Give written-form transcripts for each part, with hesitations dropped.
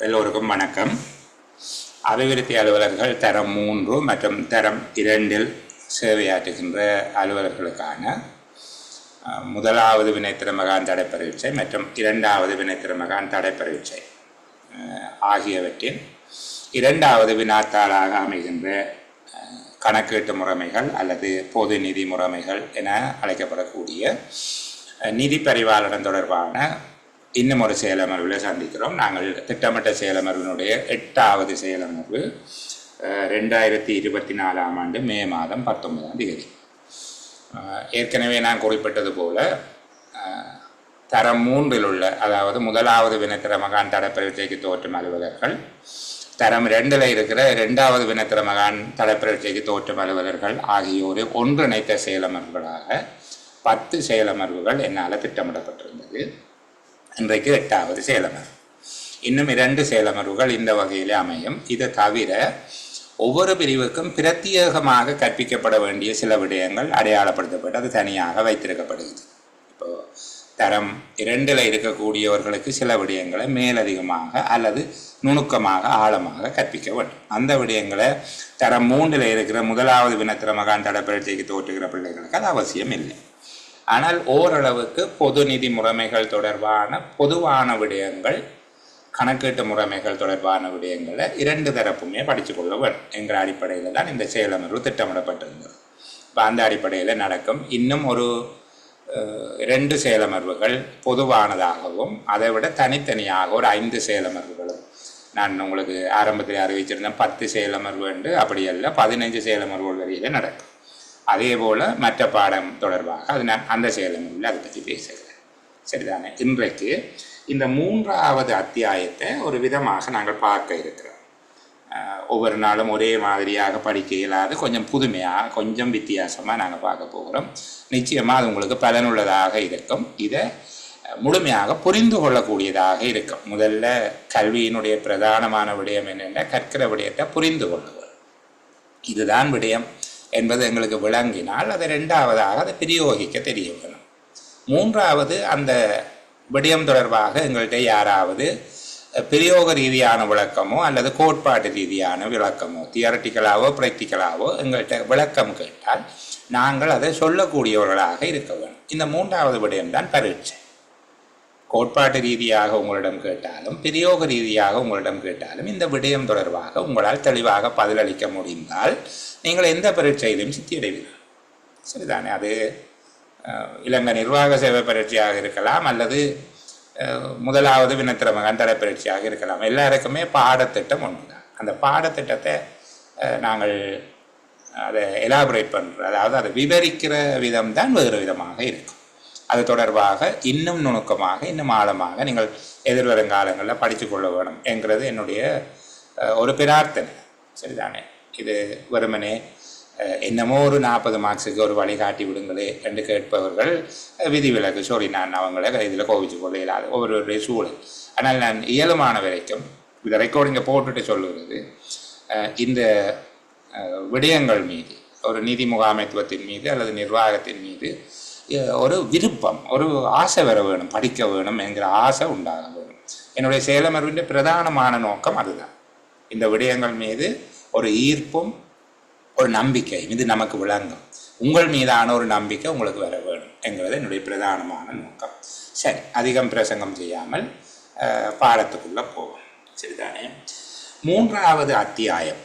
எல்லோருக்கும் வணக்கம். அபிவிருத்தி அலுவலர்கள் தரம் 3 மற்றும் தரம் 2 சேவையாற்றுகின்ற அலுவலர்களுக்கான முதலாவது வினைத்திறமகான் தடைப்பரீட்சை மற்றும் இரண்டாவது வினைத்திறமகான் தடைப்பரீட்சை ஆகியவற்றின் இரண்டாவது வினாத்தாளாக அமைகின்ற கணக்கீட்டு முறைமைகள் அல்லது பொது நிதி முறைமைகள் என அழைக்கப்படக்கூடிய நிதி பரிபாலனம் தொடர்பான இன்னும் ஒரு செயலமர்வில் சந்திக்கிறோம். நாங்கள் திட்டமிட்ட செயலமர்வினுடைய 8வது செயலமர்வு 2024ஆம் ஆண்டு மே மாதம் 19ஆம் தேதி. ஏற்கனவே நான் குறிப்பிட்டது போல தரம் 3 உள்ள, அதாவது முதலாவது வினைத்திறமகான் தடைப்பரீட்சைக்கு தோற்றும் அலுவலர்கள், தரம் 2 இருக்கிற இரண்டாவது வினைத்திறமகான் தடைப்பரீட்சைக்கு தோற்றும் அலுவலர்கள் ஆகியோரை ஒன்றிணைத்த செயலமர்வுகளாக 10 செயலமர்வுகள் என்னால் திட்டமிடப்பட்டிருந்தது. இன்றைக்கு 8வது செயலமர்வு. இன்னும் 2 செயலமர்வுகள் இந்த வகையில் அமையும். இது தவிர ஒவ்வொரு பிரிவுக்கும் பிரத்யேகமாக கற்பிக்கப்பட வேண்டிய சில விடயங்கள் அடையாளப்படுத்தப்பட்டு அது தனியாக வைத்திருக்கப்படுகிறது. இப்போது தரம் 2 இருக்கக்கூடியவர்களுக்கு சில விடயங்களை மேலதிகமாக அல்லது நுணுக்கமாக ஆழமாக கற்பிக்க வேண்டும். அந்த விடயங்களை தரம் 3 இருக்கிற முதலாவது வினைத்திறமகான் தடைப்பரீட்சைக்கு தோற்றுகிற பிள்ளைகளுக்கு அது அவசியம் இல்லை. ஆனால் ஓரளவுக்கு பொது நிதி முறைமைகள் தொடர்பான பொதுவான விடயங்கள், கணக்கீட்டு முறைமைகள் தொடர்பான விடயங்களை 2 தரப்புமே படித்து கொள்ள வேண்டும் என்கிற அடிப்படையில் தான் இந்த செயலமர்வு திட்டமிடப்பட்டிருந்தது. இப்போ அந்த அடிப்படையில் நடக்கும். இன்னும் ஒரு 2 செயலமர்வுகள் பொதுவானதாகவும் அதை விட தனித்தனியாக ஒரு 5 செயலமர்வுகளும். நான் உங்களுக்கு ஆரம்பத்தில் அறிவிச்சிருந்தேன் 10 செயலமர்வு என்று, அப்படி அல்ல 15 செயலமர்வுகள் வரையில் நடக்கும். அதே போல் மற்ற பாடம் தொடர்பாக அது நான் அந்த செயலமர்வில் அதை பற்றி பேசுகிறேன். சரிதானே? இன்றைக்கு இந்த 3வது அத்தியாயத்தை ஒரு விதமாக நாங்கள் பார்க்க இருக்கிறோம். ஒவ்வொரு நாளும் ஒரே மாதிரியாக படிக்க இயலாது, கொஞ்சம் புதுமையாக, கொஞ்சம் வித்தியாசமாக நாங்கள் பார்க்க போகிறோம். நிச்சயமாக அது உங்களுக்கு பலனுள்ளதாக இருக்கும். இதை முழுமையாக புரிந்து கொள்ளக்கூடியதாக இருக்கும். முதல்ல கல்வியினுடைய பிரதானமான விடயம் என்னென்ன, கற்கிற விடயத்தை புரிந்து கொள்ளுவோம். இதுதான் விடயம் என்பது எங்களுக்கு விளங்கினால் அதை 2வதாக அதை பிரயோகிக்க தெரிய வேணும். 3வது அந்த விடயம் தொடர்பாக எங்கள்கிட்ட யாராவது பிரயோக ரீதியான விளக்கமோ அல்லது கோட்பாட்டு ரீதியான விளக்கமோ, தியரட்டிக்கலாவோ ப்ராக்டிக்கலாவோ எங்கள்கிட்ட விளக்கம் கேட்டால் நாங்கள் அதை சொல்லக்கூடியவர்களாக இருக்க வேண்டும். இந்த 3வது விடயம்தான் பரீட்சை. கோட்பாட்டு ரீதியாக உங்களிடம் கேட்டாலும் பிரயோக ரீதியாக உங்களிடம் கேட்டாலும் இந்த விடயம் தொடர்பாக உங்களால் தெளிவாக பதிலளிக்க முடிந்தால் நீங்கள் எந்த பரீட்சையிலும் சித்தியடைவீர்கள். சரிதானே? அது இலங்கை நிர்வாக சேவை பரீட்சையாக இருக்கலாம் அல்லது முதலாவது வினைத்திறமகான் தடைப்பரீட்சையாக இருக்கலாம். எல்லாருக்குமே பாடத்திட்டம் ஒன்று தான். அந்த பாடத்திட்டத்தை நாங்கள் அதை எலாபரேட் பண்ணுற, அதாவது அதை விவரிக்கிற விதம் தான் வேறு விதமாக இருக்கும். அது தொடர்பாக இன்னும் நுணுக்கமாக, இன்னும் ஆழமாக நீங்கள் எதிர்வருங்காலங்களில் படித்து கொள்ள வேணும் என்கிறது என்னுடைய ஒரு பிரார்த்தனை. சரிதானே? இது வெறுமனே என்னமோ ஒரு 40 மார்க்ஸுக்கு ஒரு வழிகாட்டி விடுங்களே என்று கேட்பவர்கள் விதிவிலக்கு சொல்லி நான் அவங்கள இதில் கோவிச்சு கொள்ள இயலாது, ஒவ்வொருவருடைய சூழல். ஆனால் நான் இயலுமான வரைக்கும் இதை ரெக்கார்டிங்கை போட்டுட்டு சொல்லுகிறது, இந்த விடயங்கள் மீது, ஒரு நிதி முகாமைத்துவத்தின் மீது அல்லது நிர்வாகத்தின் மீது ஒரு விருப்பம், ஒரு ஆசை வர வேணும், படிக்க வேணும் என்கிற ஆசை உண்டாக வேணும். என்னுடைய செயலமர்வின் பிரதானமான நோக்கம் அதுதான். இந்த விடயங்கள் மீது ஒரு ஈர்ப்பும் ஒரு நம்பிக்கையும் இது நமக்கு விளங்கும். உங்கள் மீதான ஒரு நம்பிக்கை உங்களுக்கு வர வேணும் என்கிறது என்னுடைய பிரதானமான நோக்கம். சரி, அதிகம் பிரசங்கம் செய்யாமல் பாடத்துக்குள்ளே போவோம். சரிதானே? 3வது அத்தியாயம்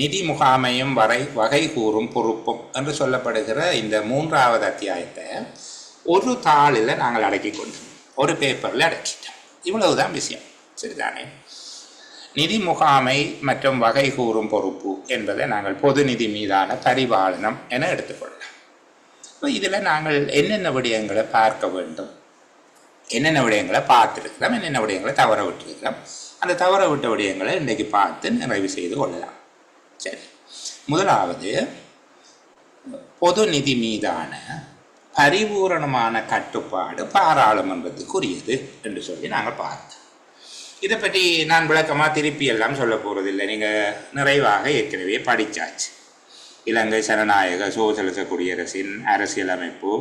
நிதி முகாமையும் வகை கூறும் பொறுப்பும் என்று சொல்லப்படுகிற இந்த 3வது அத்தியாயத்தை ஒரு தாளில் நாங்கள் அடக்கி கொண்டோம், ஒரு பேப்பரில் அடக்கிட்டோம். இவ்வளவுதான் விஷயம். சரிதானே? நிதி முகாமை மற்றும் வகை கூறும் பொறுப்பு என்பதை நாங்கள் பொது நிதி மீதான பரிபாலனம் என எடுத்துக்கொள்ளலாம். இப்போ இதில் நாங்கள் என்னென்ன விடயங்களை பார்க்க வேண்டும், என்னென்ன விடயங்களை பார்த்துருக்கிறோம், என்னென்ன விடயங்களை தவற விட்டுருக்கிறோம், அந்த தவற விட்ட விடயங்களை இன்றைக்கு பார்த்து நிறைவு செய்து கொள்ளலாம். சரி, முதலாவது பொது நிதி மீதான பரிபூரணமான கட்டுப்பாடு பாராளுமன்றத்துக்குரியது என்று சொல்லி நாங்கள் பார்த்தோம். இதை பற்றி நான் விளக்கமாக திருப்பி எல்லாம் சொல்ல போகிறதில்லை. நீங்கள் நிறைவாக ஏற்கனவே படித்தாச்சு. இலங்கை ஜனநாயக சோசலிச குடியரசின் அரசியலமைப்பு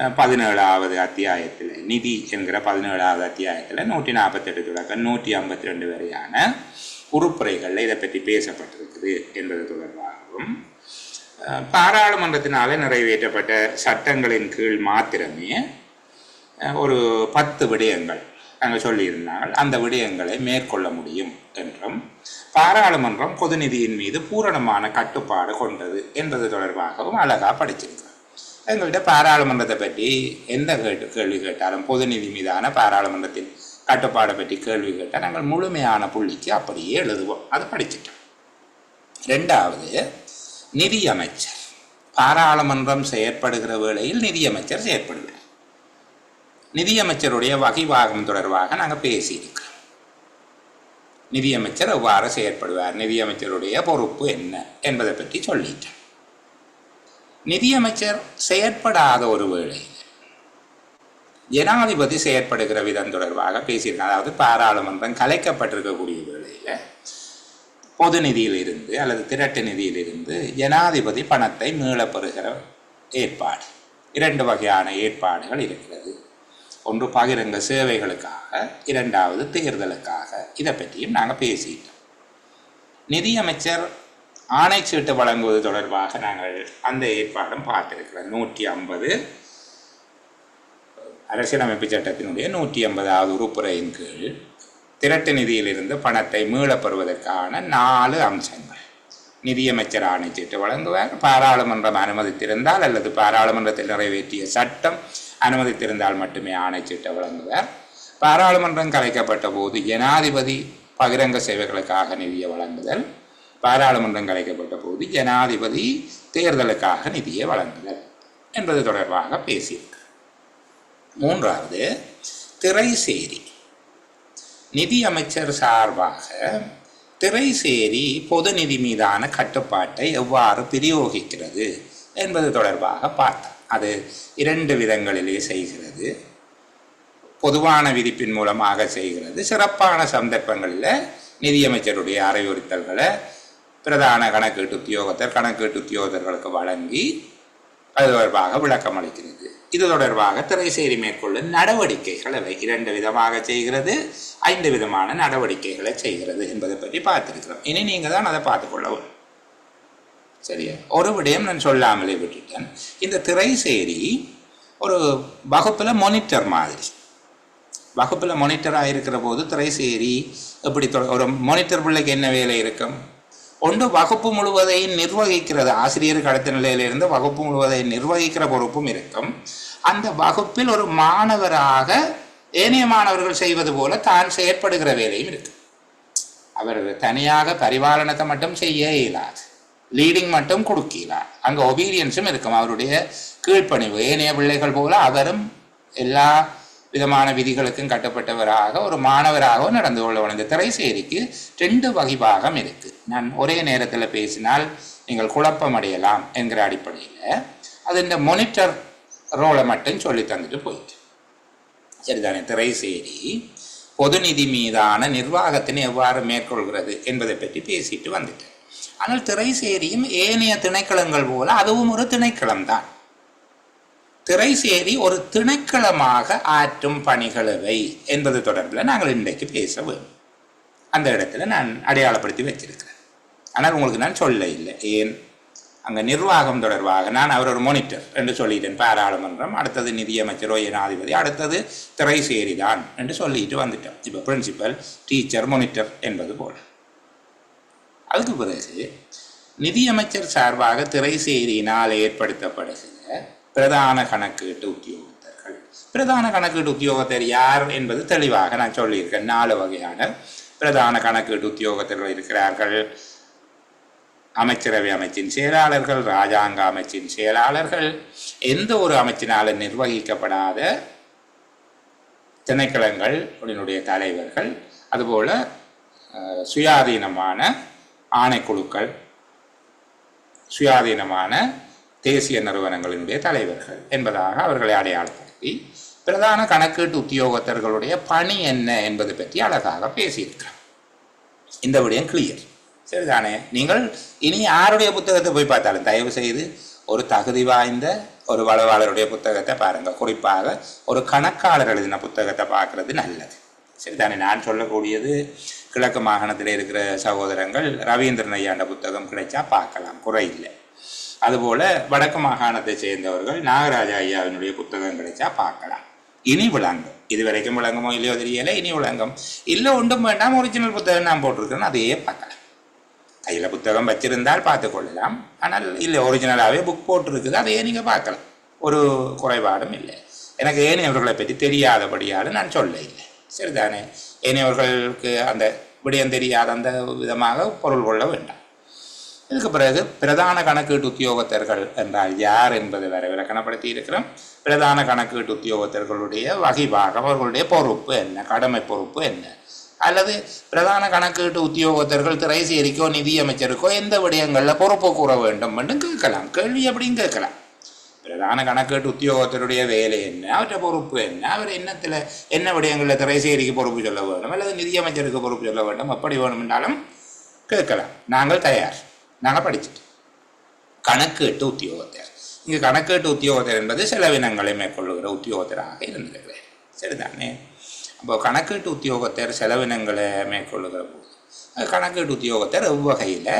17வது அத்தியாயத்தில் நிதி என்கிற 17வது அத்தியாயத்தில் 148 தொடக்கம் 152 வரையான உறுப்புரைகளில் இதை பற்றி பேசப்பட்டிருக்குது என்பது தொடர்பாகவும் பாராளுமன்றத்தினாலே நிறைவேற்றப்பட்ட சட்டங்களின் கீழ் மாத்திரமே ஒரு 10 விடயங்கள் நாங்கள் சொல்லியிருந்தால் அந்த விடயங்களை மேற்கொள்ள முடியும் என்றும் பாராளுமன்றம் பொது நிதியின் மீது பூரணமான கட்டுப்பாடு கொண்டது என்பது தொடர்பாகவும் அழகாக படிச்சிருக்கிறோம். எங்கள்கிட்ட பாராளுமன்றத்தை பற்றி எந்த கேள்வி கேட்டாலும் பொது நிதி மீதான பாராளுமன்றத்தின் கட்டுப்பாடை பற்றி கேள்வி கேட்டால் நாங்கள் முழுமையான புள்ளிக்கு அப்படியே எழுதுவோம். அது படிச்சுட்டோம். 2வது, நிதியமைச்சர். பாராளுமன்றம் செயற்படுகிற வேளையில் நிதியமைச்சர் செயற்படுவார். நிதியமைச்சருடைய வகைவாகம் தொடர்பாக நாங்கள் பேசியிருக்கிறோம். நிதியமைச்சர் எவ்வாறு செயற்படுவார், நிதியமைச்சருடைய பொறுப்பு என்ன என்பதை பற்றி சொல்லிட்டோம். நிதியமைச்சர் செயற்படாத ஒரு வேளையில் ஜனாதிபதி செயற்படுகிற விதம் தொடர்பாக பேசியிருக்காங்க. அதாவது பாராளுமன்றம் கலைக்கப்பட்டிருக்கக்கூடிய வேளையில் பொது நிதியிலிருந்து அல்லது திரட்டு நிதியிலிருந்து ஜனாதிபதி பணத்தை மீளப்பெறுகிற ஏற்பாடு. 2 வகையான ஏற்பாடுகள் இருக்கிறது. ஒன்று பகிரங்க சேவைகளுக்காக, 2வது தேர்தலுக்காக. இதை பற்றியும் நாங்கள் பேசிட்டோம். நிதியமைச்சர் ஆணைச்சீட்டு வழங்குவது தொடர்பாக நாங்கள் அந்த ஏற்பாடும் பார்த்திருக்கிறோம். 150 அரசியலமைப்பு சட்டத்தினுடைய 150வது உறுப்புரையின் கீழ் திரட்டு நிதியிலிருந்து பணத்தை மீளப்பெறுவதற்கான 4 அம்சங்கள். நிதியமைச்சர் ஆணைச்சீட்டு வழங்குவார், பாராளுமன்றம் அனுமதித்திருந்தால் அல்லது பாராளுமன்றத்தில் நிறைவேற்றிய சட்டம் அனுமதித்திருந்தால் மட்டுமே ஆணைச்சீட்டை வழங்குவார், பாராளுமன்றம் கலைக்கப்பட்ட போது ஜனாதிபதி பகிரங்க சேவைகளுக்காக நிதியை வழங்குதல், பாராளுமன்றம் கலைக்கப்பட்ட போது ஜனாதிபதி தேர்தலுக்காக நிதியை வழங்குதல் என்பது தொடர்பாக பேசியிருக்கிறார். 3வது, திரைசேரி. நிதியமைச்சர் சார்பாக திரைசேரி பொது நிதி மீதான கட்டுப்பாட்டை எவ்வாறு பிரயோகிக்கிறது என்பது தொடர்பாக பார்த்தோம். அது 2 விதங்களிலே செய்கிறது. பொதுவான விதிப்பின் மூலமாக செய்கிறது. சிறப்பான சந்தர்ப்பங்களில் நிதியமைச்சருடைய அறிவுறுத்தல்களை பிரதான கணக்கீட்டு உத்தியோகத்தர்களுக்கு வழங்கி அது தொடர்பாக விளக்கம் அளிக்கிறது. இது தொடர்பாக திரைசேரி மேற்கொள்ளும் நடவடிக்கைகள் அவை 2 விதமாக செய்கிறது, 5 விதமான நடவடிக்கைகளை செய்கிறது என்பதை பற்றி பார்த்திருக்கிறோம். இனி நீங்கள் தான் அதை பார்த்துக்கொள்ளவும். சரியா? ஒரு விடயம் நான் சொல்லாமலே விட்டுட்டேன். இந்த திரைசேரி ஒரு வகுப்பில் மானிட்டர் மாதிரி. வகுப்பில் மானிட்டராக இருக்கிற போது திரைசேரி எப்படி ஒரு மானிட்டர் பிள்ளைக்கு என்ன வேலை இருக்கும்? ஒன்று வகுப்பு முழுவதையும் நிர்வகிக்கிறது. ஆசிரியருக்கு அடுத்த நிலையிலிருந்து வகுப்பு முழுவதையும் நிர்வகிக்கிற பொறுப்பும் இருக்கும். அந்த வகுப்பில் ஒரு மாணவராக ஏனைய மாணவர்கள் செய்வது போல தான் செயற்படுகிற வேலையும் இருக்கு. அவர் தனியாக பரிபாலனத்தை மட்டும் செய்ய இயலாது, லீடிங் மட்டும் கொடுக்கிறார். அங்கே ஒபீடியன்ஸும் இருக்கும். அவருடைய கீழ்ப்பணிவு ஏனைய பிள்ளைகள் போல அவரும் எல்லா விதமான விதிகளுக்கும் கட்டப்பட்டவராக ஒரு மாணவராகவும் நடந்து கொள்ள வேண்டிய திரைசேரிக்கு 2 வகைபாகம் இருக்கு. நான் ஒரே நேரத்தில் பேசினால் நீங்கள் குழப்பம் அடையலாம் என்கிற அடிப்படையில் அது இந்த மானிட்டர் ரோலை மட்டும் சொல்லி தந்துட்டு போயிட்டு சரிதானே. திரைசேரி பொது நிதி மீதான நிர்வாகத்தினை எவ்வாறு மேற்கொள்கிறது என்பதை பற்றி பேசிட்டு வந்துட்டேன். ஆனால் திரைசேரியும் ஏனைய திணைக்களங்கள் போல அதுவும் ஒரு திணைக்களம் தான். திரைசேரி ஒரு திணைக்களமாக ஆற்றும் பணிகளவை என்பது தொடர்பில் நாங்கள் இன்றைக்கு பேச வேண்டும். அந்த இடத்துல நான் அடையாளப்படுத்தி வச்சிருக்கிறேன். ஆனால் உங்களுக்கு நான் சொல்ல இல்லை. ஏன்? அங்கே நிர்வாகம் தொடர்பாக நான் அவர் ஒரு மானிட்டர் என்று சொல்லிட்டேன். பாராளுமன்றம், அடுத்தது நிதியமைச்சரோ ஜனாதிபதி, அடுத்தது திரைசேரி தான் என்று சொல்லிட்டு வந்துட்டோம். இப்போ பிரின்சிபல், டீச்சர், மானிட்டர் என்பது போல. அதுக்கு பிறகு நிதியமைச்சர் சார்பாக திரைசேரியினால் ஏற்படுத்தப்படுகிற பிரதான கணக்கீட்டு உத்தியோகத்தர்கள். பிரதான கணக்கீட்டு உத்தியோகத்தர் யார் என்பது தெளிவாக நான் சொல்லியிருக்கேன். 4 வகையான பிரதான கணக்கீட்டு உத்தியோகத்தர்கள் இருக்கிறார்கள். அமைச்சரவை அமைச்சின் செயலாளர்கள், இராஜாங்க அமைச்சின் செயலாளர்கள், எந்த ஒரு அமைச்சினாலும் நிர்வகிக்கப்படாத திணைக்களங்கள் உடைய தலைவர்கள், அதுபோல சுயாதீனமான ஆணைக்குழுக்கள், சுயாதீனமான தேசிய நிறுவனங்களினுடைய தலைவர்கள் என்பதாக அவர்களை அடையாளப்படுத்தி பிரதான கணக்கீட்டு உத்தியோகத்தர்களுடைய பணி என்ன என்பது பற்றி அழகாக பேசியிருக்கிறார். இந்த விடயம் கிளியர். சரிதானே? நீங்கள் இனி யாருடைய புத்தகத்தை போய் பார்த்தாலும் தயவு செய்து ஒரு தகுதி வாய்ந்த ஒரு வளவாளருடைய புத்தகத்தை பாருங்கள், குறிப்பாக ஒரு கணக்காளர் எழுதின புத்தகத்தை பார்க்குறது நல்லது. சரிதானே? நான் சொல்லக்கூடியது கிழக்கு மாகாணத்தில் இருக்கிற சகோதரங்கள் ரவீந்திரன் ஐயாண்ட புத்தகம் கிடைச்சா பார்க்கலாம், குறையில்லை. அதுபோல் வடக்கு மாகாணத்தை சேர்ந்தவர்கள் நாகராஜா ஐயாவினுடைய புத்தகம் கிடைச்சா பார்க்கலாம். இனி விளங்கும், இது வரைக்கும் விளங்குமோ இல்லையோ தெரியலை, இனி விளங்கும். இல்லை ஒன்றும் வேண்டாம், ஒரிஜினல் புத்தகம் நான் போட்டிருக்கேன்னு அதையே பார்க்கலாம். கையில் புத்தகம் வச்சிருந்தால் பார்த்து கொள்ளலாம். ஆனால் இல்லை, ஒரிஜினலாகவே புக் போட்டிருக்குது, அதையே நீங்கள் பார்க்கலாம், ஒரு குறைபாடும் இல்லை. எனக்கு ஏனையவர்களை பற்றி தெரியாதபடியால் நான் சொல்ல இல்லை. சரிதானே? ஏனையவர்களுக்கு அந்த விடயம் தெரியாத அந்த விதமாக பொருள் கொள்ள வேண்டாம். இதுக்கு பிறகு பிரதான கணக்கீட்டு உத்தியோகத்தர்கள் என்றால் யார் என்பதை வேற விளக்கணப்படுத்தி இருக்கிறோம். பிரதான கணக்கீட்டு உத்தியோகத்தர்களுடைய வகைபாகம், அவர்களுடைய பொறுப்பு என்ன, கடமை பொறுப்பு என்ன, அல்லது பிரதான கணக்கீட்டு உத்தியோகத்தர்கள் திரைசேரிக்கோ நிதியமைச்சருக்கோ எந்த விடயங்களில் பொறுப்பு கூற வேண்டும் என்று கேட்கலாம். கேள்வி அப்படின்னு கேட்கலாம். பிரதான கணக்கீட்டு உத்தியோகத்தருடைய வேலை என்ன, அவற்றை பொறுப்பு என்ன, அவர் என்ன விடயங்களில் திரைசேரிக்கு பொறுப்பு சொல்ல வேண்டும் அல்லது நிதியமைச்சருக்கு பொறுப்பு சொல்ல வேண்டும், எப்படி வேணும் என்றாலும் கேட்கலாம். நாங்கள் தயார், நாங்கள் படிச்சுட்டு. கணக்கீட்டு உத்தியோகத்தர், இங்கே கணக்கீட்டு உத்தியோகத்தர் என்பது செலவினங்களை மேற்கொள்ளுகிற உத்தியோகத்தராக இருந்திருக்கிறேன். சரிதானே? அப்போ கணக்கீட்டு உத்தியோகத்தர் செலவினங்களை மேற்கொள்ளுகிற போது கணக்கீட்டு உத்தியோகத்தர் எவ்வகையில்,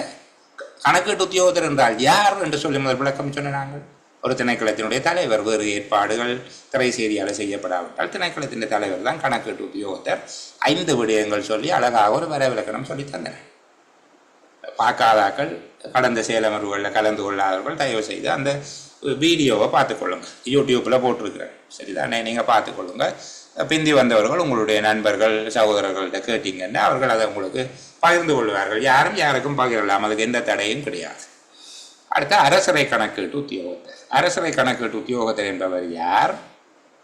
கணக்கீட்டு உத்தியோகத்தர் என்றால் யார் என்று சொல்லி முதல் விளக்கம் சொன்ன நாங்கள். ஒரு திணைக்களத்தினுடைய தலைவர், வேறு ஏற்பாடுகள் திரைசேரியால் செய்யப்படாவிட்டால் திணைக்களத்தின் தலைவர் தான் கணக்கீட்டு உத்தியோகத்தர். 5 விடயங்கள் சொல்லி அழகாக ஒரு வரைவிலக்கணம் சொல்லி தந்தனர். பார்க்காதாக்கள், கடந்த செயலமர்வுகளில் கலந்து கொள்ளாதவர்கள் தயவு செய்து அந்த வீடியோவை பார்த்துக்கொள்ளுங்க, யூடியூப்பில் போட்டிருக்கிறேன். சரிதானே? நீங்கள் பார்த்துக்கொள்ளுங்க. பிந்தி வந்தவர்கள் உங்களுடைய நண்பர்கள் சகோதரர்கள்ட்ட கேட்டீங்கன்னா அவர்கள் அதை உங்களுக்கு பகிர்ந்து கொள்வார்கள். யாரும் யாருக்கும் பகிரலாம், அதுக்கு எந்த தடையும் கிடையாது. அடுத்த அரசரை கணக்கீட்டு உத்தியோகத்தர். அரசரை கணக்கீட்டு உத்தியோகத்தர் என்பவர் யார்,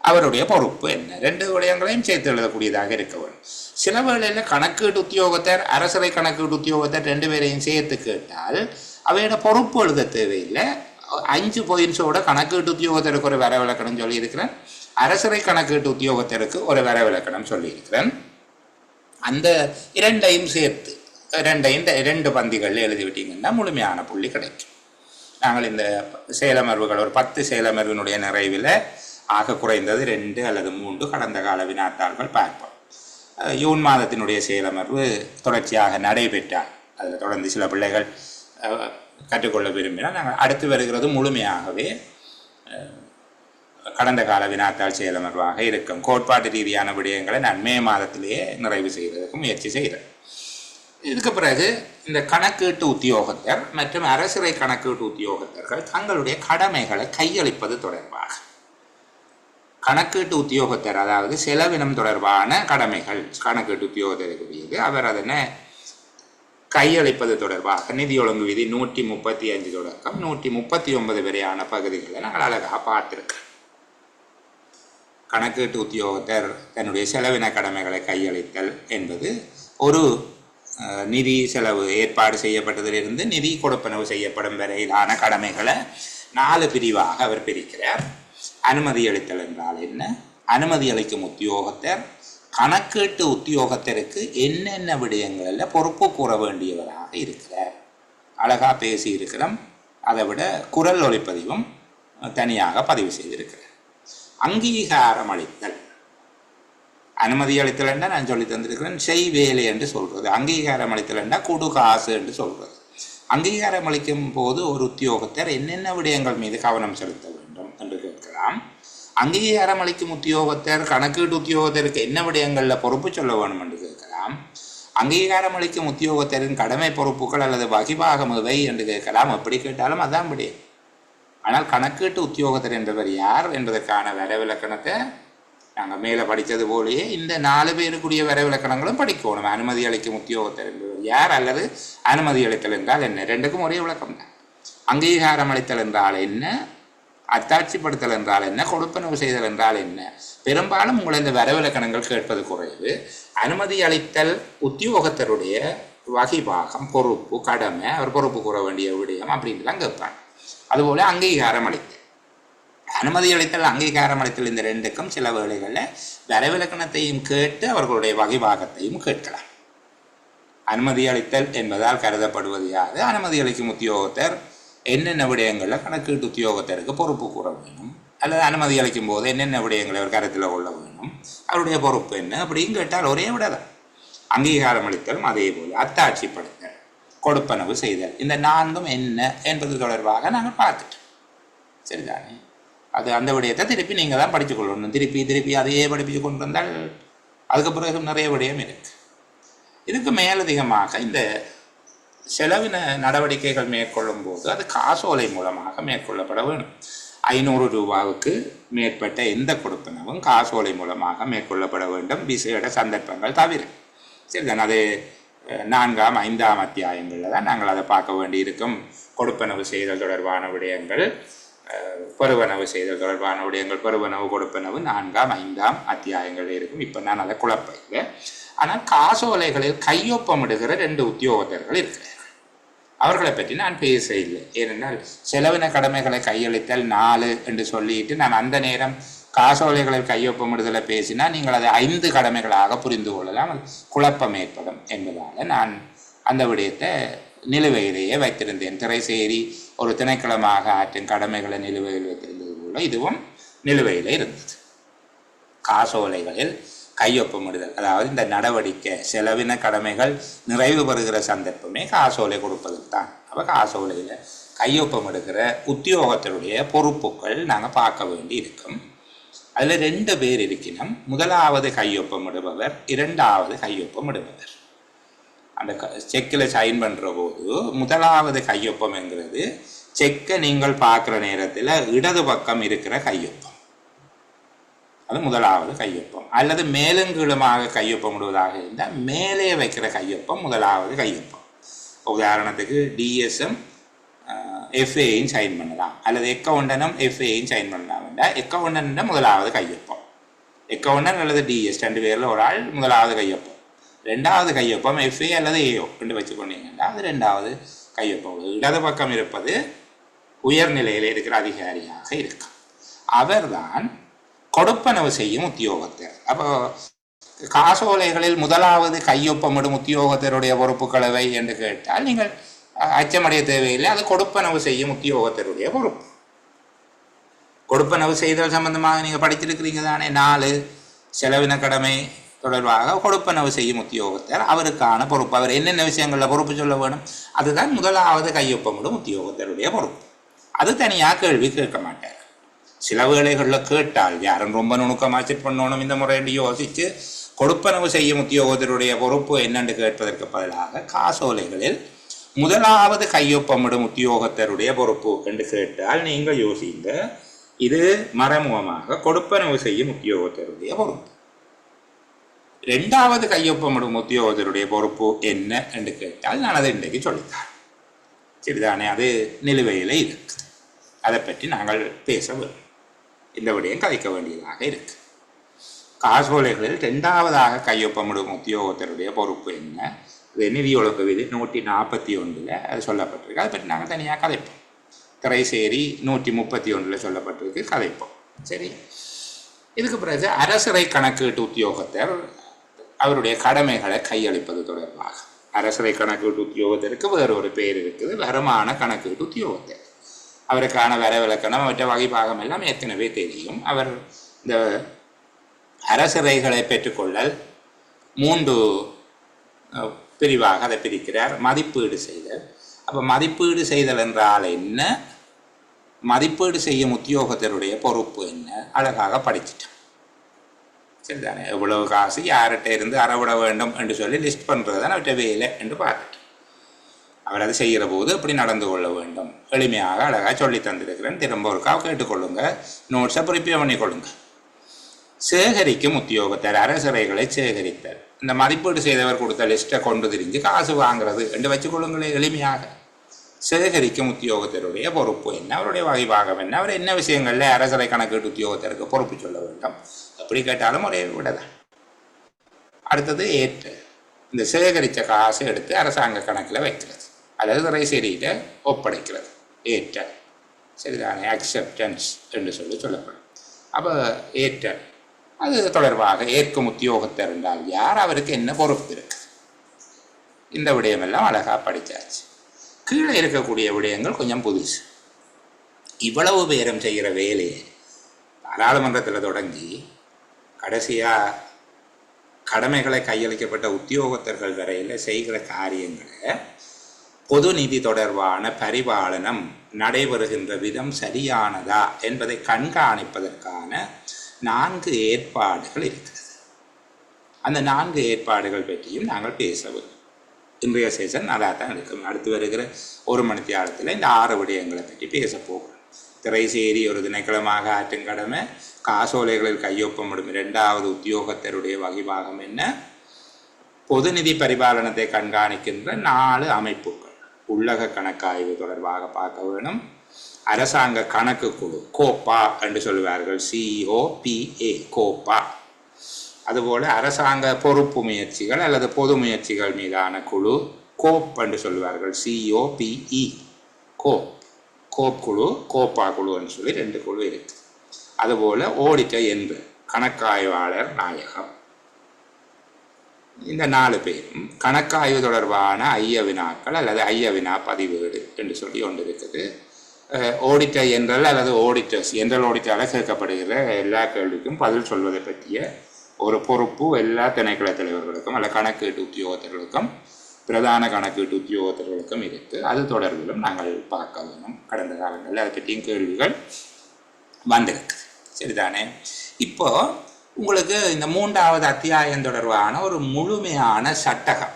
அவருடைய பொறுப்பு என்ன, 2 விடயங்களையும் சேர்த்து எழுதக்கூடியதாக இருக்க வேண்டும். சில வேளையில் கணக்கீட்டு உத்தியோகத்தர் அரசரை கணக்கீட்டு உத்தியோகத்தர் 2 பேரையும் சேர்த்து கேட்டால் அவையோட பொறுப்பு எழுத தேவையில்லை. 5 பாயிண்ட்ஸோட கணக்கீட்டு உத்தியோகத்தருக்கு ஒரு வரவிலக்கணம் சொல்லியிருக்கிறேன், அரசரை கணக்கீட்டு உத்தியோகத்தருக்கு ஒரு வரவிலக்கணம் சொல்லியிருக்கிறேன். அந்த 2ஐயும் சேர்த்து 2 பந்திகளில் எழுதிவிட்டீங்கன்னா முழுமையான புள்ளி கிடைக்கும். நாங்கள் இந்த செயலமர்வுகள் ஒரு 10 செயலமர்வினுடைய நிறைவில் ஆக குறைந்தது 2 அல்லது 3 கடந்த கால வினாத்தாள்கள் பார்ப்போம். ஜூன் மாதத்தினுடைய செயலமர்வு தொடர்ச்சியாக நடைபெற்றால் அதில் தொடர்ந்து சில பிள்ளைகள் கற்றுக்கொள்ள விரும்பினால் நாங்கள் அடுத்து வருகிறது முழுமையாகவே கடந்த கால வினாத்தாள் செயலமர்வாக இருக்கும். கோட்பாட்டு ரீதியான விடயங்களை நான் மே மாதத்திலேயே நிறைவு செய்வதற்கு முயற்சி செய்கிறேன். இதுக்கு பிறகு இந்த கணக்கீட்டு உத்தியோகத்தர் மற்றும் அரசுரை கணக்கீட்டு உத்தியோகத்தர்கள் தங்களுடைய கடமைகளை கையளிப்பது தொடர்பாக, கணக்கீட்டு உத்தியோகத்தர் அதாவது செலவினம் தொடர்பான கடமைகள் கணக்கீட்டு உத்தியோகத்தருக்குரியது, அவர் அதனை கையளிப்பது தொடர்பாக நிதி ஒழுங்கு விதி 135 தொடக்கம் 139 வரையான பகுதிகளை நாங்கள் அழகாக பார்த்திருக்கோம். கணக்கீட்டு உத்தியோகத்தர் தன்னுடைய செலவின கடமைகளை கையளித்தல் என்பது ஒரு நிதி செலவு ஏற்பாடு செய்யப்பட்டதிலிருந்து நிதி கொடுப்பனவு செய்யப்படும் வரையிலான கடமைகளை 4 பிரிவாக அவர் பிரிக்கிறார். அனுமதி அளித்தல் என்றால் என்ன, அனுமதி அளிக்கும் உத்தியோகத்தர் கணக்கீட்டு உத்தியோகத்தருக்கு என்னென்ன விடயங்களில் பொறுப்பு கூற வேண்டியவராக இருக்கிறார், அழகாக பேசி இருக்கிறோம். அதை விட குரல் ஒலிப்பதிவும் தனியாக பதிவு செய்திருக்கிறார். அங்கீகாரம் அளித்தல், அனுமதி அளித்தல் என்றால் நான் சொல்லி தந்திருக்கிறேன் செய் வேலை என்று சொல்கிறது, அங்கீகாரம் அளித்தல் என்றால் கொடு காசு என்று சொல்கிறது. அங்கீகாரம் அளிக்கும் போது ஒரு உத்தியோகத்தர் என்னென்ன விடயங்கள் மீது கவனம் செலுத்த வேண்டும் என்று கேட்கலாம். அங்கீகாரம் அளிக்கும் உத்தியோகத்தர் கணக்கீட்டு உத்தியோகத்தருக்கு என்ன விடயங்களில் பொறுப்பு சொல்ல வேண்டும் என்று கேட்கலாம். அங்கீகாரம் அளிக்கும் உத்தியோகத்தரின் கடமை பொறுப்புகள் அல்லது வகிபாகம் எவை என்று கேட்கலாம். எப்படி கேட்டாலும் அதான் விடயம். ஆனால் கணக்கீட்டு உத்தியோகத்தர் என்பவர் யார் என்பதற்கான வரைவிலக்கணத்தை நாங்கள் மேலே படித்தது போலேயே இந்த 4 பேருக்குரிய வரைவிலக்கணங்களும் படிக்கணும். அனுமதி அளிக்கும் உத்தியோகத்தர் என்பவர் யார் அல்லது அனுமதி அளித்தல் என்றால் என்ன, 2க்கும் ஒரே விளக்கம் தான். அங்கீகாரம் அளித்தல் என்றால் என்ன, அத்தாட்சிப்படுத்தல் என்றால் என்ன, கொடுப்பனவு செய்தல் என்றால் என்ன. பெரும்பாலும் உங்களை இந்த வரைவிலக்கணங்கள் கேட்பது குறைவு. அனுமதி அளித்தல் உத்தியோகத்தருடைய வகிபாகம், பொறுப்பு, கடமை, அவர் பொறுப்பு கூற வேண்டிய விடயம் அப்படின்லாம் கேட்பாங்க. அதுபோல அங்கீகாரம் அளித்தல், அனுமதி அளித்தல், அங்கீகாரம் அளித்தல், இந்த 2க்கும் சில வேளைகளில் வரைவிலக்கணத்தையும் கேட்டு அவர்களுடைய வகிபாகத்தையும் கேட்கலாம். அனுமதி அளித்தல் என்பதால் கருதப்படுவது யாது, அனுமதி அளிக்கும் உத்தியோகத்தர் என்னென்ன விடயங்களில் கணக்கீட்டு உத்தியோகத்தருக்கு பொறுப்பு கூற வேணும், அல்லது அனுமதி அளிக்கும் போது என்னென்ன விடயங்களை அவர் கருத்தில் கொள்ள வேணும், அவருடைய பொறுப்பு என்ன அப்படின்னு கேட்டால் ஒரே விட தான். அங்கீகாரம் அளித்தலும் அதே போல், அத்தாட்சிப்படுத்தல், கொடுப்பனவு செய்தல், இந்த நான்கும் என்ன என்பது தொடர்பாக நாங்கள் பார்த்துட்டோம். சரிதானே? அது அந்த விடயத்தை திருப்பி நீங்கள் தான் படித்து கொள்ளணும். திருப்பி அதையே படிப்பிச்சு கொண்டு வந்தால் அதுக்கு பிறகு நிறைய விடயம் இருக்கு. இதுக்கு மேலதிகமாக இந்த செலவின நடவடிக்கைகள் மேற்கொள்ளும் போது அது காசோலை மூலமாக மேற்கொள்ளப்பட வேணும். 500 ரூபாவுக்கு மேற்பட்ட எந்த கொடுப்பனவும் காசோலை மூலமாக மேற்கொள்ளப்பட வேண்டும், விசேட சந்தர்ப்பங்கள் தவிர. சரிதான், அது 4ஆம் 5ஆம் அத்தியாயங்களில் தான் நாங்கள் அதை பார்க்க வேண்டி இருக்கும். கொடுப்பனவு செய்தல் தொடர்பான விடயங்கள், பெறுவனவு செய்தல் தொடர்பான விடயங்கள், பெறுவனவு கொடுப்பனவு 4ஆம் 5ஆம் அத்தியாயங்கள் இருக்கும். இப்போ நான் அதை குழப்பஇல்லை. ஆனால் காசோலைகளில் கையொப்பமிடுகிற 2 உத்தியோகத்தர்கள் இருக்கிறார்கள். அவர்களை பற்றி நான் பேச இல்லை. ஏனென்றால் செலவின கடமைகளை கையளித்தல் 4 என்று சொல்லிட்டு நான் அந்த நேரம் காசோலைகளில் கையொப்பமிடுதலை பேசினால் நீங்கள் அதை 5 கடமைகளாக புரிந்து கொள்ளலாம், குழப்பம் ஏற்படும் என்பதால் நான் அந்த விடயத்தை நிலுவையிலேயே வைத்திருந்தேன். திரைசேரி ஒரு திணைக்களமாக ஆற்றும் கடமைகளை நிலுவையில் வைத்திருந்தது போல இதுவும் நிலுவையில் இருந்தது. காசோலைகளில் கையொப்பமிடுதல், அதாவது இந்த நடவடிக்கை செலவின கடமைகள் நிறைவு பெறுகிற சந்தர்ப்பமே காசோலை கொடுப்பதற்கு தான். அப்போ காசோலையில் கையொப்பமிடுகிற உத்தியோகத்தினுடைய பொறுப்புகள் நாங்கள் பார்க்க வேண்டி இருக்கும். அதில் 2 பேர் இருக்கணும். முதலாவது கையொப்பமிடுபவர், 2வது கையொப்பமிடுபவர். அந்த செக்கில் சைன் பண்ணுற போது முதலாவது கையொப்பம் என்கிறது செக்கை நீங்கள் பார்க்குற நேரத்தில் இடது பக்கம் இருக்கிற கையொப்பம், அது முதலாவது கையொப்பம். அல்லது மேலுங்கீழுமாக கையொப்பமிடுவதாக இருந்தால் மேலே வைக்கிற கையொப்பம் முதலாவது கையொப்பம். உதாரணத்துக்கு டிஎஸ்எம் எஃப்ஏயும் சைன் பண்ணலாம், அல்லது எக்கவுண்டனும் எஃப்ஏயும் சைன் பண்ணலாம் என்றால் எக்கவுண்டன் முதலாவது கையொப்பம், எக்கவுண்டன் அல்லது டிஎஸ் 2 பேரில் ஒரு ஆள் முதலாவது கையொப்பம். 2வது கையொப்பம் எஃப்ஏ அல்லது ஏஓ என்று வச்சுக்கொண்டீங்கன்னா அது 2வது கையொப்பம். இடது பக்கம் இருப்பது உயர்நிலையில் இருக்கிற அதிகாரியாக இருக்கும். அவர்தான் கொடுப்பனவு செய்யும் உத்தியோகத்தர். அப்போ காசோலைகளில் முதலாவது கையொப்பமிடும் உத்தியோகத்தருடைய பொறுப்புகளவை என்று கேட்டால் நீங்கள் அச்சமடைய தேவையில்லை, அது கொடுப்பனவு செய்யும் உத்தியோகத்தருடைய பொறுப்பு. கொடுப்பனவு செய்தல் சம்பந்தமாக நீங்கள் படிச்சிருக்கிறீங்க தானே. 4 செலவின கடமை தொடர்பாக கொடுப்பனவு செய்யும் உத்தியோகத்தர், அவருக்கான பொறுப்பு. அவர் என்னென்ன விஷயங்களில் பொறுப்பு சொல்ல வேணும், அதுதான் முதலாவது கையொப்பமிடும் உத்தியோகத்தருடைய பொறுப்பு. அது தனியாக கேள்வி கேட்க மாட்டார். சில வேளைகளில் கேட்டால் யாரும் ரொம்ப நுணுக்கமாக செக் பண்ணணும் இந்த முறையை யோசித்து கொடுப்பனவு செய்யும் உத்தியோகத்தருடைய பொறுப்பு என்னென்று கேட்பதற்கு பதிலாக காசோலைகளில் முதலாவது கையொப்பமிடும் உத்தியோகத்தருடைய பொறுப்பு என்று கேட்டால் நீங்கள் யோசிங்க, இது மறைமுகமாக கொடுப்பனவு செய்யும் உத்தியோகத்தருடைய பொறுப்பு. 2வது கையொப்பமிடும் உத்தியோகத்தருடைய பொறுப்பு என்ன என்று கேட்டால் நான் அதை இன்றைக்கு சொல்லித்தரேன். சரிதானே? அது நிலுவையில் இருக்குது. அதை பற்றி நாங்கள் பேச வேண்டும். இந்த விடயம் கதைக்க வேண்டியதாக இருக்கு. காசோலைகளில் 2வதாக கையொப்பமிடும் உத்தியோகத்தருடைய பொறுப்பு என்ன, இது நிதி ஒழுங்கு விதி 141 அது சொல்லப்பட்டிருக்கு. அதை பற்றி நாங்கள் தனியாக கதைப்போம். திரைசேரி 131 சொல்லப்பட்டிருக்கு, கதைப்போம். சரி, இதுக்கு பிறகு அரசரை கணக்கீட்டு உத்தியோகத்தர் அவருடைய கடமைகளை கையளிப்பது தொடர்பாக. அரசரை கணக்கீட்டு உத்தியோகத்தருக்கு வேறு ஒரு பேர் இருக்குது, வருமான கணக்கீட்டு உத்தியோகத்தர். அவருக்கான வரவிலக்கணம் மற்ற வகைபாகம் எல்லாம் ஏற்கனவே தெரியும். அவர் இந்த அரசரைகளை பெற்றுக்கொள்ளல் 3 பிரிவாக அதை பிரிக்கிறார். மதிப்பீடு செய்தல். அப்போ மதிப்பீடு செய்தல் என்றால் என்ன, மதிப்பீடு செய்யும் உத்தியோகத்தருடைய பொறுப்பு என்ன, அழகாக படிச்சுட்டோம். சரிதானே? எவ்வளவு காசு யார்கிட்ட இருந்து அறவிட வேண்டும் என்று சொல்லி லிஸ்ட் பண்ணுறது தான் அவற்றை வேலை என்று பார்த்துட்டோம். அவர் அதை செய்கிற போது எப்படி நடந்து கொள்ள வேண்டும் எளிமையாக அழகாக சொல்லி தந்திருக்கிறேன். திரும்ப ஒருக்காக கேட்டுக்கொள்ளுங்க, நோட்ஸை ப்ரிப்பேர் பண்ணிக்கொள்ளுங்க. சேகரிக்கும் உத்தியோகத்தர் அரசரைகளை சேகரித்தல். இந்த மதிப்பீடு செய்தவர் கொடுத்த லிஸ்ட்டை கொண்டு திரிஞ்சு காசு வாங்குறது என்று வச்சுக்கொள்ளுங்களே எளிமையாக. சேகரிக்கும் உத்தியோகத்தருடைய பொறுப்பு என்ன, அவருடைய வகைபாகம் என்ன, அவர் என்ன விஷயங்களில் அரசரை கணக்கீட்டு உத்தியோகத்தருக்கு பொறுப்பு சொல்ல வேண்டும், எப்படி கேட்டாலும் ஒரே விடதான். அடுத்தது ஏற்று. இந்த சேகரித்த காசை எடுத்து அரசாங்க கணக்கில் வைக்கிறது அல்லது திரைசேரியிட்ட ஒப்படைக்கிறது. ஏற்றல். சரிதானே? அக்செப்டன்ஸ் என்று சொல்லப்படும். அப்போ ஏற்றல் அது தொடர்பாக ஏற்கும் உத்தியோகத்தர் என்றால் யார், அவருக்கு என்ன பொறுப்பு இருக்கு, இந்த விடயமெல்லாம் அழகாக படித்தாச்சு. கீழே இருக்கக்கூடிய விடயங்கள் கொஞ்சம் புதுசு. இவ்வளவு பேரும் செய்கிற வேலையை பாராளுமன்றத்தில் தொடங்கி கடைசியாக கடமைகளை கையளிக்கப்பட்ட உத்தியோகத்தர்கள் வரையில் செய்கிற காரியங்களை பொது நிதி தொடர்பான பரிபாலனம் நடைபெறுகின்ற விதம் சரியானதா என்பதை கண்காணிப்பதற்கான 4 ஏற்பாடுகள் இருக்கிறது. அந்த 4 ஏற்பாடுகள் பற்றியும் நாங்கள் பேசவும் இன்றைய செஷன் நல்லா தான் இருக்கும். அடுத்து வருகிற 1 மணி தியாலத்தில் இந்த 6 விடயங்களை பற்றி பேச போகிறோம். திரைசேரி ஒரு திணைக்களமாக ஆற்றும் கடமை, காசோலைகளில் கையொப்பமிடும் 2வது உத்தியோகத்தருடைய வகிபாகம் என்ன, பொது நிதி பரிபாலனத்தை கண்காணிக்கின்ற 4 அமைப்புகள், உள்ளக கணக்காய்வு தொடர்பாக பார்க்க வேணும், அரசாங்க கணக்கு குழு கோப்பா என்று சொல்வார்கள், COPA கோப்பா, அதுபோல் அரசாங்க பொறுப்பு முயற்சிகள் அல்லது பொது முயற்சிகள் மீதான குழு கோப் என்று சொல்வார்கள், COPE கோப் குழு, கோப்பா குழுன்னு சொல்லி 2 குழு இருக்குது. அதுபோல் ஆடிட்டர் என்று கணக்காய்வாளர் நாயகம். இந்த 4 பேரும் கணக்காய்வு தொடர்பான ஐய வினாக்கள் அல்லது ஐய வினா பதிவேடு என்று சொல்லி ஒன்று இருக்குது. ஆடிட்டர் என்றல் அல்லது ஆடிட்டர்ஸ் என்றல் ஆடிட்டரால் கேட்கப்படுகிற எல்லா கேள்விக்கும் பதில் சொல்வதை பற்றிய ஒரு பொறுப்பு எல்லா திணைக்கள தலைவர்களுக்கும் அல்ல கணக்கீட்டு உத்தியோகத்தர்களுக்கும் பிரதான கணக்கீட்டு உத்தியோகத்தர்களுக்கும் இருக்குது. அது தொடர்பிலும் நாங்கள் பார்க்க வேணும். கடந்த காலங்களில் அதை பற்றியும் கேள்விகள் வந்திருக்குது. சரிதானே? இப்போ உங்களுக்கு இந்த 3வது அத்தியாயம் தொடர்பான ஒரு முழுமையான சட்டகம்,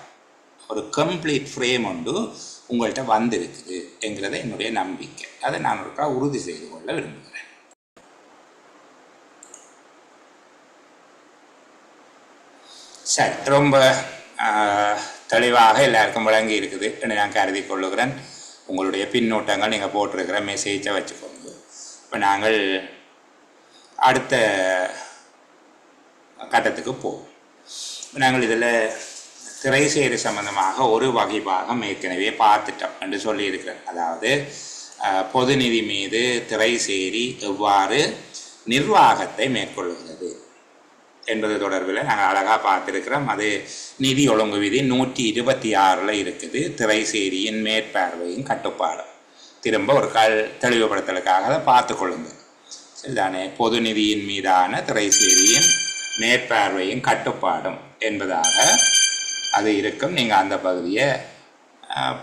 ஒரு கம்ப்ளீட் ஃப்ரேம் ஒன்று உங்கள்கிட்ட வந்திருக்குது என்கிறத என்னுடைய நம்பிக்கை. அதை நான் ஒருக்கா உறுதி செய்து கொள்ள விரும்புகிறேன். சரி, ரொம்ப தெளிவாக எல்லாருக்கும் விளங்கி இருக்குது என்று நான் கருதி கொள்ளுகிறேன். உங்களுடைய பின்னூட்டங்கள் நீங்கள் போட்டிருக்கிற மெசேஜை வச்சுக்கோங்க. இப்போ நாங்கள் அடுத்த கட்டத்துக்கு போவோம். நாங்கள் இதில் திரைசேரி சம்பந்தமாக ஒரு வகைபாகம் ஏற்கனவே பார்த்துட்டோம் என்று சொல்லியிருக்கிறேன். அதாவது பொது நிதி மீது திரைசேரி எவ்வாறு நிர்வாகத்தை மேற்கொள்கிறது என்பது தொடர்பில் நாங்கள் அழகாக பார்த்துருக்கிறோம். அது நிதி ஒழுங்கு விதி 126 இருக்குது. திரைசேரியின் மேற்பார்வையும் கட்டுப்பாடும். திரும்ப ஒரு தெளிவுபடுத்தலுக்காக அதை பார்த்து கொள்ளுங்கள். சரிதானே? பொது நிதியின் மீதான திரைசேரியின் மேற்பார்வையும் கட்டுப்பாடும் என்பதாக அது இருக்கும். நீங்கள் அந்த பகுதியை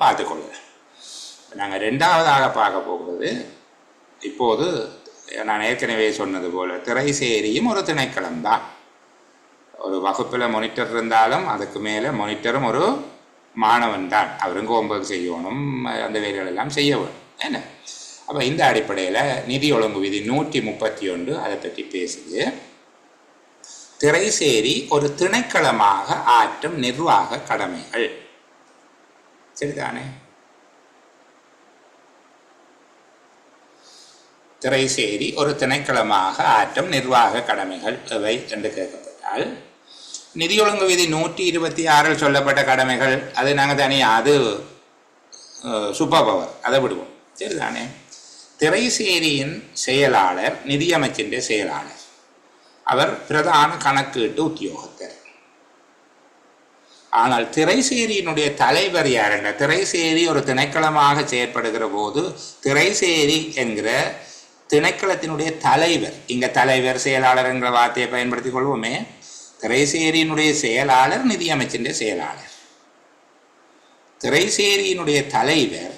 பார்த்துக்கொள்ளுங்கள். நாங்கள் 2வதாக பார்க்க போகிறது, இப்போது நான் ஏற்கனவே சொன்னது போல் திரைசேரியும் ஒரு திணைக்களம் தான். ஒரு வகுப்பில் மானிட்டர் இருந்தாலும் அதுக்கு மேலே மானிட்டரும் ஒரு மாணவன் தான். அவரும் ஹோம்வொர்க் செய்யணும், அந்த வேலைகள் எல்லாம் செய்ய வேணும். என்ன? அப்போ இந்த அடிப்படையில் நிதி ஒழுங்கு விதி 131 அதை பற்றி பேசுது. திரைசேரி ஒரு திணைக்களமாக ஆற்றும் நிர்வாக கடமைகள். சரிதானே? திரைசேரி ஒரு திணைக்களமாக ஆற்றும் நிர்வாக கடமைகள் எவை என்று கேட்கப்பட்டால், நிதி ஒழுங்கு விதி 126 சொல்லப்பட்ட கடமைகள் அது நாங்கள் தனியாக அது சூப்பர் பவர், அதை விடுவோம். சரிதானே? திரைசேரியின் செயலாளர் நிதியமைச்சின் செயலாளர், அவர் பிரதான கணக்கீட்டு உத்தியோகத்தர். ஆனால் திரைசேரியினுடைய தலைவர் யார் என்ற, திரைசேரி ஒரு திணைக்களமாக செயற்படுகிற போது திரைசேரி என்கிற திணைக்களத்தினுடைய தலைவர், இங்கே தலைவர் செயலாளர் என்கிற வார்த்தையை பயன்படுத்தி கொள்வோமே, திரைசேரியினுடைய செயலாளர் நிதியமைச்சின் செயலாளர். திரைசேரியினுடைய தலைவர்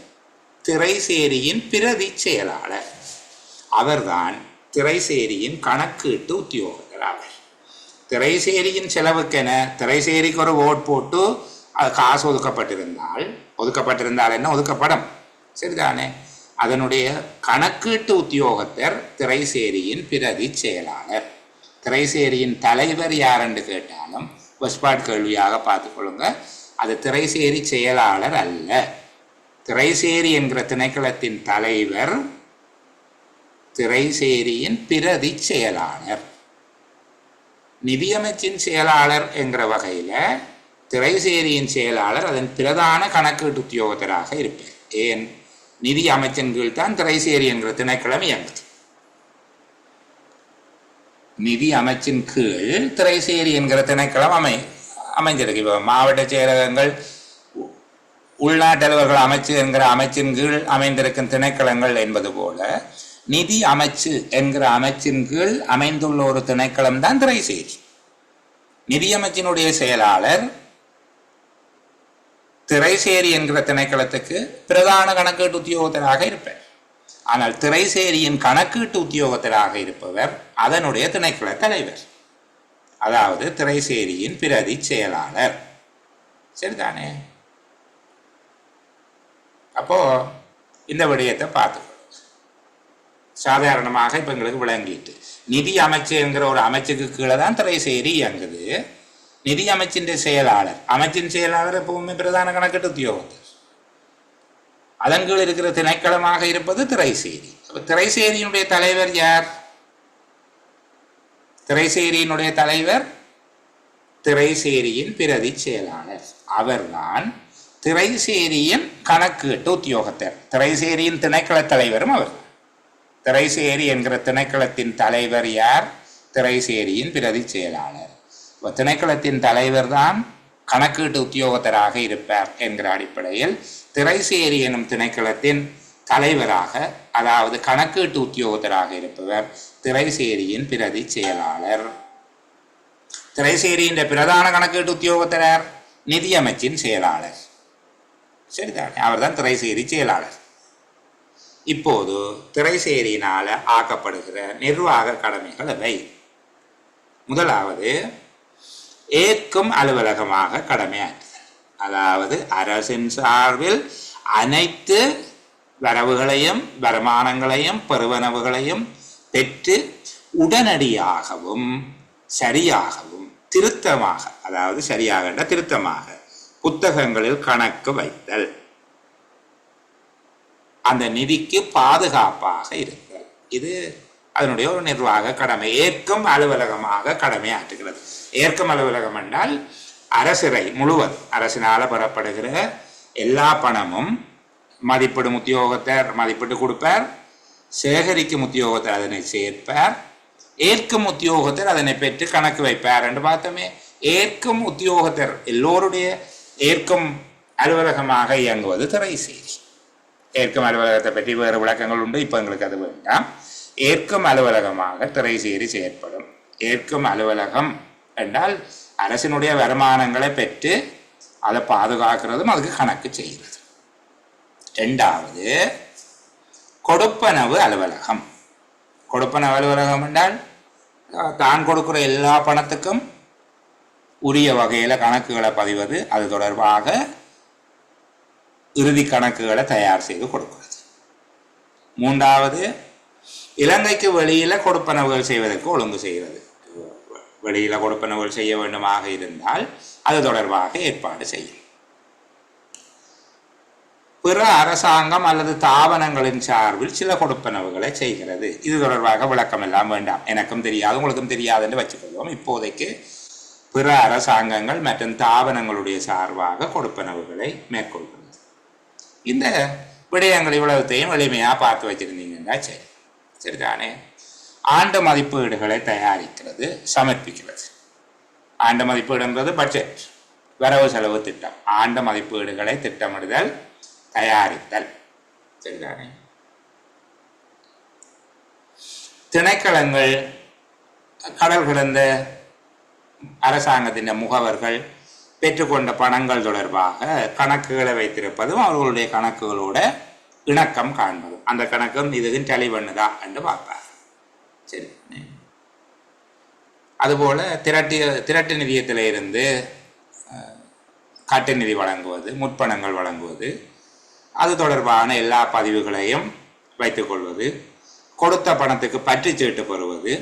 திரைசேரியின் பிரதி செயலாளர், அவர்தான் திரைசேரியின் கணக்கீட்டு உத்தியோகத்தர் ஆவார். திரைசேரியின் செலவுக்கென திரைசேரிக்கு ஒரு ஓட் போட்டு அது காசு ஒதுக்கப்பட்டிருந்தால் என்ன ஒதுக்கப்படும். சரிதானே? அதனுடைய கணக்கீட்டு உத்தியோகத்தர் திரைசேரியின் பிரதி செயலாளர். திரைசேரியின் தலைவர் யார் என்று கேட்டாலும் வெஸ்பாட் கேள்வியாக பார்த்துக்கொள்ளுங்க, அது திரைசேரி செயலாளர் அல்ல. திரைசேரி என்கிற திணைக்களத்தின் தலைவர் திரைசேரியின் பிரதி செயலாளர். நிதியமைச்சின் செயலாளர் என்கிற வகையில் திரைசேரியின் செயலாளர் அதன் பிரதான கணக்கீட்டு உத்தியோகத்தராக இருப்பார். ஏன்? நிதி அமைச்சின் கீழ் தான் திரைசேரி என்கிற திணைக்களம் இயங்குது. நிதி அமைச்சின் கீழ் திரைசேரி என்கிற திணைக்களம் அமைஞ்சிருக்கு. இப்போ மாவட்ட செயலகங்கள் உள்நாட்டு அலுவலர்கள் அமைச்சு என்கிற அமைச்சின் கீழ் அமைந்திருக்கும் திணைக்களங்கள் என்பது போல நிதி அமைச்சு என்கிற அமைச்சின் கீழ் அமைந்துள்ள ஒரு திணைக்களம் தான் திரைசேரி. நிதியமைச்சினுடைய செயலாளர் திரைசேரி என்கிற திணைக்களத்துக்கு பிரதான கணக்கீட்டு உத்தியோகத்தராக இருப்பார். ஆனால் திரைசேரியின் கணக்கீட்டு உத்தியோகத்தராக இருப்பவர் அதனுடைய திணைக்கள தலைவர், அதாவது திரைசேரியின் பிரதி செயலாளர். சரிதானே? அப்போ இந்த விடயத்தை பார்த்துக்கணும். சாதாரணமாக இப்ப எங்களுக்கு விளங்கிட்டு நிதி அமைச்சு என்கிற ஒரு அமைச்சுக்கு கீழே தான் திரைசேரி இயங்குது. நிதி அமைச்சின் செயலாளர், அமைச்சின் செயலாளர் எப்பவுமே பிரதான கணக்கீட்டு உத்தியோகத்தர். அதன் கீழ் இருக்கிற திணைக்களமாக இருப்பது திரைசேரி. திரைசேரியினுடைய தலைவர் யார்? திரைசேரியினுடைய தலைவர் திரைசேரியின் பிரதி செயலாளர். அவர்தான் திரைசேரியின் கணக்கீட்டு உத்தியோகத்தர். திரைசேரியின் திணைக்கள தலைவரும் அவர். திரைசேரி என்கிற திணைக்களத்தின் தலைவர் யார்? திரைசேரியின் பிரதி செயலாளர். திணைக்களத்தின் தலைவர் தான் கணக்கீட்டு உத்தியோகத்தராக இருப்பார் என்கிற அடிப்படையில் திரைசேரி எனும் திணைக்களத்தின் தலைவராக, அதாவது கணக்கீட்டு உத்தியோகத்தராக இருப்பவர் திரைசேரியின் பிரதி செயலாளர். திரைசேரியின் பிரதான கணக்கீட்டு உத்தியோகத்தரார் நிதியமைச்சின் செயலாளர். சரிதானே? அவர் தான் திரைசேரி செயலாளர். இப்போது திரைசேரியினால ஆக்கப்படுகிற நிர்வாக கடமைகள் அவை. முதலாவது, ஏற்கும் அலுவலகமாக கடமையாற்றுதல். அதாவது அரசின் சார்பில் அனைத்து வரவுகளையும் வருமானங்களையும் பெறுவனவுகளையும் பெற்று உடனடியாகவும் சரியாகவும் திருத்தமாக, அதாவது சரியாக திருத்தமாக புத்தகங்களில் கணக்கு வைத்தல், அந்த நிதிக்கு பாதுகாப்பாக இருத்தல். இது அதனுடைய ஒரு நிர்வாக கடமை. ஏற்கும் அலுவலகமாக கடமையாற்றுகிறது. ஏற்கும் அலுவலகம் என்றால் அரசிறை முழுவதும் அரசினால பெறப்படுகிற எல்லா பணமும் மதிப்பிடும் உத்தியோகத்தர் மதிப்பிட்டு கொடுப்பார், சேகரிக்கும் உத்தியோகத்தர் அதனை சேர்ப்பார், ஏற்கும் உத்தியோகத்தர் அதனை பெற்று கணக்கு வைப்பார் என்று பார்த்தோமே. ஏற்கும் உத்தியோகத்தர் எல்லோருடைய ஏற்கும் அலுவலகமாக இயங்குவது திரைசேரி. ஏற்கும் அலுவலகத்தை பற்றி வேறு விளக்கங்கள் உண்டு, இப்போ எங்களுக்கு அது வேண்டாம். ஏற்கும் அலுவலகமாக திரைசேரி செயற்படும். ஏற்கும் அலுவலகம் என்றால் அரசினுடைய வருமானங்களை பெற்று அதை பாதுகாக்கிறதும் அதுக்கு கணக்கு செய்கிறது. இரண்டாவது, கொடுப்பனவு அலுவலகம். கொடுப்பனவு அலுவலகம் என்றால் தான் கொடுக்கிற எல்லா பணத்துக்கும் உரிய வகையில் கணக்குகளை பதிவது, அது தொடர்பாக இறுதி கணக்குகளை தயார் செய்து கொடுக்கிறது. மூன்றாவது, இலங்கைக்கு வெளியில கொடுப்பனவுகள் செய்வதற்கு ஒழுங்கு செய்கிறது. வெளியில கொடுப்பனவுகள் செய்ய வேண்டுமாக இருந்தால் அது தொடர்பாக ஏற்பாடு செய்யும். பிற அரசாங்கம் அல்லது தாபனங்களின் சார்பில் சில கொடுப்பனவுகளை செய்கிறது. இது தொடர்பாக விளக்கம் எல்லாம் வேண்டாம், எனக்கும் தெரியாது உங்களுக்கும் தெரியாது என்று வச்சுக்கொள்வோம். இப்போதைக்கு பிற அரசாங்கங்கள் மற்றும் தாபனங்களுடைய சார்பாக கொடுப்பனவுகளை மேற்கொள்கிறது. இந்த விடயங்கள் இவ்வளவுத்தையும் எளிமையாக பார்த்து வச்சிருந்தீங்கன்னா சரி, சரிதானே? ஆண்டு மதிப்பீடுகளை தயாரிக்கிறது, சமர்ப்பிக்கிறது. ஆண்டு மதிப்பீடுன்றது பட்ஜெட், வரவு செலவு திட்டம். ஆண்டு மதிப்பீடுகளை திட்டமிடுதல், தயாரித்தல். சரிதானே? திணைக்களங்கள் கடல் கிடந்த அரசாங்கத்தின் முகவர்கள் பெற்றுக்கொண்ட பணங்கள் தொடர்பாக கணக்குகளை வைத்திருப்பதும் அவர்களுடைய கணக்குகளோட இணக்கம் காண்பதும், அந்த கணக்கும் இதுவும் டெலி பண்ணுதா என்று பார்ப்பார். சரி, அதுபோல திரட்டு நிதியத்தில் இருந்து கட்டு நிதி வழங்குவது, முற்பணங்கள் வழங்குவது, அது தொடர்பான எல்லா பதிவுகளையும் வைத்துக்கொள்வது, கொடுத்த பணத்துக்கு பற்றுச்சீட்டு பெறுவது,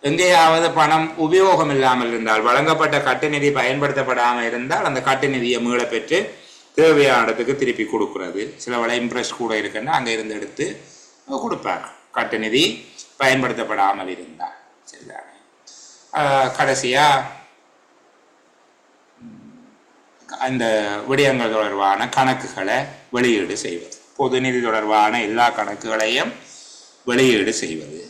எங்கேயாவது பணம் உபயோகம் இல்லாமல் இருந்தால், வழங்கப்பட்ட கட்டு நிதி பயன்படுத்தப்படாமல் இருந்தால் அந்த கட்டு நிதியை மீள பெற்று தேவையான இடத்துக்கு திருப்பி கொடுக்குறது. சில வேளை இம்ப்ரெஸ் கூட இருக்குன்னா அங்கே இருந்து எடுத்து கொடுப்பாங்க, கட்டு நிதி பயன்படுத்தப்படாமல் இருந்தால். சரிதானே? கடைசியாக அந்த விடயங்கள் தொடர்பான கணக்குகளை வெளியீடு செய்வது, பொது நிதி தொடர்பான எல்லா கணக்குகளையும் வெளியீடு செய்வது.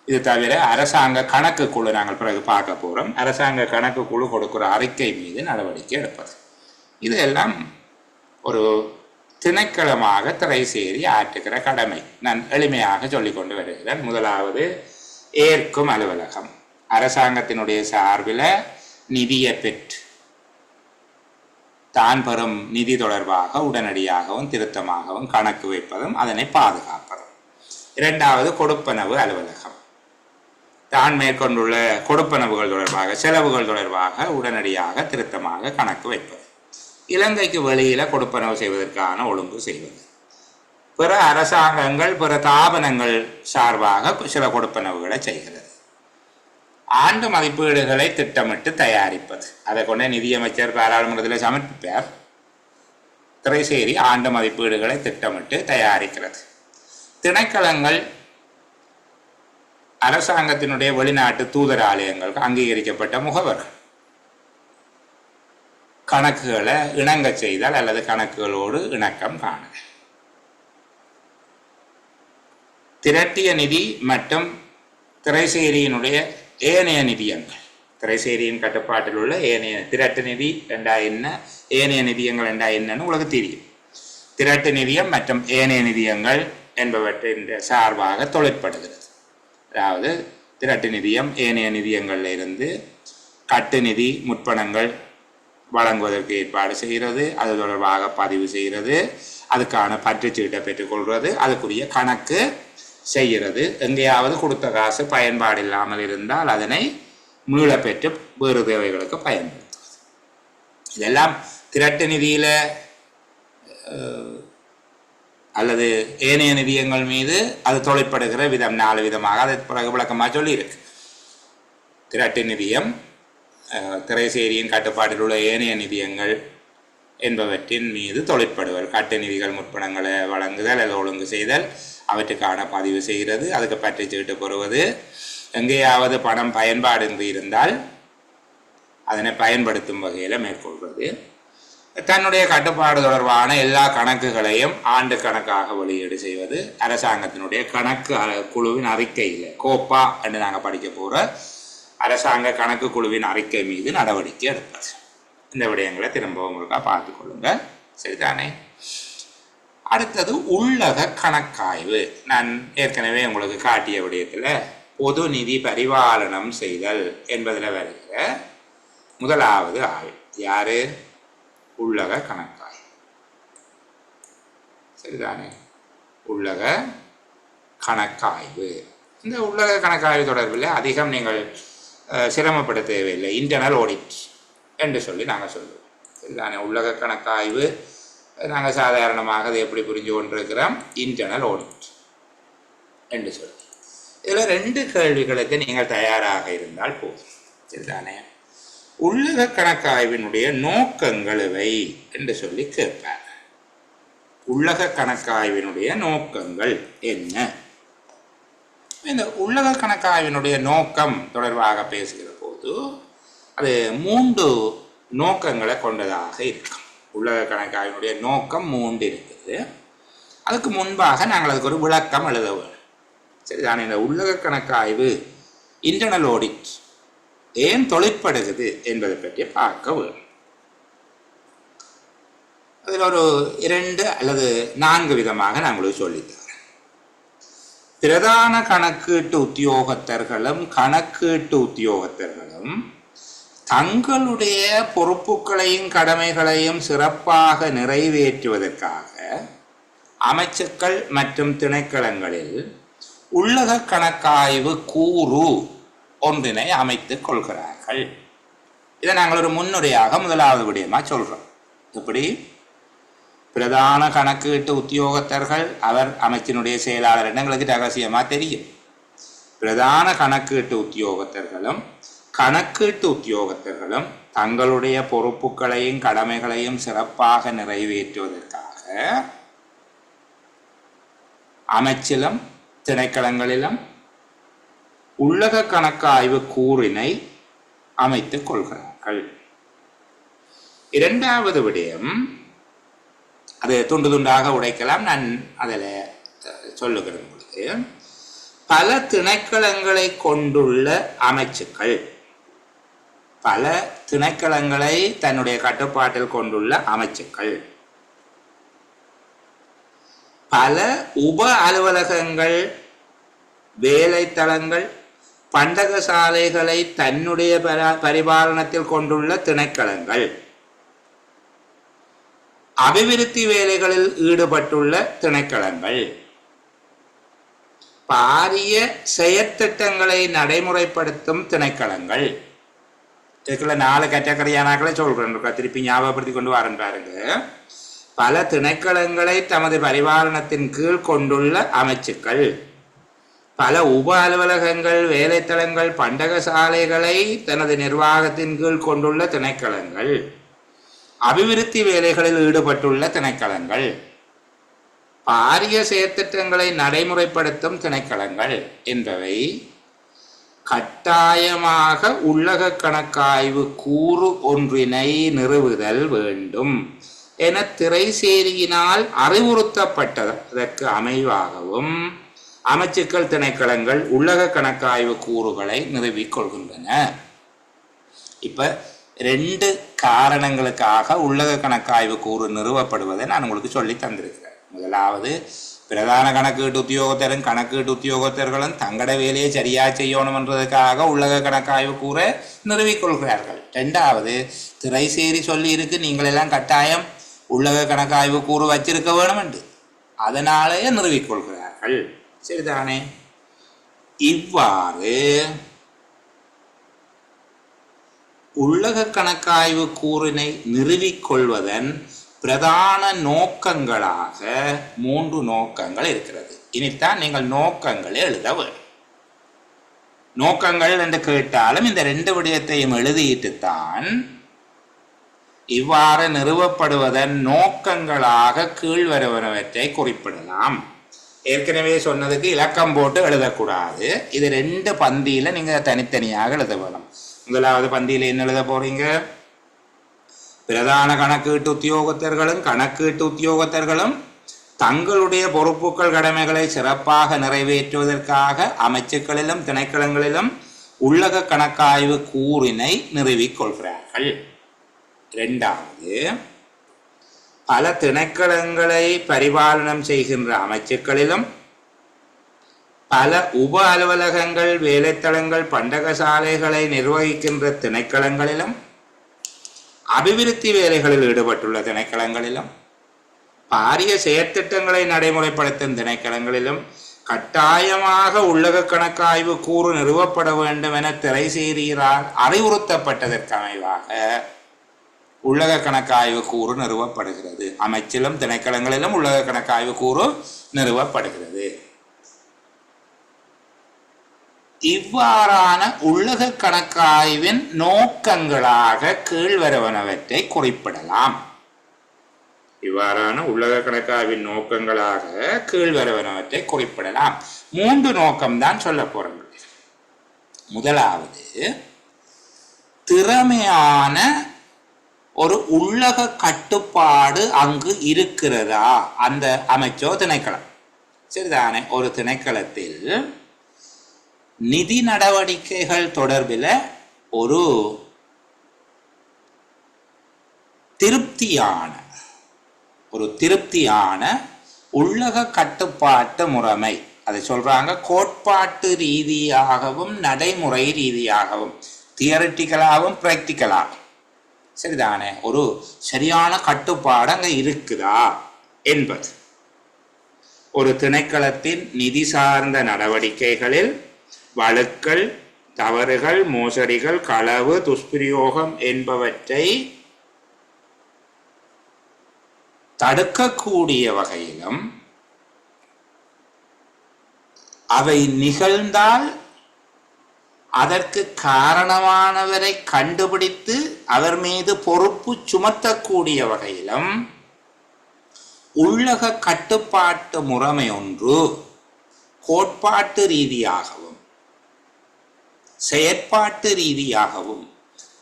இது தவிர அரசாங்க கணக்கு குழு, நாங்கள் பிறகு பார்க்க போகிறோம், அரசாங்க கணக்கு குழு கொடுக்குற அறிக்கை மீது நடவடிக்கை எடுப்பது. இதெல்லாம் ஒரு திணைக்களமாக திரைசேரி ஆற்றுகிற கடமை. நான் எளிமையாக சொல்லிக்கொண்டு வருகிறேன். முதலாவது ஏற்கும் அலுவலகம். அரசாங்கத்தினுடைய சார்பில் நிதியை பெற்று தான் பெறும் நிதி தொடர்பாக உடனடியாகவும் திருத்தமாகவும் கணக்கு வைப்பதும் அதனை பாதுகாப்பதும். இரண்டாவது கொடுப்பனவு அலுவலகம். தான் மேற்கொண்டுள்ள கொடுப்பனவுகள் தொடர்பாக செலவுகள் தொடர்பாக உடனடியாக திருத்தமாக கணக்கு வைப்பது. இலங்கைக்கு வெளியில கொடுப்பனவு செய்வதற்கான ஒழுங்கு செய்வது. பிற அரசாங்கங்கள் பிற தாபனங்கள் சார்பாக சில கொடுப்பனவுகளை செய்கிறது. ஆண்டு மதிப்பீடுகளை திட்டமிட்டு தயாரிப்பது. அதை கொண்ட நிதியமைச்சர் பாராளுமன்றத்தில் சமர்ப்பிப்பார். திரைசேரி ஆண்டு மதிப்பீடுகளை திட்டமிட்டு தயாரிக்கிறது. திணைக்களங்கள் அரசாங்கத்தினுடைய வெளிநாட்டு தூதராலயங்களுக்கு அங்கீகரிக்கப்பட்ட முகவர்கள் கணக்குகளை இணங்க செய்தால் அல்லது கணக்குகளோடு இணக்கம் காணுதல். திரட்டிய நிதி மற்றும் திரைசேரியினுடைய ஏனைய நிதியங்கள். திரைசேரியின் கட்டுப்பாட்டில் உள்ள ஏனைய திரட்டு நிதி ரெண்டா என்ன, ஏனைய நிதியங்கள் ரெண்டா என்னன்னு உங்களுக்கு தெரியும். திரட்டு நிதியம் மற்றும் ஏனைய நிதியங்கள் என்பவற்றின் சார்பாக தொழிற்படுகிறது. அதாவது திரட்டு நிதியம் ஏனைய நிதியங்களில் இருந்து கட்டு நிதி முற்பணங்கள் வழங்குவதற்கு ஏற்பாடு செய்கிறது. அது தொடர்பாக பதிவு செய்கிறது. அதுக்கான பற்றுச்சீட்டை பெற்றுக்கொள்வது. அதுக்குரிய கணக்கு செய்கிறது. எங்கேயாவது கொடுத்த காசு பயன்பாடு இல்லாமல் இருந்தால் அதனை மீள பெற்று வேறு தேவைகளுக்கு பயன்படுத்துவது. இதெல்லாம் திரட்டு நிதியில அல்லது ஏனைய நிதியங்கள் மீது அது தொழிற்படுகிற விதம் 4 விதமாக அதை பிறகு விளக்கமாக சொல்லியிருக்கு. திரட்டு நிதியம், திரைசேரியின் கட்டுப்பாட்டில் உள்ள ஏனைய நிதியங்கள் என்பவற்றின் மீது தொழிற்படுவர். கட்டு நிதிகள் முற்பணங்களை வழங்குதல், அதை ஒழுங்கு செய்தல், அவற்றுக்கான பதிவு செய்கிறது, அதுக்கு பற்றி சீட்டு பெறுவது. எங்கேயாவது பணம் பயன்பாடு இருந்தால் அதனை பயன்படுத்தும் வகையில் மேற்கொள்வது. தன்னுடைய கட்டுப்பாடு தொடர்பான எல்லா கணக்குகளையும் ஆண்டு கணக்காக வெளியீடு செய்வது. அரசாங்கத்தினுடைய கணக்கு குழுவின் அறிக்கையில் கோப்பா என்று நாங்கள் படிக்க போகிற அரசாங்க கணக்கு குழுவின் அறிக்கை மீது நடவடிக்கை எடுப்பது. இந்த விடயங்களை திரும்ப உங்களுக்காக பார்த்து கொள்ளுங்க. சரிதானே? அடுத்தது உள்ளக கணக்காய்வு. நான் ஏற்கனவே உங்களுக்கு காட்டிய விடயத்தில் பொது நிதி பரிபாலனம் செய்தல் என்பதில் வருகிற முதலாவது ஆய்வு யாரு? உள்ளக கணக்காய்வு. சரிதானே? உள்ளக கணக்காய்வு. இந்த உள்ளக கணக்காய்வு தொடர்பில் அதிகம் நீங்கள் சிரமப்பட தேவையில்லை. இன்டர்னல் ஆடிட் என்று சொல்லி நாங்கள் சொல்லுவோம். சரிதானே? உள்ளக கணக்காய்வு நாங்கள் சாதாரணமாக அதை எப்படி புரிஞ்சு கொண்டிருக்கிறோம்? இன்டர்னல் ஆடிட் என்று சொல்லி. இதில் 2 கேள்விகளுக்கு நீங்கள் தயாராக இருந்தால் போதும். சரிதானே? உள்ளக கணக்காய்வினுடைய நோக்கங்கள் இவை என்று சொல்லி கேட்பார். உள்ளக கணக்காய்வினுடைய நோக்கங்கள் என்ன? இந்த உள்ளக கணக்காய்வினுடைய நோக்கம் தொடர்பாக பேசுகிற போது அது 3 நோக்கங்களை கொண்டதாக இருக்கும். உள்ளக கணக்காய்வினுடைய நோக்கம் 3 இருக்குது. அதுக்கு முன்பாக நாங்கள் அதுக்கு ஒரு விளக்கம் எழுத வேண்டும். சரிதானே? இந்த உள்ளக கணக்காய்வு இன்டர்னல் ஆடிட் ஏன் தொழிற்படுகிறது என்பதை பற்றி பார்க்க வேண்டும். அதில் ஒரு 2 அல்லது 4 விதமாக நான் உங்களுக்கு சொல்லித்தரேன். பிரதான கணக்கீட்டு உத்தியோகத்தர்களும் கணக்கீட்டு உத்தியோகத்தர்களும் தங்களுடைய பொறுப்புகளையும் கடமைகளையும் சிறப்பாக நிறைவேற்றுவதற்காக அமைச்சுக்கள் மற்றும் திணைக்களங்களில் உள்ளக கணக்காய்வு கூறு ஒன்றினை அமைத்துக் கொள்கிறார்கள். இதை நாங்கள் ஒரு முன்னுரையாக முதலாவது விடயமாக சொல்கிறோம். இப்படி பிரதான கணக்கீட்டு உத்தியோகத்தர்கள் அவர் அமைச்சினுடைய செயலாளர் எங்களுக்கு ரகசியமாக தெரியும். பிரதான கணக்கீட்டு உத்தியோகத்தர்களும் கணக்கீட்டு உத்தியோகத்தர்களும் தங்களுடைய பொறுப்புகளையும் கடமைகளையும் சிறப்பாக நிறைவேற்றுவதற்காக அமைச்சிலும் திணைக்களங்களிலும் உள்ளக கணக்காய்வு கூறினை அமைத்துக் கொள்கிறார்கள். 2வது விடயம், அது துண்டு துண்டாக உடைக்கலாம், நான் அதில் சொல்லுகிறேன் பொழுது, பல திணைக்களங்களை கொண்டுள்ள அமைச்சுக்கள் பல திணைக்களங்களை தன்னுடைய கட்டுப்பாட்டில் கொண்டுள்ள அமைச்சுக்கள், பல உப அலுவலகங்கள், வேலைத்தளங்கள், பண்டகசாலைகளை தன்னுடைய பரிபாலனத்தில் கொண்டுள்ள திணைக்களங்கள், அபிவிருத்தி வேலைகளில் ஈடுபட்டுள்ள திணைக்களங்கள், பாரிய செயற்திட்டங்களை நடைமுறைப்படுத்தும் திணைக்களங்கள். இதுக்குள்ள 4 கேட்டகரியானாக்களை சொல்றேன், திருப்பி ஞாபகப்படுத்தி கொண்டு வரேன் பாருங்க. பல திணைக்களங்களை தமது பரிபாலனத்தின் கீழ் கொண்டுள்ள அமைச்சுக்கள், பல உப அலுவலகங்கள், வேலைத்தளங்கள், பண்டகசாலைகளை தனது நிர்வாகத்தின் கீழ் கொண்டுள்ள திணைக்களங்கள், அபிவிருத்தி வேலைகளில் ஈடுபட்டுள்ள திணைக்களங்கள், பாரிய செயற்திட்டங்களை நடைமுறைப்படுத்தும் திணைக்களங்கள் என்பவை கட்டாயமாக உள்ளக கணக்காய்வு கூறு ஒன்றினை நிறுவுதல் வேண்டும் என திரைசேரியினால் அறிவுறுத்தப்பட்டதற்கு அமைவாகவும் அமைச்சுக்கள் திணைக்களங்கள் உள்ளக கணக்காய்வு கூறுகளை நிறுவிக் கொள்கின்றன. இப்ப 2 காரணங்களுக்காக உள்ளக கணக்காய்வு கூறு நிறுவப்படுவதை நான் உங்களுக்கு சொல்லி தந்திருக்கிறேன். முதலாவது, பிரதான கணக்கீட்டு உத்தியோகத்தரும் கணக்கீட்டு உத்தியோகத்தர்களும் தங்கட வேலையை சரியா செய்யணும் என்றதுக்காக உள்ளக கணக்காய்வு கூற நிறுவிக்கொள்கிறார்கள். 2வது, திரைசேரி சொல்லி இருக்கு நீங்கள் எல்லாம் கட்டாயம் உள்ளக கணக்காய்வு கூறு வச்சிருக்க வேணும் என்று, அதனாலேயே நிறுவிக்கொள்கிறார்கள். சரிதானே? இவ்வாறு உள்ளக கணக்காய்வு கூறினை நிறுவிக்கொள்வதன் பிரதான நோக்கங்களாக 3 நோக்கங்கள் இருக்கிறது. இனித்தான் நீங்கள் நோக்கங்களை எழுத வேண்டும். நோக்கங்கள் என்று கேட்டாலும் இந்த 2 விடயத்தையும் எழுதிட்டுத்தான் இவ்வாறு நிறுவப்படுவதன் நோக்கங்களாக கீழ்வருவனவற்றை குறிப்பிடலாம். ஏற்கனவே சொன்னதுக்கு இலக்கம் போட்டு எழுதக்கூடாது. இது 2 பந்தியில நீங்க தனித்தனியாக எழுத வேணும். முதலாவது பந்தியில என்ன எழுத போறீங்க? பிரதான கணக்கீட்டு உத்தியோகத்தர்களும் கணக்கீட்டு உத்தியோகத்தர்களும் தங்களுடைய பொறுப்புகள் கடமைகளை சிறப்பாக நிறைவேற்றுவதற்காக அமைச்சுக்களிலும் திணைக்களங்களிலும் உள்ளக கணக்காய்வு கூறினை நிறுவிக்கொள்கிறார்கள். 2வது, பல திணைக்களங்களை பரிபாலனம் செய்கின்ற அமைச்சுக்களிலும் பல உப அலுவலகங்கள், வேலைத்தளங்கள், பண்டகசாலைகளை நிர்வகிக்கின்ற திணைக்களங்களிலும் அபிவிருத்தி வேலைகளில் ஈடுபட்டுள்ள திணைக்களங்களிலும் பாரிய செயற்திட்டங்களை நடைமுறைப்படுத்தும் திணைக்களங்களிலும் கட்டாயமாக உள்ளக கணக்காய்வு கூறு நிறுவப்பட வேண்டும் என திரைசேரியால் அறிவுறுத்தப்பட்டதற்கு அமைவாக உள்ளக கணக்காய்வு கூறு நிறுவப்படுகிறது. அமைச்சிலும் திணைக்களங்களிலும் உள்ளக கணக்காய்வு கூறு நிறுவப்படுகிறது. இவ்வாறான உள்ளக கணக்காய்வின் நோக்கங்களாக கீழ்வருவனவற்றை குறிப்பிடலாம். இவ்வாறான உள்ளக கணக்காய்வின் நோக்கங்களாக கீழ்வருவனவற்றை குறிப்பிடலாம். 3 நோக்கம்தான் சொல்ல போறோம். முதலாவது, திறமையான ஒரு உள்ளக கட்டுப்பாடு அங்கு இருக்கிறதா அந்த அமைச்சோ திணைக்களம். சரிதானே? ஒரு திணைக்களத்தில் நிதி நடவடிக்கைகள் தொடர்பில் ஒரு திருப்தியான உள்ளக கட்டுப்பாட்டு முறைமை, அதை சொல்றாங்க கோட்பாட்டு ரீதியாகவும் நடைமுறை ரீதியாகவும், தியரிட்டிக்கலாகவும் பிராக்டிக்கலாகவும். சரிதானே? ஒரு சரியான கட்டுப்பாடு அங்க இருக்குதா என்பது. ஒரு திணைக்களத்தின் நிதி சார்ந்த நடவடிக்கைகளில் வழுக்கல், தவறுகள், மோசடிகள், களவு, துஷ்பிரயோகம் என்பவற்றை தடுக்கக்கூடிய வகையிலும் அவை நிகழ்ந்தால் அதற்கு காரணமானவரை கண்டுபிடித்து அவர் மீது பொறுப்பு சுமத்தக்கூடிய வகையிலும் உள்ளக கட்டுப்பாட்டு முறைமை ஒன்று கோட்பாட்டு ரீதியாகவும் செயற்பாட்டு ரீதியாகவும்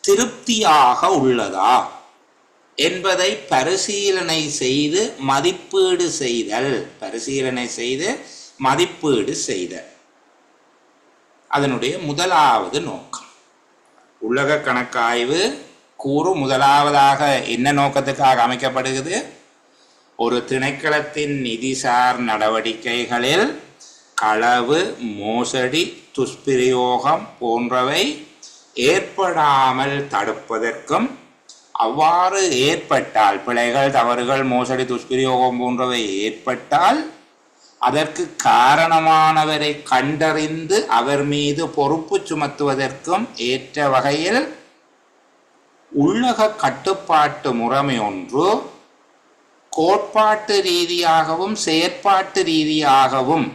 திருப்தியாக உள்ளதா என்பதை பரிசீலனை செய்து மதிப்பீடு செய்தல் அதனுடைய முதலாவது நோக்கம். உள்ளக கணக்காய்வு கூறு முதலாவதாக என்ன நோக்கத்துக்காக அமைக்கப்படுகிறது? ஒரு திணைக்களத்தின் நிதிசார் நடவடிக்கைகளில் களவு, மோசடி, துஷ்பிரயோகம் போன்றவை ஏற்படாமல் தடுப்பதற்கும், அவ்வாறு ஏற்பட்டால் பிழைகள், தவறுகள், மோசடி, துஷ்பிரயோகம் போன்றவை ஏற்பட்டால் அதற்கு காரணமானவரை கண்டறிந்து அவர் மீது பொறுப்பு சுமத்துவதற்கும் ஏற்ற வகையில் உள்ளக கட்டுப்பாட்டு முறைமை ஒன்று கோட்பாட்டு ரீதியாகவும் செயற்பாட்டு ரீதியாகவும்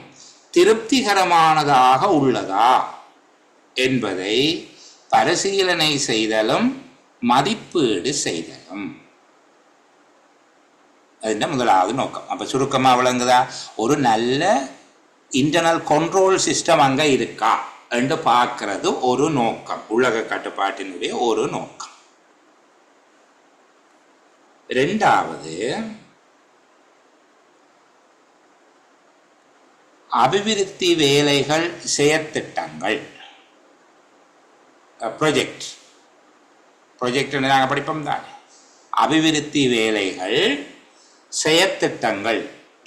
திருப்திகரமானதாக உள்ளதா என்பதை பரிசீலனை செய்தலும் மதிப்பீடு செய்தலும் அதுதான் முதலாவது நோக்கம். அப்போ சுருக்கமாக விளங்குதா? ஒரு நல்ல இன்டர்னல் கண்ட்ரோல் சிஸ்டம் அங்கே இருக்கா என்று பார்க்கறது ஒரு நோக்கம், உலக கட்டுப்பாட்டினுடைய ஒரு நோக்கம். இரண்டாவது, அபிவிருத்தி வேலைகள், செயற்திட்டங்கள், ப்ரொஜெக்ட் நாங்கள் படிப்போம் தானே. அபிவிருத்தி வேலைகள், செயற்திட்டங்கள்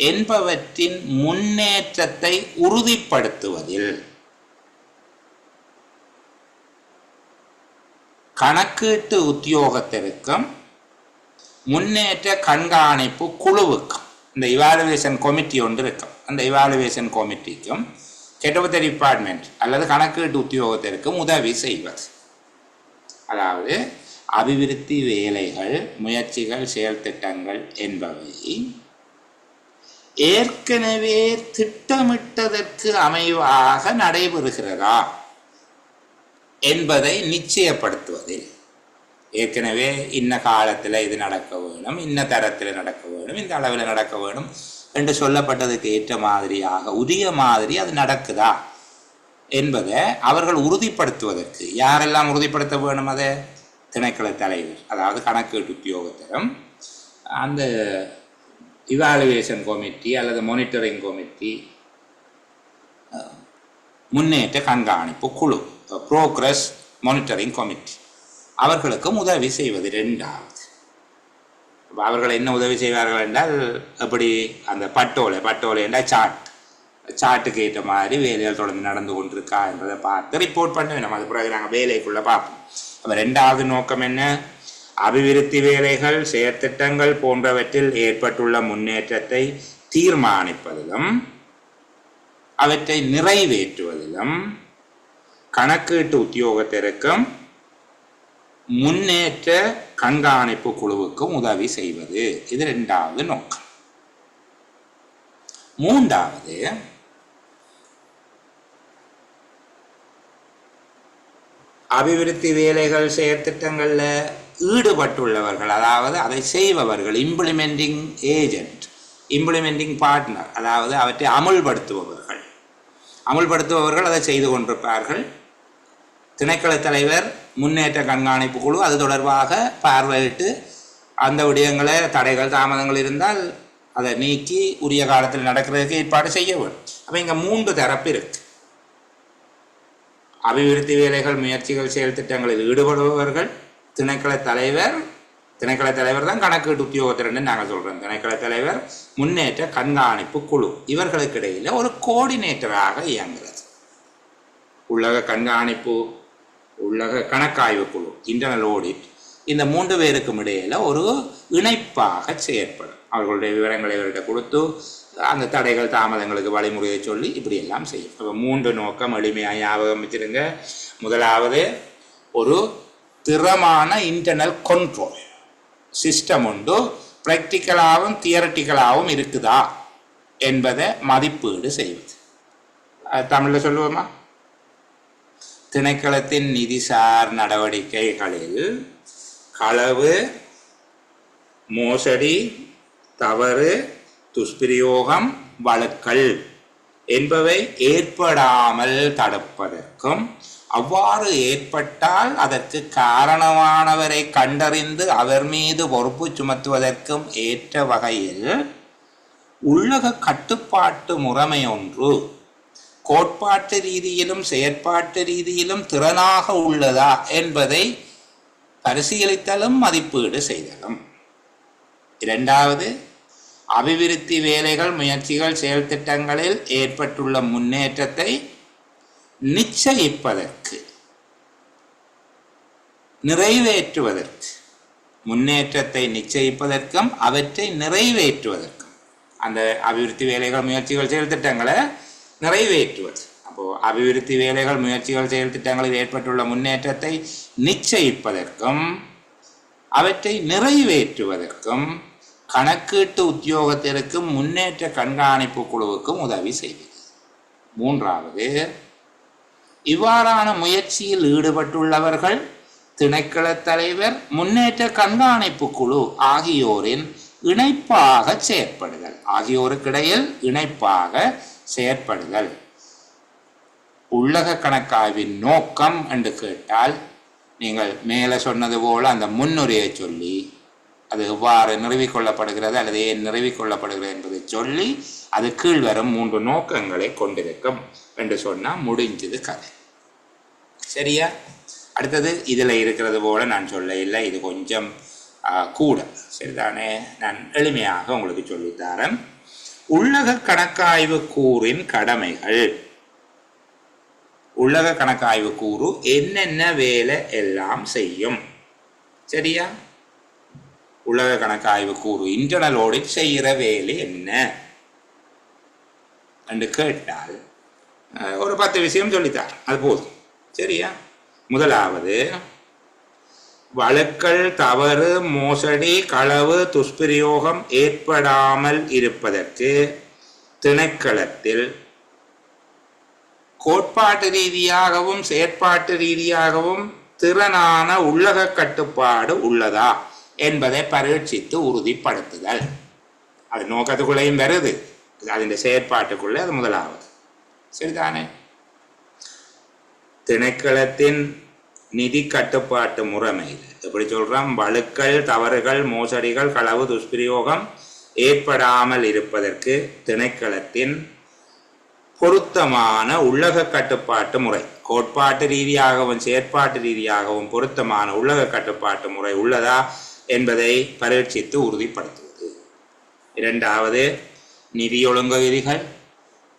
என்பவற்றின் முன்னேற்றத்தை உறுதிப்படுத்துவதில் கணக்கீட்டு உத்தியோகத்திற்கும் முன்னேற்ற கண்காணிப்பு குழுவுக்கும், இந்த இவாலுவேஷன் கமிட்டி ஒன்று இருக்கும், அந்த இவாலுவேஷன் கமிட்டிக்கும் கெட்டபத்த டிபார்ட்மெண்ட் அல்லது கணக்கீட்டு உத்தியோகத்திற்கும் உதவி செய்வது. அதாவது அபிவிருத்தி வேலைகள், முயற்சிகள், செயல் திட்டங்கள் என்பவை ஏற்கனவே திட்டமிட்டதற்கு அமைவாக நடைபெறுகிறதா என்பதை நிச்சயப்படுத்துவதில், ஏற்கனவே இன்ன காலத்தில் இது நடக்க வேணும், இன்ன தரத்தில் நடக்க வேணும், இந்த அளவில் நடக்க வேணும் என்று சொல்லப்பட்டதுக்கு ஏற்ற மாதிரியாக உரிய மாதிரி அது நடக்குதா என்பதை அவர்கள் உறுதிப்படுத்துவதற்கு யாரெல்லாம் உறுதிப்படுத்த வேணும்? அதை திணைக்கள தலைவர், அதாவது கணக்கீட்டு உத்தியோகத்தரும், அந்த இவாலுவேஷன் கமிட்டி அல்லது மானிட்டரிங் கமிட்டி, முன்னேற்ற கண்காணிப்பு குழு, ப்ரோக்ரஸ் மானிட்டரிங் கமிட்டி, அவர்களுக்கும் உதவி செய்வது. இரண்டாவது, அவர்கள் என்ன உதவி செய்வார்கள் என்றால், எப்படி அந்த பட்டோலை என்றால் சாட்டுக்கு ஏற்ற மாதிரி வேலைகள் தொடர்ந்து நடந்து கொண்டிருக்கா என்பதை பார்த்து ரிப்போர்ட் பண்ண வேணும். அது பிறகு நாங்கள் வேலைக்குள்ளே பார்ப்போம். அப்போ ரெண்டாவது நோக்கம் என்ன? அபிவிருத்தி வேலைகள், செயற்திட்டங்கள் போன்றவற்றில் ஏற்பட்டுள்ள முன்னேற்றத்தை தீர்மானிப்பதிலும் அவற்றை நிறைவேற்றுவதிலும் கணக்கீட்டு உத்தியோகத்திற்கும் முன்னேற்ற கண்காணிப்பு குழுவுக்கும் உதவி செய்வது. இது இரண்டாவது நோக்கம். மூன்றாவது, அபிவிருத்தி வேலைகள், செயற்திட்டங்களில் ஈடுபட்டுள்ளவர்கள், அதாவது அதை செய்பவர்கள், இம்ப்ளிமெண்டிங் ஏஜென்ட், இம்ப்ளிமெண்டிங் பார்ட்னர், அதாவது அவற்றை அமுல்படுத்துபவர்கள் அதை செய்து கொண்டிருப்பார்கள். திணைக்கள தலைவர், முன்னேற்ற கண்காணிப்பு குழு அது தொடர்பாக பார்வையிட்டு அந்த விடயங்களை, தடைகள், தாமதங்கள் இருந்தால் அதை நீக்கி உரிய காலத்தில் நடக்கிறதுக்கு ஏற்பாடு செய்ய வேண்டும். அப்போ இங்கே 3 தரப்பு இருக்கு. அபிவிருத்தி வேலைகள், முயற்சிகள், செயல் திட்டங்களில் ஈடுபடுபவர்கள், திணைக்கள தலைவர் தான் கணக்கீட்டு உத்தியோகத்திற்கு நாங்கள் சொல்கிறோம். திணைக்கள தலைவர், முன்னேற்ற கண்காணிப்பு குழு, இவர்களுக்கு இடையில் ஒரு கோஆர்டினேட்டராக இயங்குகிறது. உள்ளக கணக்காய்வு குழு, இன்டர்னல் ஆடிட், இந்த 3 பேருக்கும் இடையில் ஒரு இணைப்பாக செயற்படும். அவர்களுடைய விவரங்களை இவர்கிட்ட கொடுத்து அந்த தடைகள், தாமதங்களுக்கு வழிமுறையை சொல்லி இப்படியெல்லாம் செய்யும். இப்போ 3 நோக்கம் எளிமையாக ஞாபகம் வச்சுருங்க. முதலாவது, ஒரு திறமான இன்டர்னல் கண்ட்ரோல் சிஸ்டம் உண்டு, ப்ராக்டிக்கலாகவும் தியரட்டிக்கலாகவும் இருக்குதா என்பதை மதிப்பீடு செய்வது. தமிழில் சொல்லுவோமா? திணைக்களத்தின் நிதிசார் நடவடிக்கைகளில் களவு, மோசடி, தவறு, துஷ்பிரயோகம், வழக்கல் என்பவை ஏற்படாமல் தடுப்பதற்கும், அவ்வாறு ஏற்பட்டால் அதற்கு காரணமானவரை கண்டறிந்து அவர் மீது பொறுப்பு சுமத்துவதற்கும் ஏற்ற வகையில் உள்ளக கட்டுப்பாட்டு முறைமை ஒன்று கோட்பாட்டு ரீதியிலும் செயற்பாட்டு ரீதியிலும் திறனாக உள்ளதா என்பதை பரிசீலித்தலும் மதிப்பீடு செய்தலும். இரண்டாவது, அபிவிருத்தி வேலைகள், முயற்சிகள், செயல் திட்டங்களில் ஏற்பட்டுள்ள முன்னேற்றத்தை நிச்சயிப்பதற்கு, நிறைவேற்றுவதற்கு, முன்னேற்றத்தை நிச்சயிப்பதற்கும் அவற்றை நிறைவேற்றுவதற்கும், அந்த அபிவிருத்தி வேலைகள், முயற்சிகள், செயல் திட்டங்களை நிறைவேற்றுவது. அப்போ அபிவிருத்தி வேலைகள், முயற்சிகள், செயல் திட்டங்களில் ஏற்பட்டுள்ள முன்னேற்றத்தை நிச்சயிப்பதற்கும் அவற்றை நிறைவேற்றுவதற்கும் கணக்கீட்டு உத்தியோகத்திற்கும் முன்னேற்ற கண்காணிப்பு குழுவுக்கும் உதவி செய்வது. மூன்றாவது, இவ்வாறான முயற்சியில் ஈடுபட்டுள்ளவர்கள், திணைக்கள தலைவர், முன்னேற்ற கண்காணிப்பு குழு ஆகியோரின் இணைப்பாக செயற்படுதல். ஆகியோருக்கிடையில் இணைப்பாக செயற்படுதல். உள்ளக கணக்காய்வின் நோக்கம் என்று கேட்டால், நீங்கள் மேலே சொன்னது போல அந்த முன்னுரையை சொல்லி அது எவ்வாறு நிறுவிக்கொள்ளப்படுகிறது அல்லது ஏன் நிறுவிக்கொள்ளப்படுகிறது என்பதை சொல்லி அது கீழ்வரும் 3 நோக்கங்களை கொண்டிருக்கும் என்று சொன்னால் முடிஞ்சது கதை. சரியா? அடுத்தது இதில் இருக்கிறது போல நான் சொல்ல இல்லை, இது கொஞ்சம் கூட. சரிதானே? நான் எளிமையாக உங்களுக்கு சொல்லித்தரேன். உள்ளக கணக்காய்வு கூறின் கடமைகள். உள்ளக கணக்காய்வு கூறு என்னென்ன வேலை எல்லாம் செய்யும்? சரியா? உலக கணக்காய்வு கூறு இன்டர்னல் ஆடிட் செய்கிற வேலை என்ன என்று கேட்டால் ஒரு 10 விஷயம் சொல்லித்தார், அது போதும். சரியா? முதலாவது, வழக்கல், தவறு, மோசடி, களவு, துஷ்பிரயோகம் ஏற்படாமல் இருப்பதற்கு திணைக்களத்தில் கோட்பாட்டு ரீதியாகவும் செயற்பாட்டு ரீதியாகவும் திறனான உள்ளக கட்டுப்பாடு உள்ளதா என்பதை பரீட்சித்து உறுதிப்படுத்துதல். அது நோக்கத்துக்குள்ளேயும் வருது, அதன் செயற்பாட்டுக்குள்ளே அது முதலாவது. சரிதானே? திணைக்களத்தின் நிதி கட்டுப்பாட்டு முறைமையில் எப்படி சொல்றோம்? வழுக்கல், தவறுகள், மோசடிகள், களவு, துஷ்பிரயோகம் ஏற்படாமல் இருப்பதற்கு திணைக்களத்தின் பொருத்தமான உள்ளக கட்டுப்பாட்டு முறை, கோட்பாட்டு ரீதியாகவும் செயற்பாட்டு ரீதியாகவும் பொருத்தமான உள்ளக கட்டுப்பாட்டு முறை உள்ளதா என்பதை பரீட்சித்து உறுதிப்படுத்துவது. இரண்டாவது, நிதி ஒழுங்கு விதிகள்,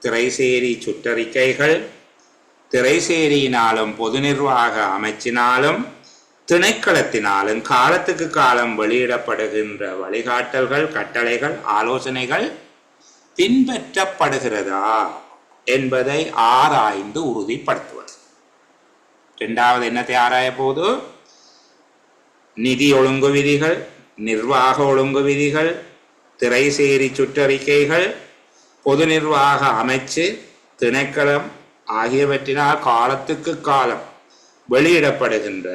திரைசேரி சுற்றறிக்கைகள், திரைசேரியினாலும் பொது நிர்வாக அமைச்சினாலும் திணைக்களத்தினாலும் காலத்துக்கு காலம் வெளியிடப்படுகின்ற வழிகாட்டல்கள், கட்டளைகள், ஆலோசனைகள் பின்பற்றப்படுகிறதா என்பதை ஆராய்ந்து உறுதிப்படுத்துவது. இரண்டாவது என்னத்தை ஆராய போது? நிதி ஒழுங்கு விதிகள், நிர்வாக ஒழுங்கு விதிகள், திரைசேரி சுற்றறிக்கைகள், பொது நிர்வாக அமைச்சு, திணைக்களம் ஆகியவற்றினால் காலத்துக்கு காலம் வெளியிடப்படுகின்ற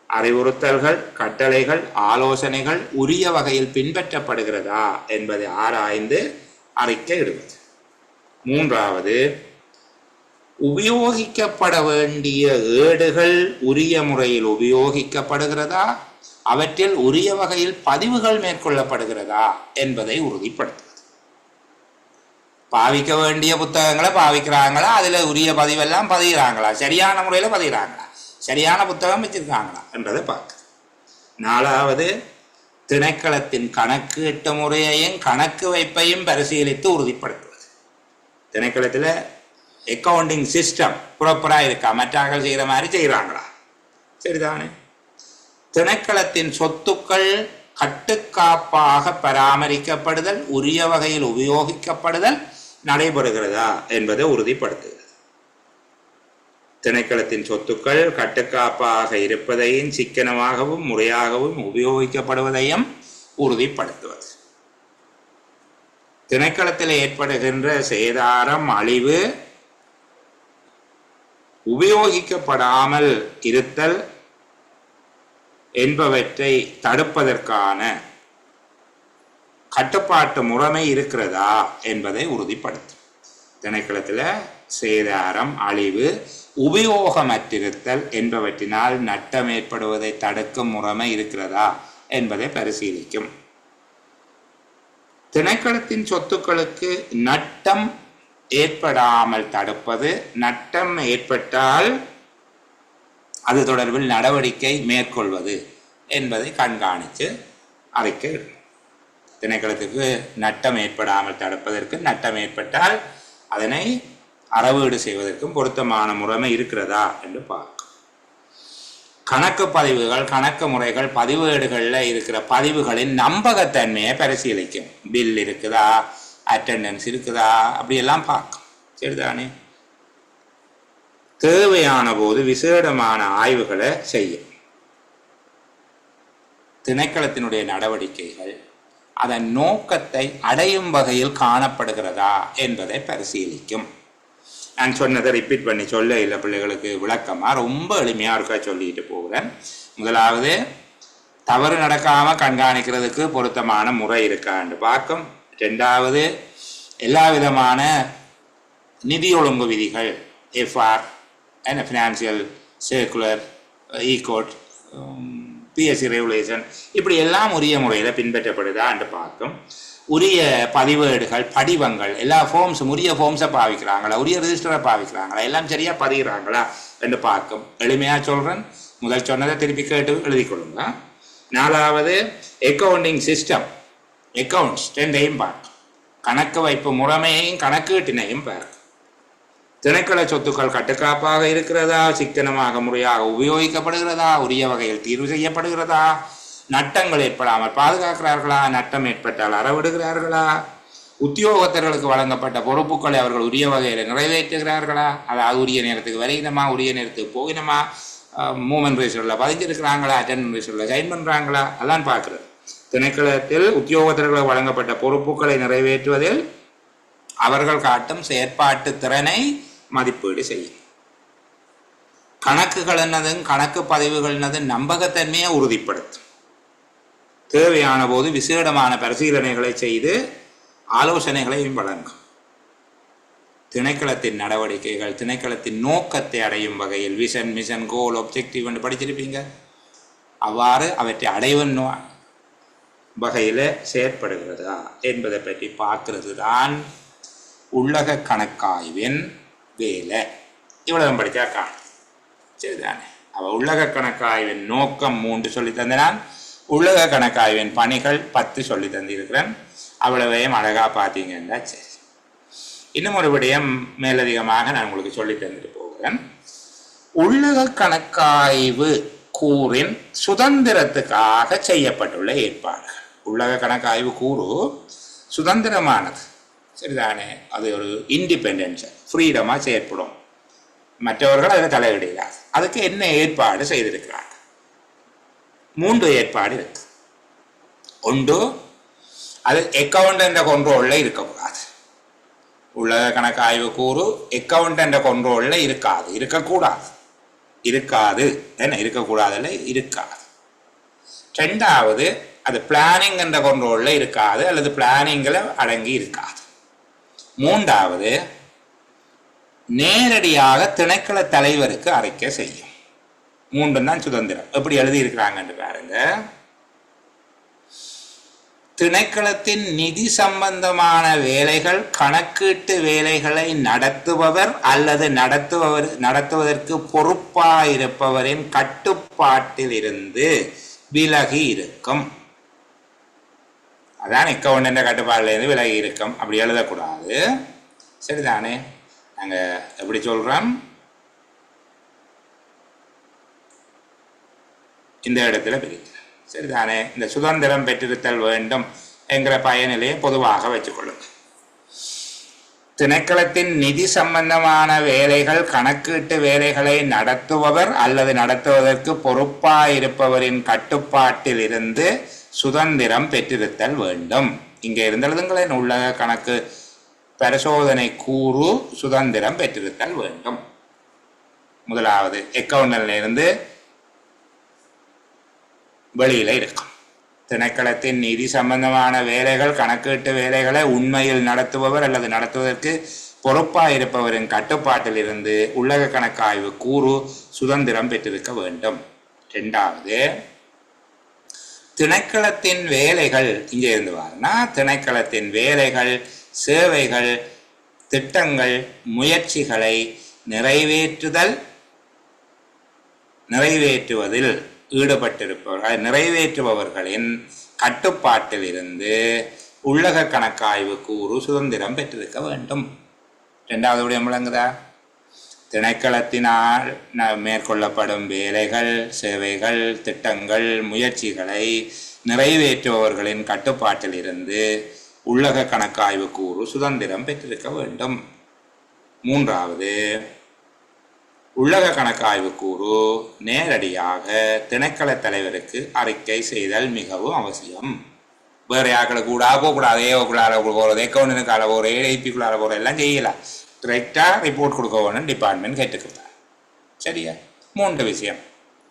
அறிவுறுத்தல்கள், கட்டளைகள், ஆலோசனைகள் உரிய வகையில் பின்பற்றப்படுகிறதா என்பதை ஆராய்ந்து அறிக்கை இடுவது. மூன்றாவது, உபயோகிக்கப்பட வேண்டிய ஏடுகள் உரிய முறையில் உபயோகிக்கப்படுகிறதா, அவற்றில் உரிய வகையில் பதிவுகள் மேற்கொள்ளப்படுகிறதா என்பதை உறுதிப்படுத்துவது. பாவிக்க வேண்டிய புத்தகங்களை பாவிக்கிறாங்களா, அதில் உரிய பதிவெல்லாம் பதிகிறாங்களா, சரியான முறையில் பதிகிறாங்களா, சரியான புத்தகம் வச்சிருக்காங்களா என்றதை பார்க்க. நாலாவது, திணைக்களத்தின் கணக்கீட்டு முறையையும் கணக்கு வைப்பையும் பரிசீலித்து உறுதிப்படுத்துவது. திணைக்களத்தில் அக்கவுண்டிங் சிஸ்டம் ப்ராப்பராக இருக்கா, மற்றார்கள் செய்கிற மாதிரி செய்கிறாங்களா, சரிதானே? திணைக்களத்தின் சொத்துக்கள் கட்டுக்காப்பாக பராமரிக்கப்படுதல், உரிய வகையில் உபயோகிக்கப்படுதல் நடைபெறுகிறதா என்பதை உறுதிப்படுத்துகிறது. திணைக்களத்தின் சொத்துக்கள் கட்டுக்காப்பாக இருப்பதையும் சிக்கனமாகவும் முறையாகவும் உபயோகிக்கப்படுவதையும் உறுதிப்படுத்துவது. திணைக்களத்தில் ஏற்படுகின்ற சேதாரம், அழிவு, உபயோகிக்கப்படாமல் இருத்தல் என்பவற்றை தடுப்பதற்கான கட்டுப்பாட்டு முறைமை இருக்கிறதா என்பதை உறுதிப்படுத்தும். திணைக்களத்தில் சேதாரம், அழிவு, உபயோகமற்றிருத்தல் என்பவற்றினால் நட்டம் ஏற்படுவதை தடுக்கும் முறைமை இருக்கிறதா என்பதை பரிசீலிக்கும். திணைக்களத்தின் சொத்துக்களுக்கு நட்டம் ஏற்படாமல் தடுப்பது, நட்டம் ஏற்பட்டால் அது தொடர்பில் நடவடிக்கை மேற்கொள்வது என்பதை கண்காணித்து அறிக்கை திணைக்களத்துக்கு நட்டம் ஏற்படாமல் தடுப்பதற்கு, நட்டம் ஏற்பட்டால் அதனை அறவீடு செய்வதற்கும் பொருத்தமான முறைமை இருக்கிறதா என்று பார்க்கும். கணக்கு பதிவுகள், கணக்கு முறைகள், பதிவேடுகளில் இருக்கிற பதிவுகளின் நம்பகத்தன்மையை பரிசீலிக்கும். பில் இருக்குதா, அட்டெண்டன்ஸ் இருக்குதா, அப்படியெல்லாம் பார்க்கும். சரிதானே? தேவையான போது விசேடமான ஆய்வுகளை செய்யும். திணைக்களத்தினுடைய நடவடிக்கைகள் அதன் நோக்கத்தை அடையும் வகையில் காணப்படுகிறதா என்பதை பரிசீலிக்கும். நான் சொன்னதை ரிப்பீட் பண்ணி சொல்ல இல்லை, பிள்ளைகளுக்கு விளக்கமாக ரொம்ப எளிமையாக இருக்க சொல்லிட்டு போகிறேன். முதலாவது, தவறு நடக்காமல் கண்காணிக்கிறதுக்கு பொருத்தமான முறை இருக்கான்னு பார்க்கும். ரெண்டாவது, எல்லா விதமான நிதி ஒழுங்கு விதிகள், FR, financial circular, E code, PSC regulation, இப்படி எல்லாம் உரிய முறையில் பின்பற்றப்படுதா என்று பார்க்கும். உரிய பதிவேடுகள், படிவங்கள், எல்லா ஃபார்ம்ஸும் உரிய ஃபார்ம்ஸை பாவிக்கிறாங்களா, உரிய ரெஜிஸ்டரை பாவிக்கிறாங்களா, எல்லாம் சரியாக பதிகிறாங்களா என்று பார்க்கும். எளிமையாக சொல்கிறேன், முதல் சொன்னதை திருப்பி கேட்டு எழுதி கொள்ளுங்க. நாலாவது, அக்கவுண்டிங் சிஸ்டம், அக்கவுண்ட்ஸ் ரெண்டையும் பார்க்கும். கணக்கு வைப்பு முறைமையையும் கணக்கீட்டினையும் பார்க்கும். திணைக்கள சொத்துக்கள் கட்டுக்காப்பாக இருக்கிறதா, சிக்கனமாக முறையாக உபயோகிக்கப்படுகிறதா, உரிய வகையில் தீர்வு செய்யப்படுகிறதா, நட்டங்கள் ஏற்படாமல் பாதுகாக்கிறார்களா, நட்டம் ஏற்பட்டால் அறவிடுகிறார்களா, உத்தியோகத்தர்களுக்கு வழங்கப்பட்ட பொறுப்புகளை அவர்கள் உரிய வகையில் நிறைவேற்றுகிறார்களா, அதாவது உரிய நேரத்துக்கு வருகினமா, உரிய நேரத்துக்கு போகினமா, மூமெண்ட் ரேஷனில் பதிஞ்சிருக்கிறாங்களா, அட்டெண்டன்ஸ் ரேஷனில் சைன் பண்ணுறாங்களா, அதான் பார்க்குறது. திணைக்களத்தில் உத்தியோகத்தர்களுக்கு வழங்கப்பட்ட பொறுப்புகளை நிறைவேற்றுவதில் அவர்கள் காட்டும் செயற்பாட்டு திறனை மதிப்பீடு செய்யும். கணக்குகள் என்னதும் கணக்கு பதிவுகள் என்னதும் நம்பகத்தன்மையை உறுதிப்படுத்தும். தேவையான போது விசேடமான பரிசீலனைகளை செய்து ஆலோசனைகளையும் வழங்கும். திணைக்களத்தின் நடவடிக்கைகள் திணைக்களத்தின் நோக்கத்தை அடையும் வகையில் விஷன், மிஷன், கோல், ஒப்ஜெக்டிவ் என்று படிச்சிருப்பீங்க. அவ்வாறு அவற்றை அடைவன் வகையில் செயற்படுகிறதா என்பதை பற்றி பார்க்கிறது தான் உள்ளக கணக்காய்வின் வேலை. இவ்வளவு படித்தா காணும். சரிதானே? அவள் உள்ளக கணக்காய்வின் நோக்கம் 3 சொல்லி தந்தனான். உள்ளக கணக்காய்வின் பணிகள் 10 சொல்லி தந்திருக்கிறேன். அவ்வளவையும் அழகாக பார்த்தீங்கன்னா சரி. இன்னும் ஒரு விடயம் மேலதிகமாக நான் உங்களுக்கு சொல்லி தந்துட்டு போகிறேன். உள்ளக கணக்காய்வு கூறின் சுதந்திரத்துக்காக செய்யப்பட்டுள்ள ஏற்பாடுகள். உள்ளக கணக்காய்வு கூறு சுதந்திரமானது. சரிதானே? அது ஒரு இண்டிபெண்டன்ஸ், ஃப்ரீடமாக செயற்படும். மற்றவர்கள் அதில் தலையிடுகிறார். அதுக்கு என்ன ஏற்பாடு செய்திருக்கிறாங்க? 3 ஏற்பாடு இருக்கு. ஒன்று, அது அக்கவுண்ட் என்ற கொண்ட்ரோலில் இருக்கக்கூடாது. உள்ளக கணக்கு ஆய்வு கூறு அக்கவுண்ட் என்ற கொண்ட்ரோலில் இருக்காது. என்ன இருக்கக்கூடாதுல்ல, இருக்காது. ரெண்டாவது, அது பிளானிங் என்ற கொண்ட்ரோலில் இருக்காது, அல்லது பிளானிங்கில் அடங்கி இருக்காது. மூன்றாவது, நேரடியாக திணைக்கள தலைவருக்கு அறிக்கை செய்யும். 3 தான் சுதந்திரம். எப்படி எழுதியிருக்கிறாங்கன்னு பாருங்க. திணைக்களத்தின் நிதி சம்பந்தமான வேலைகள், கணக்கீட்டு வேலைகளை நடத்துபவர் அல்லது நடத்துவதற்கு பொறுப்பாயிருப்பவரின் கட்டுப்பாட்டில் இருந்து விலகி இருக்கும். அதான் அக்கவுண்ட் என்ற கட்டுப்பாடுலேருந்து விலகி இருக்கும். அப்படி எழுதக்கூடாது. சரிதானே? நாங்கள் எப்படி சொல்கிறோம், இந்த இடத்துல பிரிக்கிறோம். சரிதானே? இந்த சுதந்திரம் பெற்றிருத்தல் வேண்டும் என்கிற பயனிலையை பொதுவாக வச்சுக்கொள்ளுங்க. திணைக்களத்தின் நிதி சம்பந்தமான வேலைகள், கணக்கீட்டு வேலைகளை நடத்துபவர் அல்லது நடத்துவதற்கு பொறுப்பாயிருப்பவரின் கட்டுப்பாட்டில் இருந்து சுதந்திரம் பெற்றிருத்தல் வேண்டும். இங்கே இருந்ததுங்களேன், உள்ளக கணக்கு பரிசோதனை கூறு சுதந்திரம் பெற்றிருத்தல் வேண்டும். முதலாவது, அக்கவுண்டில் இருந்து வெளியில இருக்கும். திணைக்களத்தின் நிதி சம்பந்தமான வேலைகள், கணக்கீட்டு வேலைகளை உண்மையில் நடத்துபவர் அல்லது நடத்துவதற்கு பொறுப்பாயிருப்பவரின் கட்டுப்பாட்டில் இருந்து உள்ளக கணக்காய்வு கூறு சுதந்திரம் பெற்றிருக்க வேண்டும். ரெண்டாவது, திணைக்களத்தின் வேலைகள், இங்கே இருந்து வாருன்னா, திணைக்களத்தின் வேலைகள், சேவைகள் திட்டங்கள் முயற்சிகளை நிறைவேற்றுவதில் ஈடுபட்டிருப்பவர்கள் நிறைவேற்றுபவர்களின் கட்டுப்பாட்டில் இருந்து உள்ளக கணக்காய்வு கூறு சுதந்திரம் பெற்றிருக்க வேண்டும். இரண்டாவது விடயம் விளங்குதா? திணைக்களத்தினால் மேற்கொள்ளப்படும் வேலைகள், சேவைகள், திட்டங்கள், முயற்சிகளை நிறைவேற்றுபவர்களின் கட்டுப்பாட்டில் இருந்து உள்ளக கணக்காய்வு கூறு சுதந்திரம் பெற்றிருக்க வேண்டும். மூன்றாவது, உள்ளக கணக்காய்வு கூறு நேரடியாக திணைக்கள தலைவருக்கு அறிக்கை செய்தல் மிகவும் அவசியம். வேறு யாக்களுக்கு கூட போகக்கூடாது, ஏஓக்குள்ளார போகிறது, அக்கௌண்டனுக்கால போகிற, ஏஐபிக்குள்ளார போகிற எல்லாம் செய்யலாம். டிரெக்டாக ரிப்போர்ட் கொடுக்க வேணும் டிபார்ட்மெண்ட் கேட்டுக்கிறார். சரியா? மூன்று விஷயம்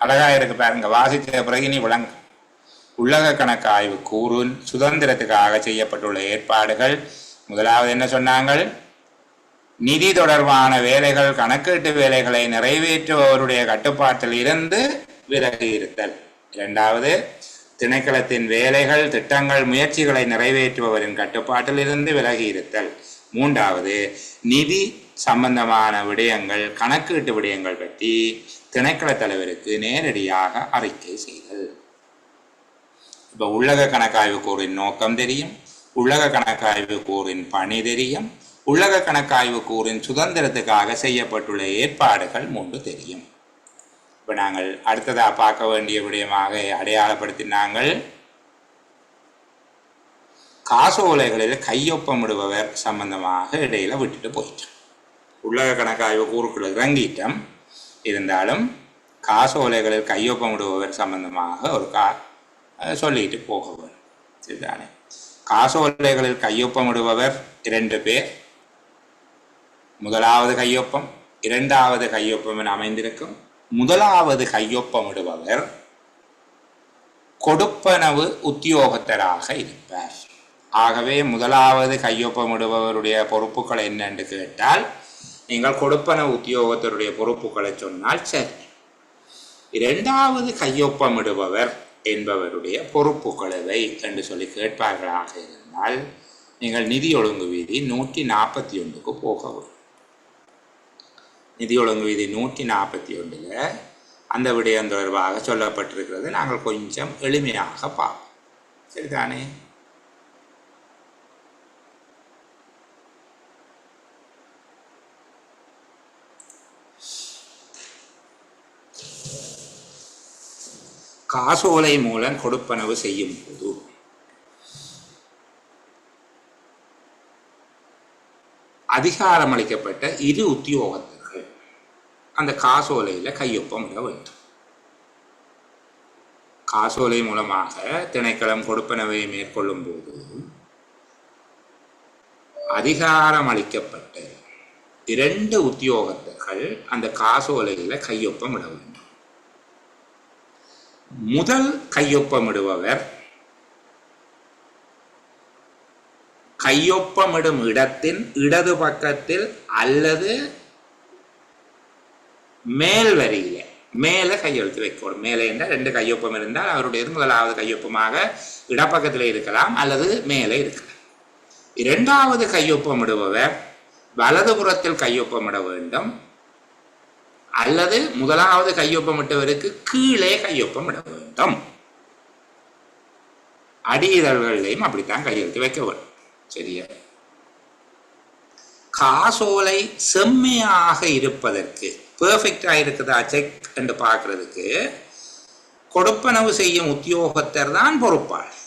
அழகாக இருக்கு பாருங்க. வாசித்த பிறகு நீ விளங்க. உள்ளக கணக்காய்வு கூறின் சுதந்திரத்துக்காக செய்யப்பட்டுள்ள ஏற்பாடுகள். முதலாவது என்ன சொன்னாங்க? நிதி தொடர்பான வேலைகள், கணக்கீட்டு வேலைகளை நிறைவேற்றுபவருடைய கட்டுப்பாட்டில் இருந்து விலகி இருத்தல். இரண்டாவது, திணைக்களத்தின் வேலைகள், திட்டங்கள், முயற்சிகளை நிறைவேற்றுபவரின் கட்டுப்பாட்டில் இருந்து விலகி இருத்தல். மூன்றாவது, நிதி சம்பந்தமான விடயங்கள், கணக்கீட்டு விடயங்கள் பற்றி திணைக்கள தலைவருக்கு நேரடியாக அறிக்கை செய்தல். இப்போ உள்ளக கணக்காய்வு கூறின் நோக்கம் தெரியும், உள்ளக கணக்காய்வு கூறின் பணி தெரியும், உள்ளக கணக்காய்வு கூறின் சுதந்திரத்துக்காக செய்யப்பட்டுள்ள ஏற்பாடுகள் மூன்று தெரியும். இப்போ நாங்கள் அடுத்ததாக பார்க்க வேண்டிய விடயமாக அடையாளப்படுத்தினாங்கள் காசோலைகளில் கையொப்பமிடுபவர் சம்பந்தமாக இடையில விட்டுட்டு போயிட்டோம். உள்ளக கணக்காய்வு கூறுக்குள்ள இறங்கிட்டோம். இருந்தாலும் காசோலைகளில் கையொப்பமிடுபவர் சம்பந்தமாக ஒரு சொல்லிட்டு போக வேண்டும். சரிதானே? காசோலைகளில் கையொப்பமிடுபவர் 2 பேர். முதலாவது கையொப்பம், இரண்டாவது கையொப்பம் என அமைந்திருக்கும். முதலாவது கையொப்பமிடுபவர் கொடுப்பனவு உத்தியோகத்தராக இருப்பார். ஆகவே முதலாவது கையொப்பமிடுபவருடைய பொறுப்புகள் என்னென்று கேட்டால், நீங்கள் கொடுப்பனவு உத்தியோகத்தருடைய பொறுப்புகளை சொன்னால் சரி. இரண்டாவது கையொப்பமிடுபவர் என்பவருடைய பொறுப்புகள் எவை என்று சொல்லி கேட்பார்களாக இருந்தால், நீங்கள் நிதி ஒழுங்கு விதி 141க்கு போக வேண்டும். நிதி ஒழுங்கு விதி 141 அந்த விடயம் தொடர்பாக சொல்லப்பட்டிருக்கிறது. நாங்கள் கொஞ்சம் எளிமையாக பார்ப்போம். சரிதானே? காசோலை மூலம் கொடுப்பனவு செய்யும் போது அதிகாரமளிக்கப்பட்ட 2 உத்தியோகத்தர்கள் அந்த காசோலையில் கையொப்பமிட வேண்டும். காசோலை மூலமாக திணைக்களம் கொடுப்பனவை மேற்கொள்ளும் போது அதிகாரமளிக்கப்பட்ட 2 உத்தியோகத்தர்கள் அந்த காசோலையில் கையொப்பமிட வேண்டும். முதல் கையொப்பமிடுபவர் கையொப்பமிடும் இடத்தின் இடது பக்கத்தில் அல்லது மேல் வரியில மேலே கையெழுத்து வைக்கணும். மேலே என்றால் 2 கையொப்பம் இருந்தால் அவருடைய முதலாவது கையொப்பமாக இடப்பக்கத்தில் இருக்கலாம் அல்லது மேலே இருக்கலாம். இரண்டாவது கையொப்பமிடுபவர் வலதுபுறத்தில் கையொப்பமிட வேண்டும் அல்லது முதலாவது கையொப்பமிட்டவருக்கு கீழே கையொப்பமிட வேண்டும். அடியிதழ்களையும் அப்படித்தான் கையெழுத்து வைக்க வேண்டும். சரியா? காசோலை செம்மையாக இருப்பதற்கு, பெர்ஃபெக்டாக இருக்குதா செக் என்று பார்க்கறதுக்கு கொடுப்பனவு செய்யும் உத்தியோகத்தர் தான் பொறுப்பாளர்.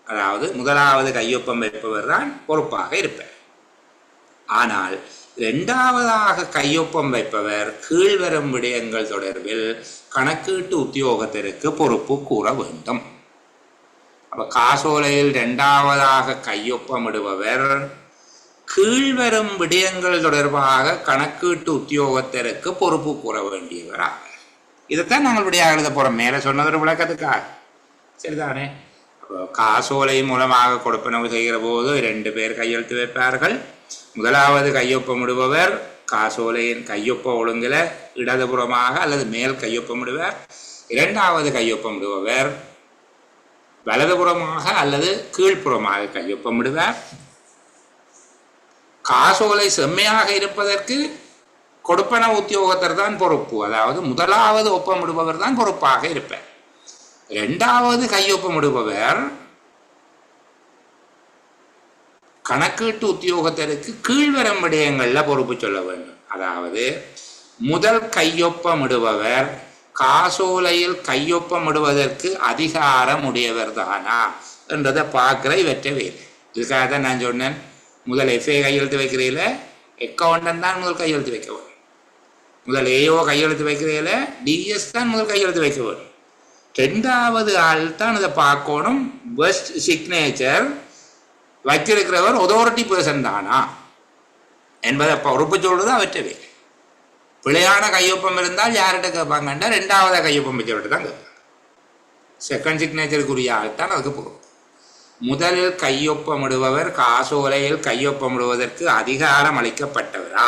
அதாவது முதலாவது கையொப்பம் வைப்பவர் தான் பொறுப்பாக இருப்பார். ஆனால் இரண்டாவதாக கையொப்பம் வைப்பவர் கீழ்வரும் விடயங்கள் தொடர்பில் கணக்கீட்டு உத்தியோகத்திற்கு பொறுப்பு கூற வேண்டும். அப்ப காசோலையில் இரண்டாவதாக கையொப்பமிடுபவர் கீழ்வரும் விடயங்கள் தொடர்பாக கணக்கீட்டு உத்தியோகத்திற்கு பொறுப்பு கூற வேண்டியவர் ஆவார். இதைத்தான் நாங்கள் விடையாக எழுத போறோம். மேலே சொன்னது ஒரு விளக்கத்துக்காக. சரிதானே? காசோலை மூலமாக கொடுப்பனவு செய்கிற போது 2 பேர் கையெழுத்து வைப்பார்கள். முதலாவது கையொப்பமிடுபவர் காசோலையின் கையொப்ப ஒழுங்கில் இடதுபுறமாக அல்லது மேல் கையொப்பமிடுவார். இரண்டாவது கையொப்பமிடுபவர் வலதுபுறமாக அல்லது கீழ்ப்புறமாக கையொப்பமிடுவார். காசோலை செம்மையாக இருப்பதற்கு கொடுப்பன உத்தியோகத்தர் தான் பொறுப்பு. அதாவது முதலாவது ஒப்பமிடுபவர் தான் பொறுப்பாக இருப்பார். இரண்டாவது கையொப்பமிடுபவர் கணக்கீட்டு உத்தியோகத்தருக்கு கீழ்வரும் விடயங்கள்ல பொறுப்பு சொல்ல வேண்டும். அதாவது முதல் கையொப்பமிடுபவர் காசோலையில் கையொப்பமிடுவதற்கு அதிகாரம் உடையவர் தானா என்றதை பார்க்கிற இவற்றை வேறு. இதுக்காக தான் நான் சொன்னேன், முதல் எஃப்ஏ கையெழுத்து வைக்கிறீல அக்கௌண்டன்ட் தான் முதல் கையெழுத்து வைக்க வேண்டும். முதல் ஏஓ கையெழுத்து வைக்கிறீல டிஎஸ் தான் முதல் கையெழுத்து வைக்க வேண்டும். ரெண்டாவது ஆள் தான் இதை பார்க்கணும். பெஸ்ட் சிக்னேச்சர் வச்சிருக்கிறவர் அதாரிட்டி பர்சன் தானா என்பதை பொறுப்பு சொல்றது அவற்றவே. பிழையான கையொப்பம் இருந்தால் யார்கிட்ட கேட்பாங்கன்னா ரெண்டாவது கையொப்பம் வச்சவர்கிட்ட தான் கேட்பாங்க. செகண்ட் சிக்னேச்சருக்குரிய ஆள் தான் அதுக்கு பொறுப்பு. முதல் கையொப்பமிடுபவர் காசோலையில் கையொப்பமிடுவதற்கு அதிகாரம் அளிக்கப்பட்டவரா?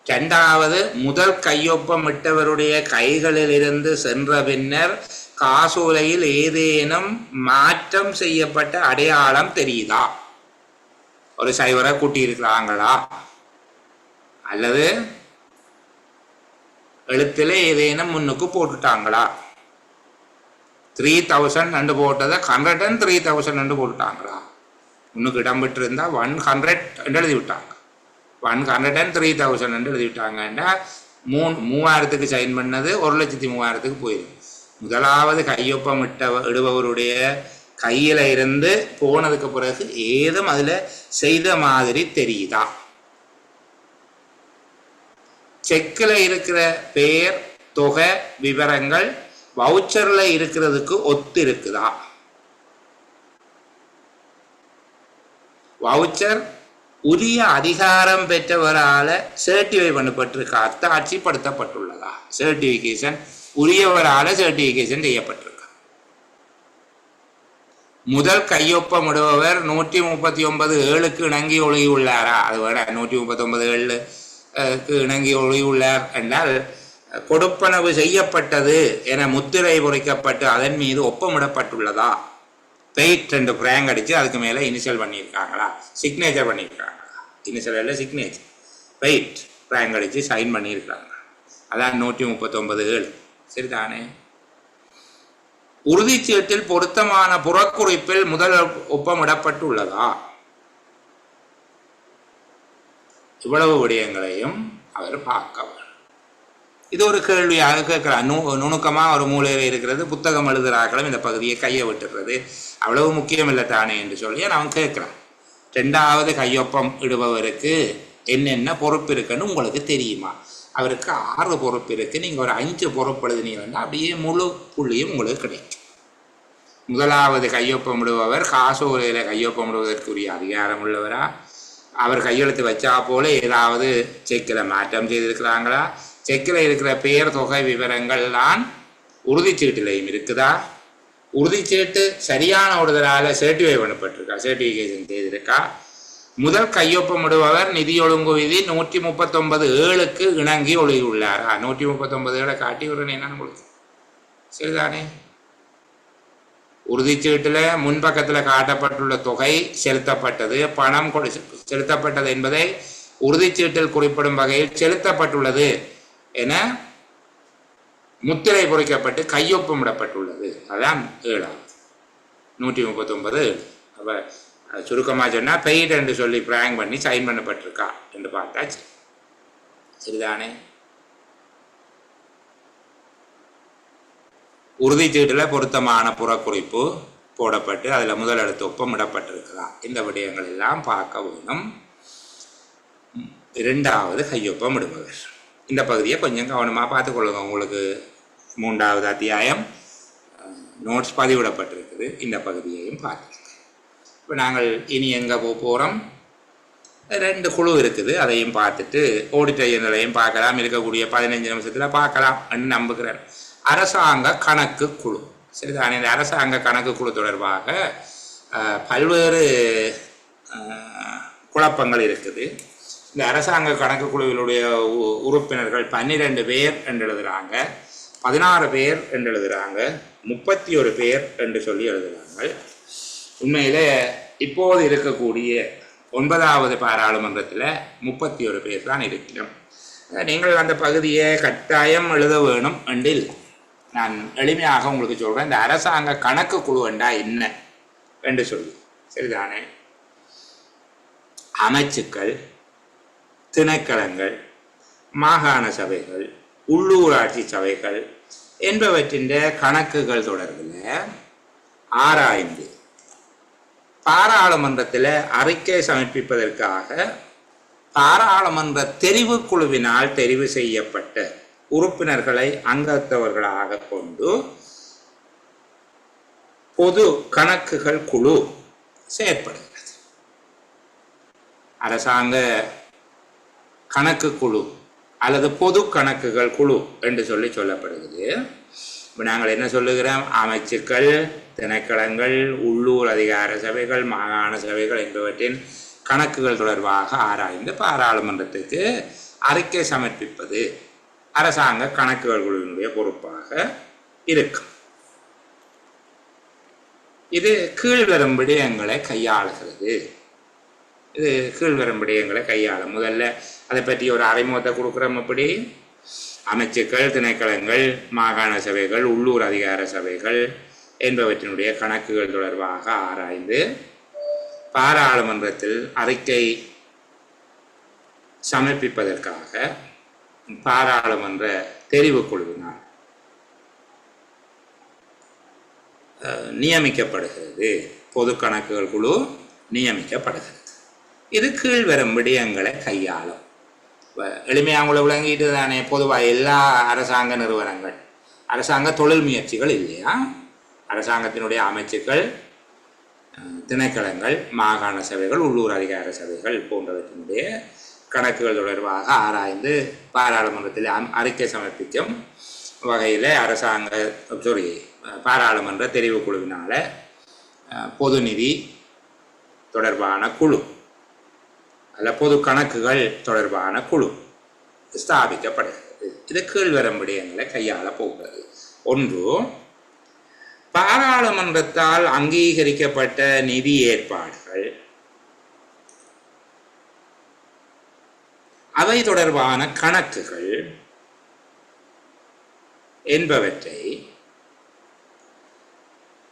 இரண்டாவது, முதல் கையொப்பமிட்டவருடைய கைகளில் இருந்து சென்ற பின்னர் காசோலையில் ஏதேனும் மாற்றம் செய்யப்பட்ட அடையாளம் தெரியுதா? ஒரு சைவரை கூட்டியிருக்கிறாங்களா அல்லது எழுத்துல ஏதேனும் முன்னுக்கு போட்டுட்டாங்களா? 3000 ரெண்டு போட்டதை 103,000 ரெண்டு போட்டுட்டாங்களா? முன்னுக்கு இடம் விட்டு இருந்தா 100 எழுதி விட்டாங்க, 103,000 எழுதி விட்டாங்கன்னா 3000க்கு சைன் பண்ணது 1,03,000 போயிருக்கு. முதலாவது கையொப்பம் இடுபவருடைய கையில இருந்து போனதுக்கு பிறகு ஏதும் அதுல செய்த மாதிரி தெரியுதா? செக்கில் இருக்கிற பெயர், தொகை, விவரங்கள் வவுச்சர்ல இருக்கிறதுக்கு ஒத்து இருக்குதா? வவுச்சர் உரிய அதிகாரம் பெற்றவரால சர்டிஃபை பண்ணப்பட்டிருக்கா, அத்தாட்சிப்படுத்தப்பட்டுள்ளதா? சர்டிபிகேஷன் உரியவரால சர்டிபிகேஷன் செய்யப்பட்டிருக்கா? முதல் கையொப்பமிடுபவர் 139(7) இணங்கி ஒழுகியுள்ளாரா? அது வேற 139(7) இணங்கி ஒழுகியுள்ளார் என்றால் கொடுப்பனவு செய்யப்பட்டது என முத்திரை பொறிக்கப்பட்டு அதன் மீது ஒப்பமிடப்பட்டுள்ளதா? பெயிட் 2 பிராங்க் அடிச்சு அதுக்கு மேல இனிஷியல் பண்ணியிருக்காங்களா, சிக்னேச்சர் பண்ணியிருக்காங்களா? இனிஷியல் இல்லை, சிக்னேச்சர். பெயிட் பிராங்க் அடிச்சு சைன் பண்ணியிருக்காங்க. அதான் 139(7). சரிதானே? உறுதிச்சீட்டில் பொருத்தமான புறக்குறிப்பில் முதல் ஒப்பமிடப்பட்டுள்ளதா? இவ்வளவு விடயங்களையும் அவர் பார்க்க. இது ஒரு கேள்வியாக கேட்கிறார். நுணுக்கமா ஒரு மூலையில் இருக்கிறது, புத்தகம் எழுதுறாக்களும் இந்த பகுதியை கையை விட்டுறது அவ்வளவு முக்கியம் இல்லை தானே என்று சொல்லி அவன் கேட்கிறான். ரெண்டாவது கையொப்பம் இடுபவருக்கு என்னென்ன பொறுப்பு இருக்குன்னு உங்களுக்கு தெரியுமா? அவருக்கு 6 பொறுப்பு இருக்கு. நீங்க ஒரு 5 பொறுப்பு எழுதினீங்கன்னா அப்படியே முழு புள்ளியும் உங்களுக்கு கிடைக்கும். முதலாவது கையொப்பமிடுபவர் காசோலையில கையொப்பமிடுவதற்குரிய அதிகாரம் உள்ளவரா? அவர் கையெழுத்து வச்சா போல ஏதாவது செக்கில் மாற்றம் செய்திருக்கிறாங்களா? செக்கில் இருக்கிற பெயர், தொகை, விவரங்கள்லாம் உறுதிச்சீட்டிலையும் இருக்குதா? உறுதிச்சீட்டு சரியான ஒருதரால சர்டிஃபை பண்ணப்பட்டிருக்கா, சர்டிஃபிகேஷன் செய்திருக்கா? முதல் கையொப்பமிடுபவர் நிதி ஒழுங்கு விதி 139(7) இணங்கி ஒழுகியுள்ளாரா? 139(7) காட்டி விடுறேன் என்னன்னு கொடுத்து. சரிதானே? உறுதிச்சீட்டுல முன்பக்கத்துல காட்டப்பட்டுள்ள தொகை செலுத்தப்பட்டது, பணம் செலுத்தப்பட்டது என்பதை உறுதிச்சீட்டில் குறிப்பிடும் வகையில் செலுத்தப்பட்டுள்ளது என முத்திரை பொறிக்கப்பட்டு கையொப்பமிடப்பட்டுள்ளது. அதான் 7வது 139(7). அப்ப சுருக்கமா சொன்னா பெய்ட் என்று சொல்லி பிராங்க் பண்ணி சைன் பண்ணப்பட்டிருக்கா என்று பார்த்தாச்சு. சரிதானே? உறுதிச்சீட்டுல பொருத்தமான புறக்குறிப்பு போடப்பட்டு அதுல முதல் எழுத்து ஒப்பமிடப்பட்டிருக்கிறா. இந்த விடயங்கள் எல்லாம் பார்க்க வேணும். இரண்டாவது கையொப்பம் இடுபவர். இந்த பகுதியை கொஞ்சம் கவனமாக பார்த்துக்கொள்ளுங்க. உங்களுக்கு 3வது அத்தியாயம் நோட்ஸ் பதிவிடப்பட்டிருக்குது. இந்த பகுதியையும் பார்த்துக்கோங்க. இப்போ நாங்கள் இனி எங்கே போகிறோம்? 2 குழு இருக்குது, அதையும் பார்த்துட்டு ஆடிட்டர் ஜெனரலையும் பார்க்கலாம். இருக்கக்கூடிய 15 நிமிஷத்தில் பார்க்கலாம் என்று நம்புகிறேன். அரசாங்க கணக்கு குழு. சரிதானே? இந்த அரசாங்க கணக்கு குழு தொடர்பாக பல்வேறு குழப்பங்கள் இருக்குது. இந்த அரசாங்க கணக்கு குழுவினுடைய உறுப்பினர்கள் 12 பேர் என்று எழுதுகிறாங்க, 16 பேர் என்று எழுதுகிறாங்க, 31 பேர் என்று சொல்லி எழுதுகிறாங்க. உண்மையில இப்போது இருக்கக்கூடிய 9வது பாராளுமன்றத்தில் 31 பேர் தான் இருக்கிறோம். நீங்கள் அந்த பகுதியை கட்டாயம் எழுத வேணும் என்றில் நான் எளிமையாக உங்களுக்கு சொல்கிறேன். இந்த அரசாங்க கணக்கு குழு என்றா என்ன என்று சொல்லி, சரிதானே? அமைச்சுக்கள், திணைக்களங்கள், மாகாண சபைகள், உள்ளூராட்சி சபைகள் என்பவற்றின் கணக்குகள் தொடர்பில் ஆராய்ந்து பாராளுமன்றத்தில் அறிக்கை சமர்ப்பிப்பதற்காக பாராளுமன்ற தெரிவு குழுவினால் தெரிவு செய்யப்பட்ட உறுப்பினர்களை அங்கத்தவர்களாக கொண்டு பொது கணக்குகள் குழு செயற்படுகிறது. அரசாங்க கணக்கு குழு அல்லது பொது கணக்குகள் குழு என்று சொல்லப்படுகிறது. இப்போ நாங்கள் என்ன சொல்லுகிறோம்? அமைச்சுக்கள், திணைக்களங்கள், உள்ளூர் அதிகார சபைகள், மாகாண சபைகள் என்பவற்றின் கணக்குகள் தொடர்பாக ஆராய்ந்து பாராளுமன்றத்துக்கு அறிக்கை சமர்ப்பிப்பது அரசாங்க கணக்குகள் குழுவினுடைய பொறுப்பாக இருக்கும். இது கீழ்வரும் விடயங்களை கையாளுகிறது. முதல்ல அதை பற்றி ஒரு அறிமுகத்தை கொடுக்குறோம். எப்படி அமைச்சுக்கள், திணைக்களங்கள், மாகாண சபைகள், உள்ளூர் அதிகார சபைகள் என்பவற்றினுடைய கணக்குகள் தொடர்பாக ஆராய்ந்து பாராளுமன்றத்தில் அறிக்கை சமர்ப்பிப்பதற்காக பாராளுமன்ற தெரிவு குழுவினால் நியமிக்கப்படுகிறது. பொது கணக்குகள் குழு நியமிக்கப்படுகிறது. இது கீழ்வரும் விடயங்களை கையாளும். எளிமையாக விளங்கிட்டு தானே? பொதுவாக எல்லா அரசாங்க நிறுவனங்கள், அரசாங்க தொழில் முயற்சிகள் இல்லையா, அரசாங்கத்தினுடைய அமைச்சுக்கள், திணைக்களங்கள், மாகாண சபைகள், உள்ளூர் அதிகார சபைகள் போன்றவற்றினுடைய கணக்குகள் தொடர்பாக ஆராய்ந்து பாராளுமன்றத்தில் அறிக்கை சமர்ப்பிக்கும் வகையில் பாராளுமன்ற தெரிவு குழுவினால் பொது நிதி தொடர்பான குழு அல்ல பொது கணக்குகள் தொடர்பான குழு ஸ்தாபிக்கப்படுகிறது. இது கீழ்வரும் விடயங்களை கையாள போகிறது. ஒன்று, பாராளுமன்றத்தால் அங்கீகரிக்கப்பட்ட நிதி ஏற்பாடுகள், அவை தொடர்பான கணக்குகள் என்பவற்றை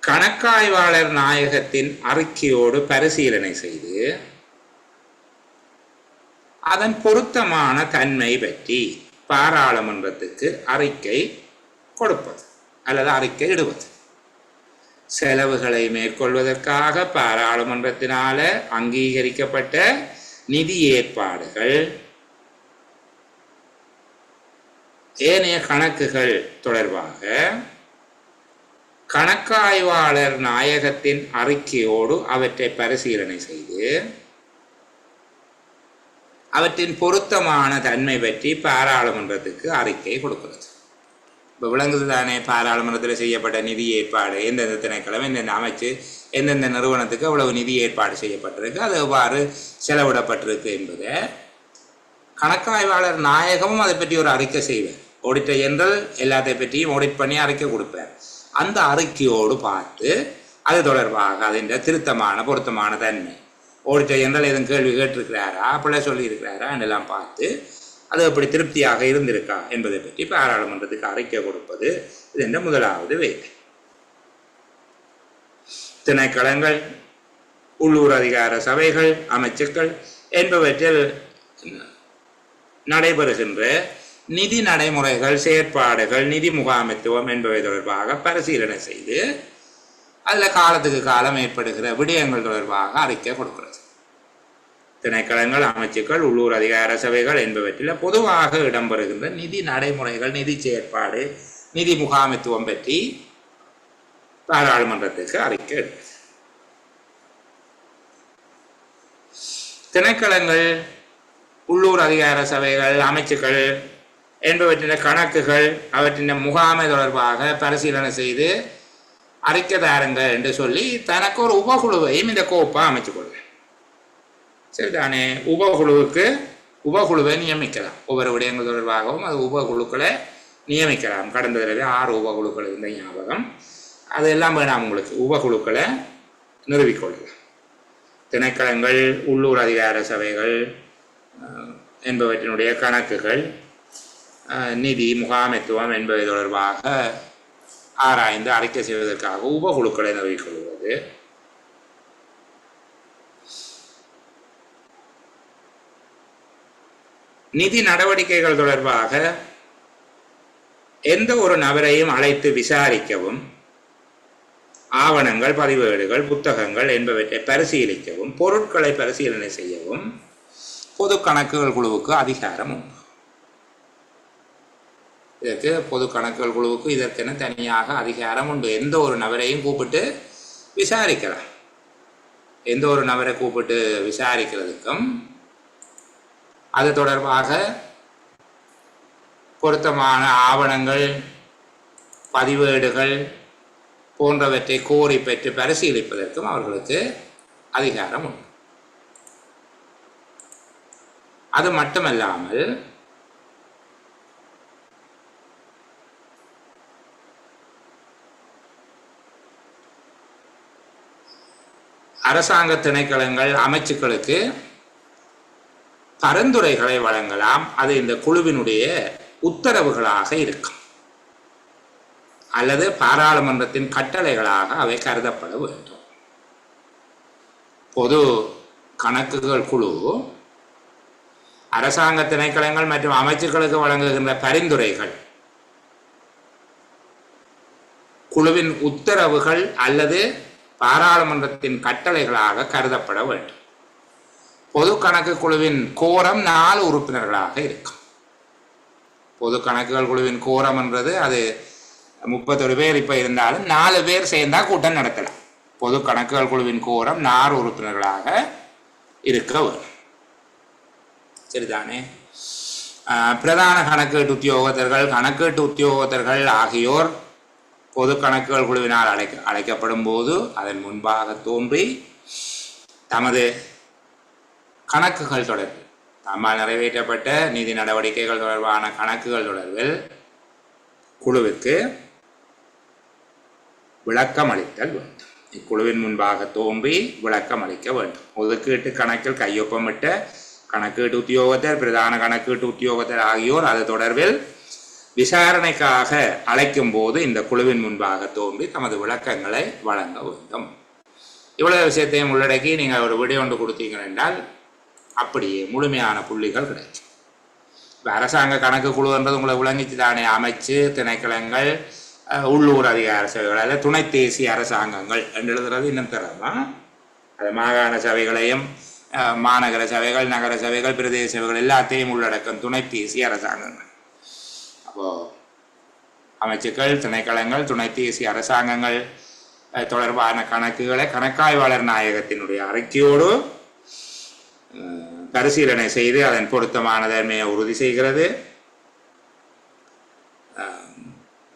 கணக்காய்வாளர் நாயகத்தின் அறிக்கையோடு பரிசீலனை செய்து அதன் பொருத்தமான தன்மை பற்றி பாராளுமன்றத்துக்கு அறிக்கை கொடுப்பது அல்லது அறிக்கை இடுவது. செலவுகளை மேற்கொள்வதற்காக பாராளுமன்றத்தினால அங்கீகரிக்கப்பட்ட நிதி ஏற்பாடுகள், ஏனைய கணக்குகள் தொடர்பாக கணக்காய்வாளர் நாயகத்தின் அறிக்கையோடு அவற்றை பரிசீலனை செய்து அவற்றின் பொருத்தமான தன்மை பற்றி பாராளுமன்றத்துக்கு அறிக்கை கொடுக்கிறது. இப்போ விளங்குது தானே? பாராளுமன்றத்தில் செய்யப்பட்ட நிதி ஏற்பாடு, எந்தெந்த திணைக்களம், எந்தெந்த அமைச்சு, எந்தெந்த நிறுவனத்துக்கு அவ்வளவு நிதி ஏற்பாடு செய்யப்பட்டிருக்கு, அது எவ்வாறு செலவிடப்பட்டிருக்கு என்பதை கணக்காய்வாளர் நாயகமும் அதை பற்றி ஒரு அறிக்கை செய்வார். ஆடிட்டர் ஜெனரல் எல்லாத்தை பற்றியும் ஆடிட் பண்ணி அறிக்கை கொடுப்பார். அந்த அறிக்கையோடு பார்த்து அது தொடர்பாக அதன் திருத்தமான பொருத்தமான தன்மை, ஆடிட்டர் ஜெனரல் எதுவும் கேள்வி கேட்டிருக்கிறாரா, அப்படியே சொல்லியிருக்கிறாரா என்றெல்லாம் பார்த்து அது எப்படி திருப்தியாக இருந்திருக்கா என்பதை பற்றி பாராளுமன்றத்துக்கு அறிக்கை கொடுப்பது இது என்ற முதலாவது வேலை. திணைக்களங்கள், உள்ளூர் அதிகார சபைகள், அமைச்சுக்கள் என்பவற்றில் நடைபெறுகின்ற நிதி நடைமுறைகள், செயற்பாடுகள், நிதி முகாமைத்துவம் என்பவை தொடர்பாக பரிசீலனை செய்து அதில் காலத்துக்கு காலம் ஏற்படுகிற விடயங்கள் தொடர்பாக அறிக்கை கொடுக்கிறது. திணைக்களங்கள், அமைச்சுக்கள், உள்ளூர் அதிகார சபைகள் என்பவற்றில் பொதுவாக இடம்பெறுகின்ற நிதி நடைமுறைகள், நிதி செயற்பாடு, நிதி முகாமைத்துவம் பற்றி பாராளுமன்றத்திற்கு அறிக்கை எடுக்கிறது. திணைக்களங்கள், உள்ளூர் அதிகார சபைகள், அமைச்சுக்கள் என்பவற்றின் கணக்குகள், அவற்றின் முகாமை தொடர்பாக பரிசீலனை செய்து அறிக்கை தாருங்கள் என்று சொல்லி தனக்கு ஒரு உபகுழுவையும் இந்த கோப்பா அமைச்சு கொள்ளும். சரிதானே? உபகுழுவை நியமிக்கலாம். ஒவ்வொரு விடயங்கள் தொடர்பாகவும் அது உபகுழுக்களை நியமிக்கலாம். கடந்த தடவை 6 உபகுழுக்கள் இருந்த ஞாபகம். அதெல்லாம் வேணாம் உங்களுக்கு. உபகுழுக்களை நிறுவிக்கொள்ளலாம். திணைக்களங்கள், உள்ளூர் அதிகார சபைகள் என்பவற்றினுடைய கணக்குகள், நிதி, முகாமைத்துவம் என்பவை தொடர்பாக ஆராய்ந்து அறிக்கை செய்வதற்காக உபகுழுக்களை நிறுவிக்கொள்வது. நிதி நடவடிக்கைகள் தொடர்பாக எந்த ஒரு நபரையும் அழைத்து விசாரிக்கவும், ஆவணங்கள், பதிவேடுகள், புத்தகங்கள் என்பவற்றை பரிசீலிக்கவும், பொருட்களை பரிசீலனை செய்யவும் பொது கணக்குகள் குழுவுக்கு அதிகாரம் உண்டு. இதற்கு பொது கணக்குகள் குழுவுக்கு இதற்கென தனியாக அதிகாரம் உண்டு. எந்த ஒரு நபரையும் கூப்பிட்டு விசாரிக்கலாம். எந்த ஒரு நபரை கூப்பிட்டு விசாரிக்கிறதுக்கும் அது தொடர்பாக பொருத்தமான ஆவணங்கள், பதிவேடுகள் போன்றவற்றை கோரி பெற்று பரிசீலிப்பதற்கும் அவர்களுக்கு அதிகாரம் உண்டு. அது மட்டுமல்லாமல் அரசாங்க திணைக்களங்கள், அமைச்சுக்களுக்கு பரிந்துரைகளை வழங்கலாம். அது இந்த குழுவினுடைய உத்தரவுகளாக இருக்கும் அல்லது பாராளுமன்றத்தின் கட்டளைகளாக அவை கருதப்பட வேண்டும். பொது கணக்குகள் குழு அரசாங்க திணைக்களங்கள் மற்றும் அமைச்சுக்களுக்கு வழங்குகின்ற பரிந்துரைகள் குழுவின் உத்தரவுகள் அல்லது பாராளுமன்றத்தின் கட்டளைகளாக கருதப்பட வேண்டும். பொது கணக்கு குழுவின் கோரம் 4 உறுப்பினர்களாக இருக்கும். பொது கணக்குகள் குழுவின் கோரம் என்றது அது 31 பேர் இப்போ இருந்தாலும் 4 பேர் சேர்ந்தா கூட்டம் நடத்தலாம். பொது கணக்குகள் குழுவின் கோரம் 4 உறுப்பினர்களாக இருக்க வேண்டும். சரிதானே? பிரதான கணக்கீட்டு உத்தியோகத்தர்கள் ஆகியோர் பொது கணக்குகள் குழுவினால் அழைக்கப்படும் போது அதன் முன்பாக தோன்றி தமது கணக்குகள் தொடர்பில், தம்மால் நிறைவேற்றப்பட்ட நிதி நடவடிக்கைகள் தொடர்பான கணக்குகள் தொடர்பில் குழுவிற்கு விளக்கம் அளித்தல் வேண்டும். இக்குழுவின் முன்பாக தோன்றி விளக்கம் அளிக்க வேண்டும். ஒதுக்கீட்டு கணக்கில் கையொப்பமிட்ட கணக்கீட்டு உத்தியோகத்தர், பிரதான கணக்கீட்டு உத்தியோகத்தர் ஆகியோர் அது தொடர்பில் விசாரணைக்காக அழைக்கும் போது இந்த குழுவின் முன்பாக தோன்றி தமது விளக்கங்களை வழங்க வேண்டும். இவ்வளவு விஷயத்தையும் உள்ளடக்கி நீங்கள் ஒரு வீடியோ ஒன்று கொடுத்தீங்க என்றால் அப்படியே முழுமையான புள்ளிகள் கிடைக்கும். இப்போ அரசாங்க கணக்கு குழுன்றது உங்களை விளங்கிச்சு தானே. அமைச்சு, திணைக்களங்கள், உள்ளூர் அதிகார சபைகள் அல்லது துணை தேசிய அரசாங்கங்கள் என்று எழுதுறது இன்னும் தரமா. அது மாகாண சபைகளையும் மாநகர சபைகள், நகர சபைகள், பிரதேச சபைகள் எல்லாத்தையும் உள்ளடக்கும் துணை தேசிய அரசாங்கங்கள். அப்போது அமைச்சுக்கள், திணைக்களங்கள், துணை தேசிய அரசாங்கங்கள் தொடர்பான கணக்குகளை கணக்காய்வாளர் நாயகத்தினுடைய அறிக்கையோடு பரிசீலனை செய்து அதன் பொருத்தமான தன்மையை உறுதி செய்கிறது.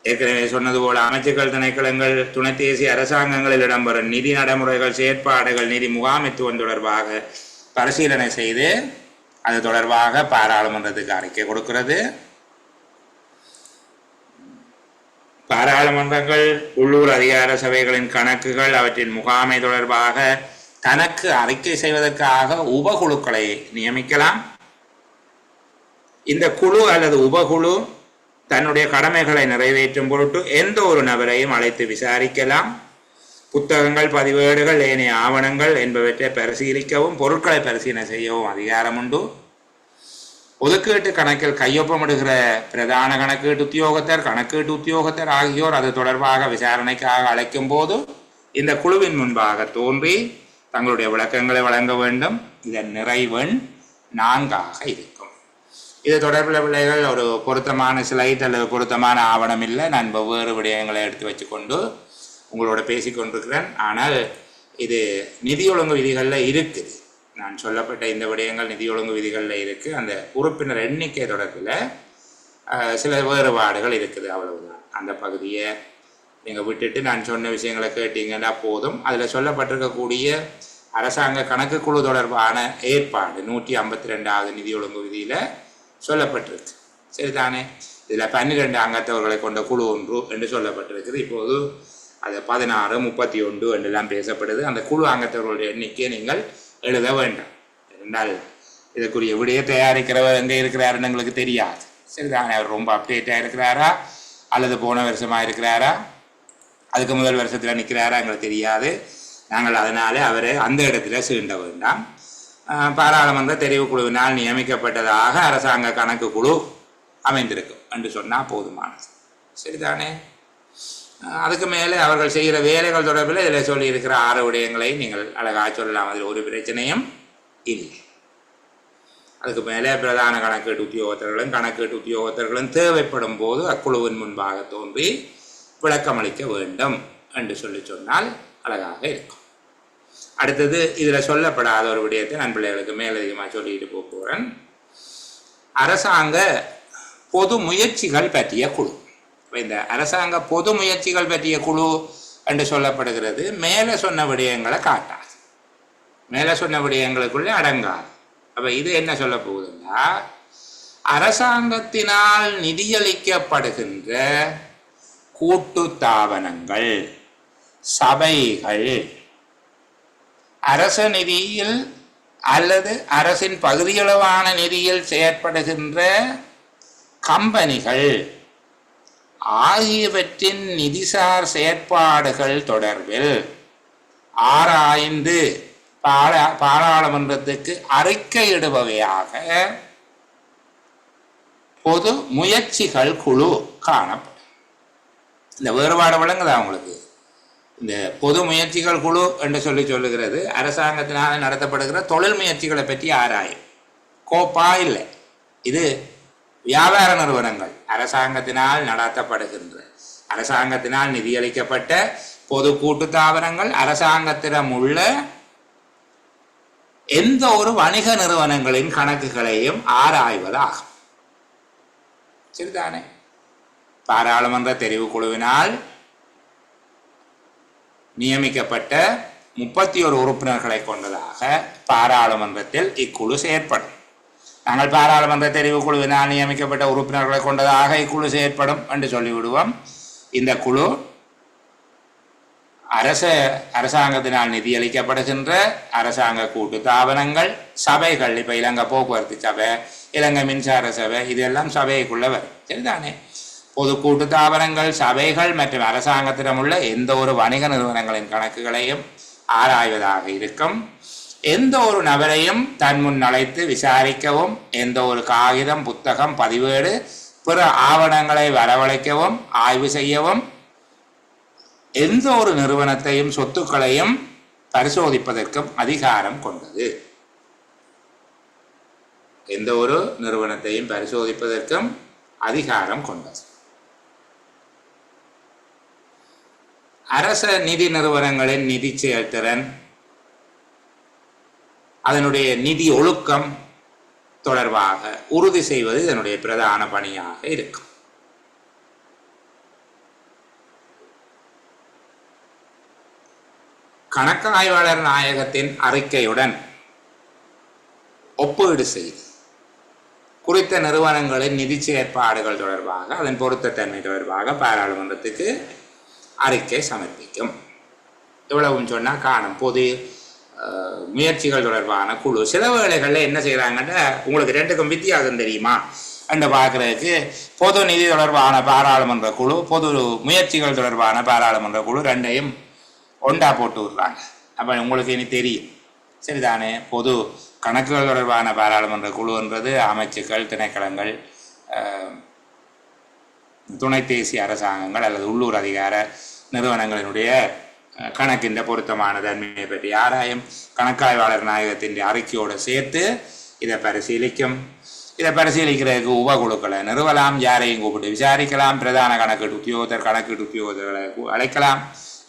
ஏற்கனவே சொன்னது போல அமைச்சுக்கள், திணைக்களங்கள், துணை தேசிய அரசாங்கங்களில் இடம்பெறும் நிதி நடைமுறைகள், செயற்பாடுகள், நிதி முகாமைத்துவம் தொடர்பாக பரிசீலனை செய்து அது தொடர்பாக பாராளுமன்றத்துக்கு அறிக்கை கொடுக்கிறது. பாராளுமன்றங்கள், உள்ளூர் அதிகார சபைகளின் கணக்குகள், அவற்றின் முகாமை தொடர்பாக தனக்கு அறிக்கை செய்வதற்காக உபகுழுக்களை நியமிக்கலாம். இந்த குழு அல்லது உபகுழு தன்னுடைய கடமைகளை நிறைவேற்றும் பொருட்டு எந்த ஒரு நபரையும் அழைத்து விசாரிக்கலாம். புத்தகங்கள், பதிவேடுகள், ஏனைய ஆவணங்கள் என்பவற்றை பரிசீலிக்கவும், பொருட்களை பரிசீலனை செய்யவும் அதிகாரம் உண்டு. ஒதுக்கீட்டு கணக்கில் கையொப்பமிடுகிற பிரதான கணக்கீட்டு உத்தியோகத்தர் ஆகியோர் அது தொடர்பாக விசாரணைக்காக அழைக்கும் போது இந்த குழுவின் முன்பாக தோன்றி தங்களுடைய விளக்கங்களை வழங்க வேண்டும். இதன் நிறைவெண் 4ஆக இருக்கும். இது தொடர்பில் பிள்ளைகள் ஒரு பொருத்தமான ஸ்லைட் அல்லது பொருத்தமான ஆவணம் இல்லை. நான் வெவ்வேறு விடயங்களை எடுத்து வச்சுக்கொண்டு உங்களோட பேசிக்கொண்டிருக்கிறேன். ஆனால் இது நிதி ஒழுங்கு விதிகளில் இருக்குது. நான் சொல்லப்பட்ட இந்த விடயங்கள் நிதி ஒழுங்கு விதிகளில் இருக்குது. அந்த உறுப்பினர் எண்ணிக்கை தொடர்பில் சில வேறுபாடுகள் இருக்குது, அவ்வளவுதான். அந்த பகுதியை நீங்கள் விட்டுட்டு நான் சொன்ன விஷயங்களை கேட்டீங்கன்னா போதும். அதில் சொல்லப்பட்டிருக்கக்கூடிய அரசாங்க கணக்கு குழு தொடர்பான ஏற்பாடு 152வது நிதி ஒழுங்கு விதியில் சொல்லப்பட்டிருக்கு. சரிதானே? இதில் 12 அங்கத்தவர்களை கொண்ட குழு ஒன்று என்று சொல்லப்பட்டிருக்குது. இப்போது அது 16, 31 என்றெல்லாம் பேசப்படுது. அந்த குழு அங்கத்தவர்களுடைய எண்ணிக்கையை நீங்கள் எழுத வேண்டும். என்றால் இதற்குரிய விடையை தயாரிக்கிறவர் எங்கே இருக்கிறாருன்னு எங்களுக்கு தெரியாது. சரிதானே? அவர் ரொம்ப அப்டேட்டாக இருக்கிறாரா அல்லது போன வருஷமாக இருக்கிறாரா, அதுக்கு முதல் வருஷத்தில் நிற்கிறாரா எங்களுக்கு தெரியாது. நாங்கள் அதனாலே அவரை அந்த இடத்துல சீண்ட வேண்டாம். பாராளுமன்ற தெரிவுக்குழுவினால் நியமிக்கப்பட்டதாக அரசாங்க கணக்கு குழு அமைந்திருக்கும் என்று சொன்னால் போதுமானது. சரிதானே? அதுக்கு மேலே அவர்கள் செய்கிற வேலைகள் தொடர்பில் இதில் சொல்லியிருக்கிற 6 விடயங்களை நீங்கள் அழகாக சொல்லலாம். அதில் ஒரு பிரச்சனையும் இல்லை. அதுக்கு மேலே பிரதான கணக்கீட்டு உத்தியோகத்தர்களும் தேவைப்படும் போது அக்குழுவின் முன்பாக தோன்றி விளக்கமளிக்க வேண்டும் என்று சொன்னால் அழகாக இருக்கும். அடுத்தது இதில் சொல்லப்படாத ஒரு விடயத்தை நான் பிள்ளைகளுக்கு மேலதிகமாக சொல்லிட்டு போகிறேன். அரசாங்க பொது முயற்சிகள் பற்றிய குழு. இந்த அரசாங்க பொது முயற்சிகள் பற்றிய குழு என்று சொல்லப்படுகிறது. மேலே சொன்ன விடயங்களை காட்டாது, மேலே சொன்ன விடயங்களுக்குள்ளே அடங்காது. அப்போ இது என்ன சொல்ல போகுதுன்னா, அரசாங்கத்தினால் நிதியளிக்கப்படுகின்ற கூட்டு தாபனங்கள், சபைகள், அரச நிதியில் அல்லது அரசின் பகுதியளவான நிதியில் செயற்படுகின்ற கம்பெனிகள் ஆகியவற்றின் நிதிசார் செயற்பாடுகள் தொடர்பில் ஆராய்ந்து பாராளுமன்றத்துக்கு அறிக்கையிடுபவையாக பொது முயற்சிகள் குழு காணப்படும். இந்த வேறுபாடு விளங்குதா உங்களுக்கு? இந்த பொது முயற்சிகள் குழு என்று சொல்லுகிறது அரசாங்கத்தினால் நடத்தப்படுகிற தொழில் முயற்சிகளை பற்றி ஆராயும். கோப்பா இல்லை, இது வியாபார நிறுவனங்கள் அரசாங்கத்தினால் நடத்தப்படுகின்ற, அரசாங்கத்தினால் நிதியளிக்கப்பட்ட பொது கூட்டு தாபனங்கள், அரசாங்கத்திடம் உள்ள எந்த ஒரு வணிக நிறுவனங்களின் கணக்குகளையும் ஆராய்வதாகும். சரிதானே? பாராளுமன்ற தெரிவு குழுவினால் நியமிக்கப்பட்ட 31 உறுப்பினர்களை கொண்டதாக பாராளுமன்றத்தில் இக்குழு செயற்படும். நாங்கள் பாராளுமன்ற தெரிவு குழுவினால் நியமிக்கப்பட்ட உறுப்பினர்களை கொண்டதாக இக்குழு செயற்படும் என்று சொல்லிவிடுவோம். இந்த குழு அரசாங்கத்தினால் நிதியளிக்கப்படுகின்ற அரசாங்க கூட்டு தாபனங்கள், சபைகள், இப்போ இலங்கை போக்குவரத்து சபை, இலங்கை மின்சார சபை, இதெல்லாம் சபைக்குள்ள வரும். சரிதானே? பொது கூட்டு தாபனங்கள், சபைகள் மற்றும் அரசாங்கத்திடம் உள்ள எந்த ஒரு வணிக நிறுவனங்களின் கணக்குகளையும் ஆராய்வதாக இருக்கும். எந்த ஒரு நபரையும் தன் முன் அழைத்து விசாரிக்கவும், எந்த ஒரு காகிதம், புத்தகம், பதிவேடு, பிற ஆவணங்களை வரவழைக்கவும், ஆய்வு செய்யவும், எந்த ஒரு நிறுவனத்தையும் சொத்துக்களையும் பரிசோதிப்பதற்கும் அதிகாரம் கொண்டது. எந்த ஒரு நிறுவனத்தையும் பரிசோதிப்பதற்கும் அதிகாரம் கொண்டது. அரச நிதி நிறுவனங்களின் நிதி செயல்திறன், அதனுடைய நிதி ஒழுக்கம் தொடர்பாக உறுதி செய்வது இதனுடைய பிரதான பணியாக இருக்கும். கணக்கு ஆய்வாளர் நாயகத்தின் அறிக்கையுடன் ஒப்பீடு செய்து குறித்த நிறுவனங்களின் நிதி செயற்பாடுகள் தொடர்பாக, அதன் பொருத்தத்தன்மை தொடர்பாக பாராளுமன்றத்துக்கு அறிக்கை சமர்ப்பிக்கும். இவ்வளவும் சொன்னால் காணும். பொது முயற்சிகள் தொடர்பான குழு சில வேளைகளில் என்ன செய்கிறாங்கன்னா, உங்களுக்கு ரெண்டுக்கும் வித்தியாசம் தெரியுமா என்று பார்க்குறதுக்கு பொது நிதி தொடர்பான பாராளுமன்ற குழு, பொது முயற்சிகள் தொடர்பான பாராளுமன்ற குழு ரெண்டையும் ஒண்டா போட்டு விடுறாங்க. அப்போ உங்களுக்கு இனி தெரியும். சரிதானே? பொது கணக்குகள் தொடர்பான பாராளுமன்ற குழுன்றது அமைச்சுக்கள், திணைக்களங்கள், துணை தேசிய அரசாங்கங்கள் அல்லது உள்ளூர் அதிகார நிறுவனங்களினுடைய கணக்கின் பொருத்தமான தன்மையை பற்றி ஆராயும். கணக்காய்வாளர் நாயகத்தின் அறிக்கையோடு சேர்த்து இதை பரிசீலிக்கும். இதை பரிசீலிக்கிறதுக்கு உபகுழுக்களை நிறுவலாம், யாரையும் கூப்பிட்டு விசாரிக்கலாம், பிரதான கணக்கீட்டு உத்தியோகத்தர்களை அழைக்கலாம்.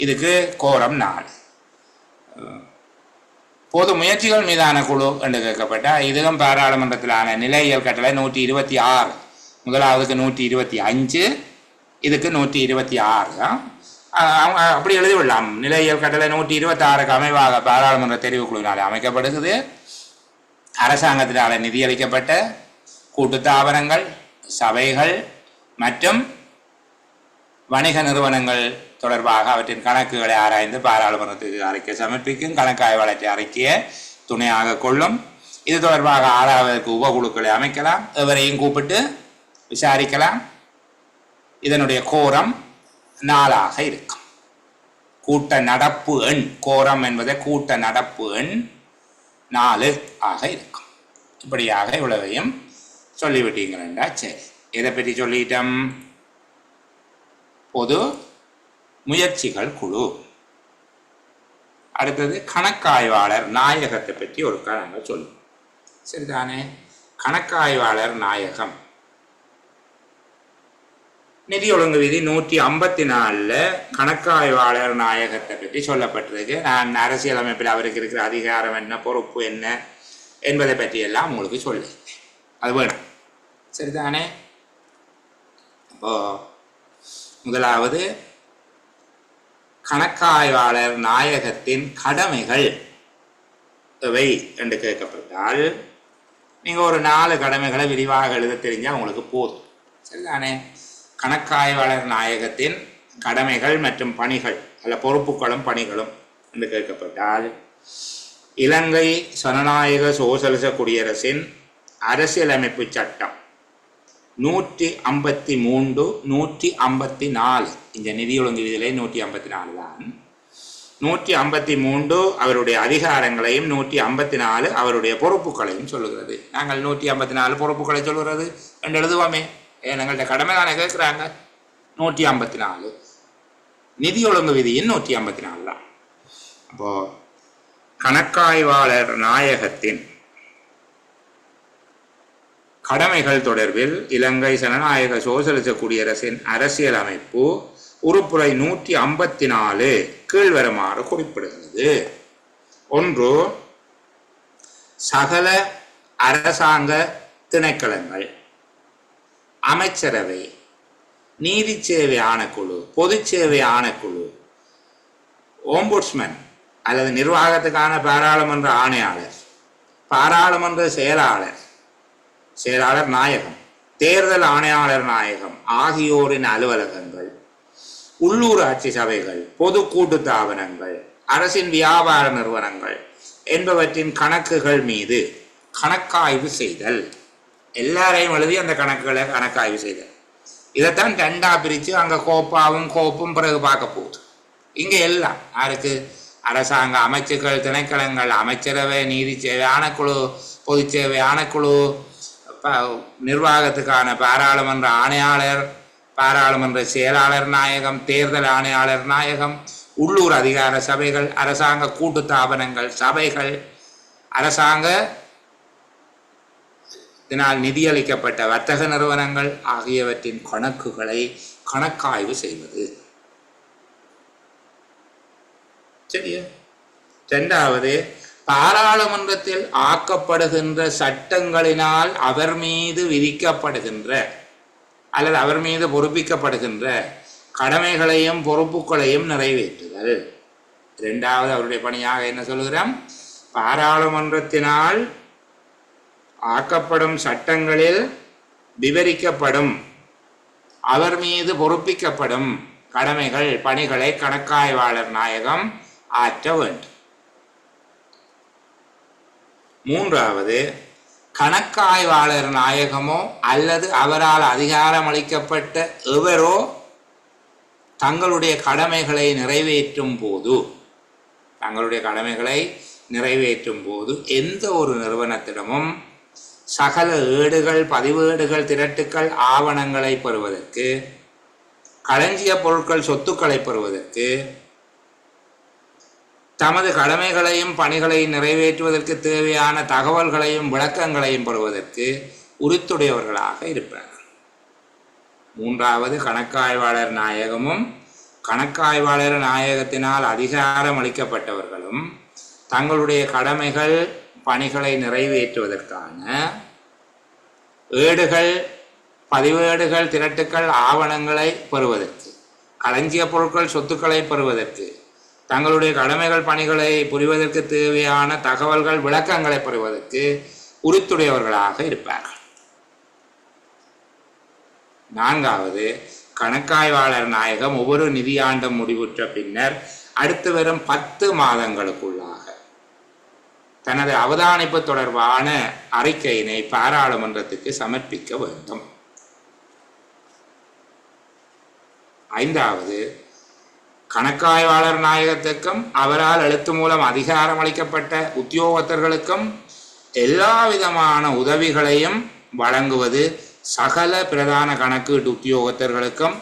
இதுக்கு கோரம் 4. பொது முயற்சிகள் மீதான குழு என்று கேட்கப்பட்டால் இதுவும் பாராளுமன்றத்திலான நிலையியல் கட்டளை 126, முதலாவதுக்கு 125, இதுக்கு 126 தான். அப்படி எழுதிவிடலாம். நிலையியல் கட்டளை 126க்கு அமைவாக பாராளுமன்ற தெரிவு குழுவினால் அமைக்கப்படுகிறது. அரசாங்கத்தினால் நிதியளிக்கப்பட்ட கூட்டுத்தாபனங்கள், சபைகள் மற்றும் வணிக நிறுவனங்கள் தொடர்பாக அவற்றின் கணக்குகளை ஆராய்ந்து பாராளுமன்றத்துக்கு அறிக்கை சமர்ப்பிக்கும். கணக்கு ஆய்வாளர் அறிக்கையை துணையாக கொள்ளும். இது தொடர்பாக ஆராய்வதற்கு உபகுழுக்களை அமைக்கலாம், எவரையும் கூப்பிட்டு விசாரிக்கலாம். இதனுடைய கோரம் 4 இருக்கும். கூட்ட நடப்பு எண், கோரம் என்பதை கூட்ட நடப்பு எண் 4 இருக்கும். இப்படியாக இவ்வளவையும் சொல்லிவிட்டீங்களா? சரி, எதை பற்றி சொல்லிட்டோம்? பொது முயற்சிகள் குழு. அடுத்தது கணக்காய்வாளர் நாயகத்தை பற்றி ஒரு நாங்கள் சொல்லுவோம். சரிதானே? கணக்காய்வாளர் நாயகம் நிதி ஒழுங்கு விதி 154 கணக்காய்வாளர் நாயகத்தை பற்றி சொல்லப்பட்டிருக்கு. நான் அரசியலமைப்பில் அவருக்கு இருக்கிற அதிகாரம் என்ன, பொறுப்பு என்ன என்பதை பற்றி எல்லாம் உங்களுக்கு சொல்லுங்க. அது வேணும். சரிதானே? அப்போ முதலாவது கணக்காய்வாளர் நாயகத்தின் கடமைகள் எவை என்று கேட்கப்பட்டால், நீங்கள் ஒரு 4 கடமைகளை விரிவாக எழுத தெரிஞ்சால் உங்களுக்கு போதும். சரிதானே? கணக்காய்வாளர் நாயகத்தின் கடமைகள் மற்றும் பணிகள் அல்ல பொறுப்புகளும் பணிகளும் என்று கேட்கப்பட்டால், இலங்கை ஜனநாயக சோசலிச குடியரசின் அரசியலமைப்பு சட்டம் 153, 154, இந்த நிதி ஒழுங்கு விதியிலே 154 தான். 153 அவருடைய அதிகாரங்களையும் 154 அவருடைய பொறுப்புகளையும் சொல்லுகிறது. நாங்கள் 154 பொறுப்புகளை சொல்லுகிறது என்று எழுதுவோமே, எங்கள்கிட்ட கடமை தானே கேட்குறாங்க. 154 நிதி ஒழுங்கு விதியின் 154 தான். அப்போ கணக்காய்வாளர் நாயகத்தின் கடமைகள் தொடர்பில் இலங்கை ஜனநாயக சோசலிச குடியரசின் அரசியல் அமைப்பு உறுப்புரை 154 கீழ்வருமாறு குறிப்பிடுகிறது. 1. சகல அரசாங்க திணைக்களங்கள், அமைச்சரவை, நீதி சேவை ஆணைக்குழு, பொது சேவை ஆணைக்குழு, ஓம்புட்ஸ்மன் அல்லது நிர்வாகத்துக்கான பாராளுமன்ற ஆணையாளர், பாராளுமன்ற செயலாளர் நாயகம், தேர்தல் ஆணையாளர் நாயகம் ஆகியோரின் அலுவலகங்கள், உள்ளூராட்சி சபைகள், பொது கூட்டு தாபனங்கள், அரசின் வியாபார நிறுவனங்கள் என்பவற்றின் கணக்குகள் மீது கணக்காய்வு செய்தல். எல்லாரையும் எழுதி அந்த கணக்குகளை கணக்காய்வு செய்தல். இதைத்தான் 2 பிரித்து அங்கே கோப்பும் பிறகு பார்க்க போகுது. இங்கே எல்லாம் யாருக்கு? அரசாங்க அமைச்சுக்கள், திணைக்களங்கள், அமைச்சரவை, நீதி சேவை ஆணைக்குழு, பொது சேவை ஆணைக்குழு, நிர்வாகத்துக்கான பாராளுமன்ற ஆணையாளர், பாராளுமன்ற செயலாளர் நாயகம், தேர்தல் ஆணையாளர் நாயகம், உள்ளூர் அதிகார சபைகள், அரசாங்க கூட்டு தாபனங்கள், சபைகள், அரசாங்கத்தினால் நிதியளிக்கப்பட்ட வர்த்தக நிறுவனங்கள் ஆகியவற்றின் கணக்குகளை கணக்காய்வு செய்வது. சரியா? 2வது, பாராளுமன்றத்தில் ஆக்கப்படுகின்ற சட்டங்களினால் அவர் மீது விதிக்கப்படுகின்ற அல்லது அவர் மீது பொறுப்பிக்கப்படுகின்ற கடமைகளையும் பொறுப்புகளையும் நிறைவேற்றுதல். 2வது அவருடைய பணியாக என்ன சொல்கிறோம்? பாராளுமன்றத்தினால் ஆக்கப்படும் சட்டங்களில் விவரிக்கப்படும் அவர் மீது பொறுப்பிக்கப்படும் கடமைகள், பணிகளை கணக்காய்வாளர் நாயகம் ஆற்ற வேண்டும். 3வது, கணக்காய்வாளர் நாயகமோ அல்லது அவரால் அதிகாரம் அளிக்கப்பட்ட எவரோ தங்களுடைய கடமைகளை நிறைவேற்றும் போது எந்த ஒரு நிறுவனத்திடமும் சகல ஏடுகள், பதிவேடுகள், திரட்டுக்கள், ஆவணங்களை பெறுவதற்கு, களஞ்சிய பொருட்கள், சொத்துக்களை பெறுவதற்கு, தமது கடமைகளையும் பணிகளை நிறைவேற்றுவதற்கு தேவையான தகவல்களையும் விளக்கங்களையும் பெறுவதற்கு உரித்துடையவர்களாக இருப்பார்கள். 3வது, கணக்காய்வாளர் நாயகமும் கணக்காய்வாளர் நாயகத்தினால் அதிகாரம் அளிக்கப்பட்டவர்களும் தங்களுடைய கடமைகள், பணிகளை நிறைவேற்றுவதற்கான ஏடுகள், பதிவேடுகள், திரட்டுக்கள், ஆவணங்களை பெறுவதற்கு, களஞ்சிய பொருட்கள், சொத்துக்களை பெறுவதற்கு, தங்களுடைய கடமைகள், பணிகளை புரிவதற்கு தேவையான தகவல்கள், விளக்கங்களை பெறுவதற்கு உரித்துடையவர்களாக இருப்பார்கள். 4வது, கணக்காய்வாளர் நாயகம் ஒவ்வொரு நிதியாண்டும் முடிவுற்ற பின்னர் அடுத்து வரும் 10 மாதங்களுக்குள்ளாக தனது அவதானிப்பு தொடர்பான அறிக்கையினை பாராளுமன்றத்துக்கு சமர்ப்பிக்க வேண்டும். 5வது, கணக்காய்வாளர் நாயகத்துக்கும் அவரால் எழுத்து மூலம் அதிகாரம் அளிக்கப்பட்ட உத்தியோகத்தர்களுக்கும் எல்லா விதமான உதவிகளையும் வழங்குவது சகல பிரதான கணக்கீட்டு உத்தியோகத்தர்களுக்கும்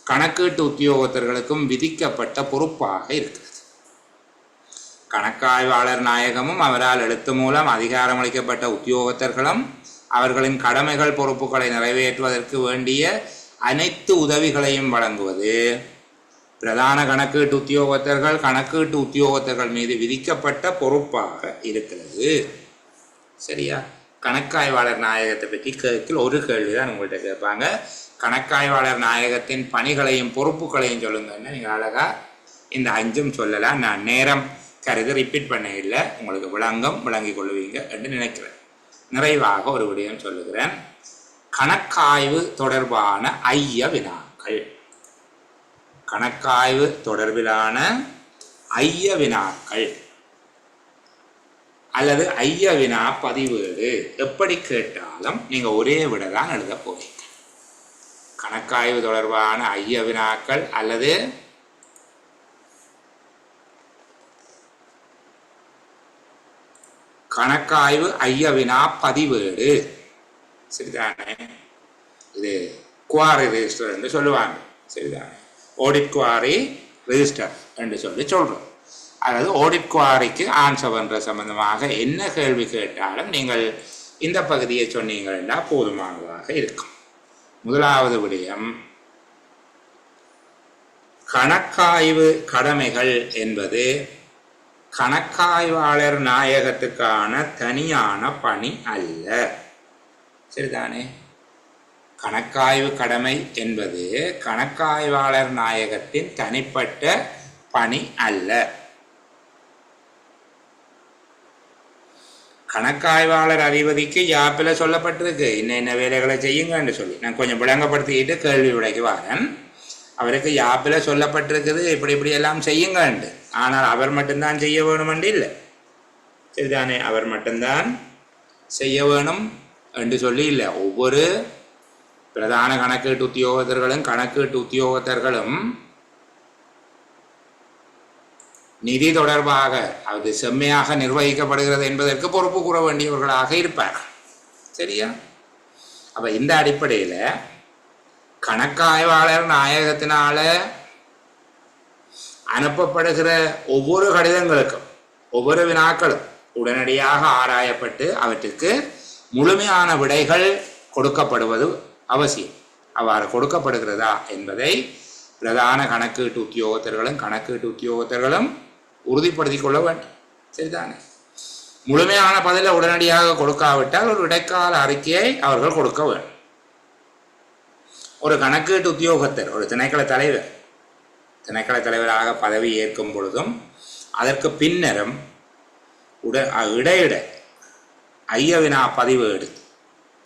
கணக்கீட்டு உத்தியோகத்தர்களுக்கும் விதிக்கப்பட்ட பொறுப்பாக இருக்கிறது. கணக்காய்வாளர் நாயகமும் அவரால் எழுத்து மூலம் அதிகாரம் அளிக்கப்பட்ட உத்தியோகத்தர்களும் அவர்களின் கடமைகள் பொறுப்புகளை நிறைவேற்றுவதற்கு வேண்டிய அனைத்து உதவிகளையும் வழங்குவது பிரதான கணக்கீட்டு உத்தியோகத்தர்கள் கணக்கீட்டு உத்தியோகத்தர்கள் மீது விதிக்கப்பட்ட பொறுப்பாக இருக்கிறது. சரியா? கணக்காய்வாளர் நாயகத்தை பற்றி கேட்கில் ஒரு கேள்விதான் உங்கள்கிட்ட கேட்பாங்க. கணக்காய்வாளர் நாயகத்தின் பணிகளையும் பொறுப்புகளையும் சொல்லுங்கன்னு நீங்கள் அழகா இந்த 5ம் சொல்லலாம். நான் நேரம் கருதி ரிப்பீட் பண்ண இல்லை, உங்களுக்கு விளங்கிக் கொள்ளுவீங்க என்று நினைக்கிறேன். நிறைவாக ஒரு விடயம் சொல்லுகிறேன். கணக்காய்வு தொடர்பான ஐய வினாக்கள். கணக்காய்வு தொடர்பிலான ஐய வினாக்கள் அல்லது ஐய வினா பதிவேடு எப்படி கேட்டாலும் நீங்க ஒரே விட தான் எழுத போறீங்க. கணக்காய்வு தொடர்பான ஐய வினாக்கள் அல்லது கணக்காய்வு ஐய வினா பதிவேடு. சரிதானே? இது குவாரி ரெஜிஸ்டர் என்று சொல்லுவாங்க. சரிதானே? ஆடிட் குவாரி ரெஜிஸ்டர் என்று சொல்றோம். அதாவது ஆடிட் குவாரிக்கு ஆன்சர் பண்ற சம்பந்தமாக என்ன கேள்வி கேட்டாலும் நீங்கள் இந்த பகுதியை சொன்னீங்கன்னா போதுமானதாக இருக்கும். முதலாவது விடயம், கணக்காய்வு கடமைகள் என்பது கணக்காய்வாளர் நாயகத்துக்கான தனியான பணி அல்ல. சரிதானே? கணக்காய்வு கடமை என்பது கணக்காய்வாளர் நாயகத்தின் தனிப்பட்ட பணி அல்ல. கணக்காய்வாளர் அதிபதிக்கு யாப்பில சொல்லப்பட்டிருக்கு இன்ன வேலைகளை செய்யுங்கன்னு சொல்லி. நான் கொஞ்சம் விளங்கப்படுத்திக்கிட்டு கேள்வி விடைக்கு வரேன். அவருக்கு யாப்பில சொல்லப்பட்டிருக்குது இப்படி இப்படி எல்லாம் செய்யுங்கண்டு. ஆனால் அவர் மட்டும்தான் செய்ய வேணுமென்று இல்லை. சரிதானே? அவர் மட்டும்தான் செய்ய வேணும் என்று சொல்லி இல்லை. ஒவ்வொரு பிரதான கணக்கீட்டு உத்தியோகத்தர்களும் கணக்கீட்டு உத்தியோகத்தர்களும் நிதி தொடர்பாக அது செம்மையாக நிர்வகிக்கப்படுகிறது என்பதற்கு பொறுப்பு கூற வேண்டியவர்களாக இருப்பார். சரியா? அப்ப இந்த அடிப்படையில் கணக்காய்வாளர் நாயகத்தினால அனுப்பப்படுகிற ஒவ்வொரு கடிதங்களுக்கும் ஒவ்வொரு வினாக்களும் உடனடியாக ஆராயப்பட்டு அவற்றுக்கு முழுமையான விடைகள் கொடுக்கப்படுவது அவசியம். அவ்வாறு கொடுக்கப்படுகிறதா என்பதை பிரதான கணக்கீட்டு உத்தியோகத்தர்களும் கணக்கீட்டு உத்தியோகத்தர்களும் உறுதிப்படுத்திக் கொள்ள வேண்டும். சரிதானே? முழுமையான பதிலை உடனடியாக கொடுக்காவிட்டால் ஒரு இடைக்கால அறிக்கையை அவர்கள் கொடுக்க வேண்டும். ஒரு கணக்கீட்டு உத்தியோகத்தர், ஒரு திணைக்கள தலைவராக பதவி ஏற்கும் பொழுதும் அதற்கு பின்னரும் இடையிட ஐய வினா பதிவேடு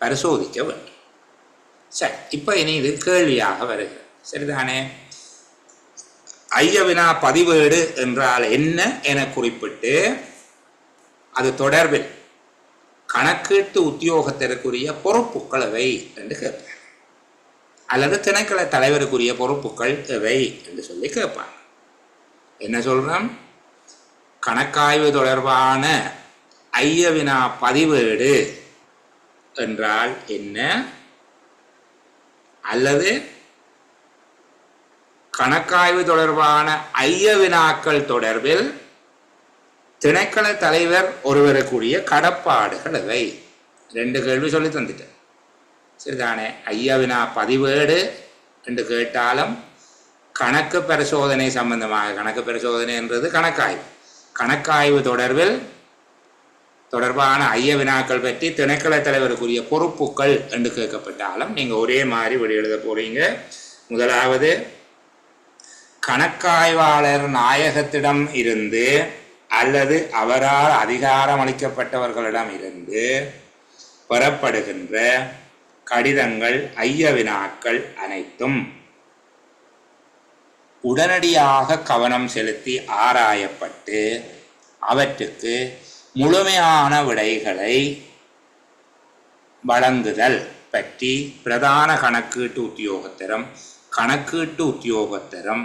பரிசோதிக்க வேண்டும். சரி, இப்போ இனி இது கேள்வியாக வருகிறது. சரிதானே? ஐய வினா பதிவேடு என்றால் என்ன என குறிப்பிட்டு அது தொடர்பில் கணக்கீட்டு உத்தியோகத்திற்குரிய பொறுப்புகள் எவை என்று கேட்பார். அல்லது திணைக்கள தலைவருக்குரிய பொறுப்புகள் எவை என்று சொல்லி கேட்பாங்க. என்ன சொல்றோம்? கணக்காய்வு தொடர்பான ஐய வினா பதிவேடு என்றால் என்ன, அல்லது கணக்காய்வு தொடர்பான ஐய வினாக்கள் தொடர்பில் திணைக்கள தலைவர் ஒருவருக்குரிய கடப்பாடுகள் எவை? 2 கேள்வி சொல்லி தந்துட்டேன். சரிதானே? ஐய வினா பதிவேடு என்று கேட்டாலும் கணக்கு பரிசோதனை சம்பந்தமாக, கணக்கு பரிசோதனை என்றது கணக்காய்வு தொடர்பான ஐய வினாக்கள் பற்றி திணைக்கள தலைவருக்குரிய பொறுப்புகள் என்று கேட்கப்பட்டாலும் நீங்கள் ஒரே மாதிரி விடை எழுத போறீங்க. முதலாவது, கணக்காய்வாளர் நாயகத்திடம் இருந்து அல்லது அவரால் அதிகாரம் அளிக்கப்பட்டவர்களிடம் இருந்து பெறப்படுகின்ற கடிதங்கள் ஐய வினாக்கள் அனைத்தும் உடனடியாக கவனம் செலுத்தி ஆராயப்பட்டு அவற்றுக்கு முழுமையான விடைகளை வழங்குதல் பற்றி பிரதான கணக்கீட்டு உத்தியோகத்தரும்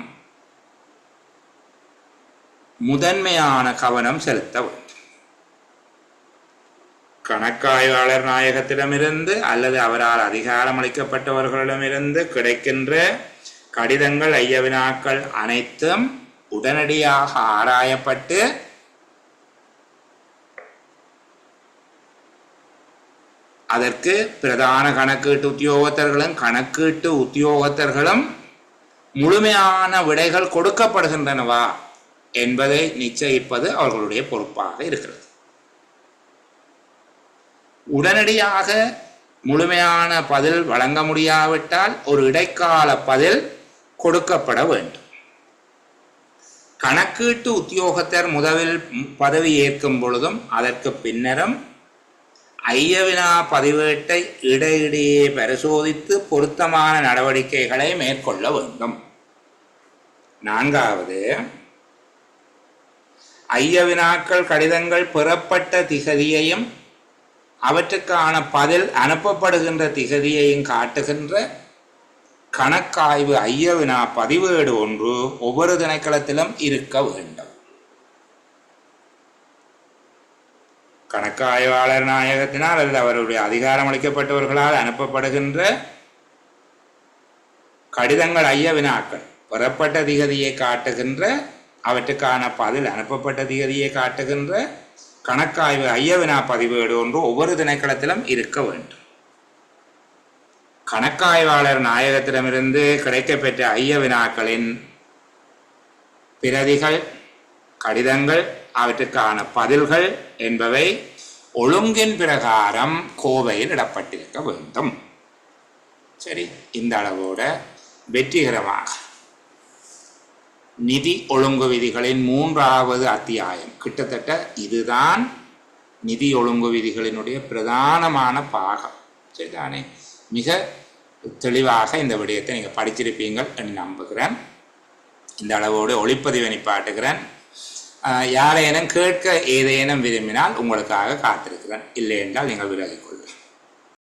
முதன்மையான கவனம் செலுத்த வேண்டும். கணக்காய்வாளர் நாயகத்திடமிருந்து அல்லது அவரால் அதிகாரம் அளிக்கப்பட்டவர்களிடமிருந்து கிடைக்கின்ற கடிதங்கள், ஐய வினாக்கள் அனைத்தும் உடனடியாக ஆராயப்பட்டு அதற்கு பிரதான கணக்கீட்டு உத்தியோகத்தர்களும் முழுமையான விடைகள் கொடுக்கப்படுகின்றனவா என்பதை நிச்சயிப்பது அவர்களுடைய பொறுப்பாக இருக்கிறது. உடனடியாக முழுமையான பதில் வழங்க முடியாவிட்டால் ஒரு இடைக்கால பதில் கொடுக்கப்பட வேண்டும். கணக்கீட்டு உத்தியோகத்தர் முதலில் பதவி ஏற்கும் பொழுதும் அதற்கு பின்னரும் ஐயவினா பதிவேட்டை இடையிடையே பரிசோதித்து பொருத்தமான நடவடிக்கைகளை மேற்கொள்ள வேண்டும். 4வது, ஐயவினாக்கள் கடிதங்கள் பெறப்பட்ட திகதியையும் அவற்றுக்கான பதில் அனுப்பப்படுகின்ற திகதியையும் காட்டுகின்ற கணக்காய்வு ஐயவினா பதிவேடு ஒன்று ஒவ்வொரு திணைக்களத்திலும் இருக்க வேண்டும். கணக்காய்வாளர் நாயகத்தினால் அல்லது அவருடைய அதிகாரம் அளிக்கப்பட்டவர்களால் அனுப்பப்படுகின்ற கடிதங்கள், ஐய வினாக்கள் பெறப்பட்ட திகதியை காட்டுகின்ற, அவற்றுக்கான பதில் அனுப்பப்பட்ட திகதியை காட்டுகின்ற கணக்காய்வு ஐய வினா பதிவேடு ஒன்று ஒவ்வொரு திணைக்களத்திலும் இருக்க வேண்டும். கணக்காய்வாளர் நாயகத்திடமிருந்து கிடைக்கப்பெற்ற ஐய வினாக்களின் பிரதிகள், கடிதங்கள், அவற்றுக்கான பதில்கள் என்பவை ஒழுங்கின் பிரகாரம் கோவையில் இடப்பட்டிருக்க வேண்டும். சரி, இந்த அளவோட வெற்றிகரமாக நிதி ஒழுங்கு விதிகளின் 3வது அத்தியாயம், கிட்டத்தட்ட இதுதான் நிதி ஒழுங்கு விதிகளினுடைய பிரதானமான பாகம். சரிதானே? மிக தெளிவாக இந்த விடயத்தை நீங்கள் படிச்சிருப்பீங்கள் என்று நம்புகிறேன். இந்த அளவோடு ஒளிப்பதிவை நிப்பாட்டுகிறேன். யாரேனும் கேட்க ஏதேனும் விரும்பினால் உங்களுக்காக காத்திருக்கிறேன். இல்லை என்றால் நீங்கள் விலகிக் கொள்ளுங்கள்.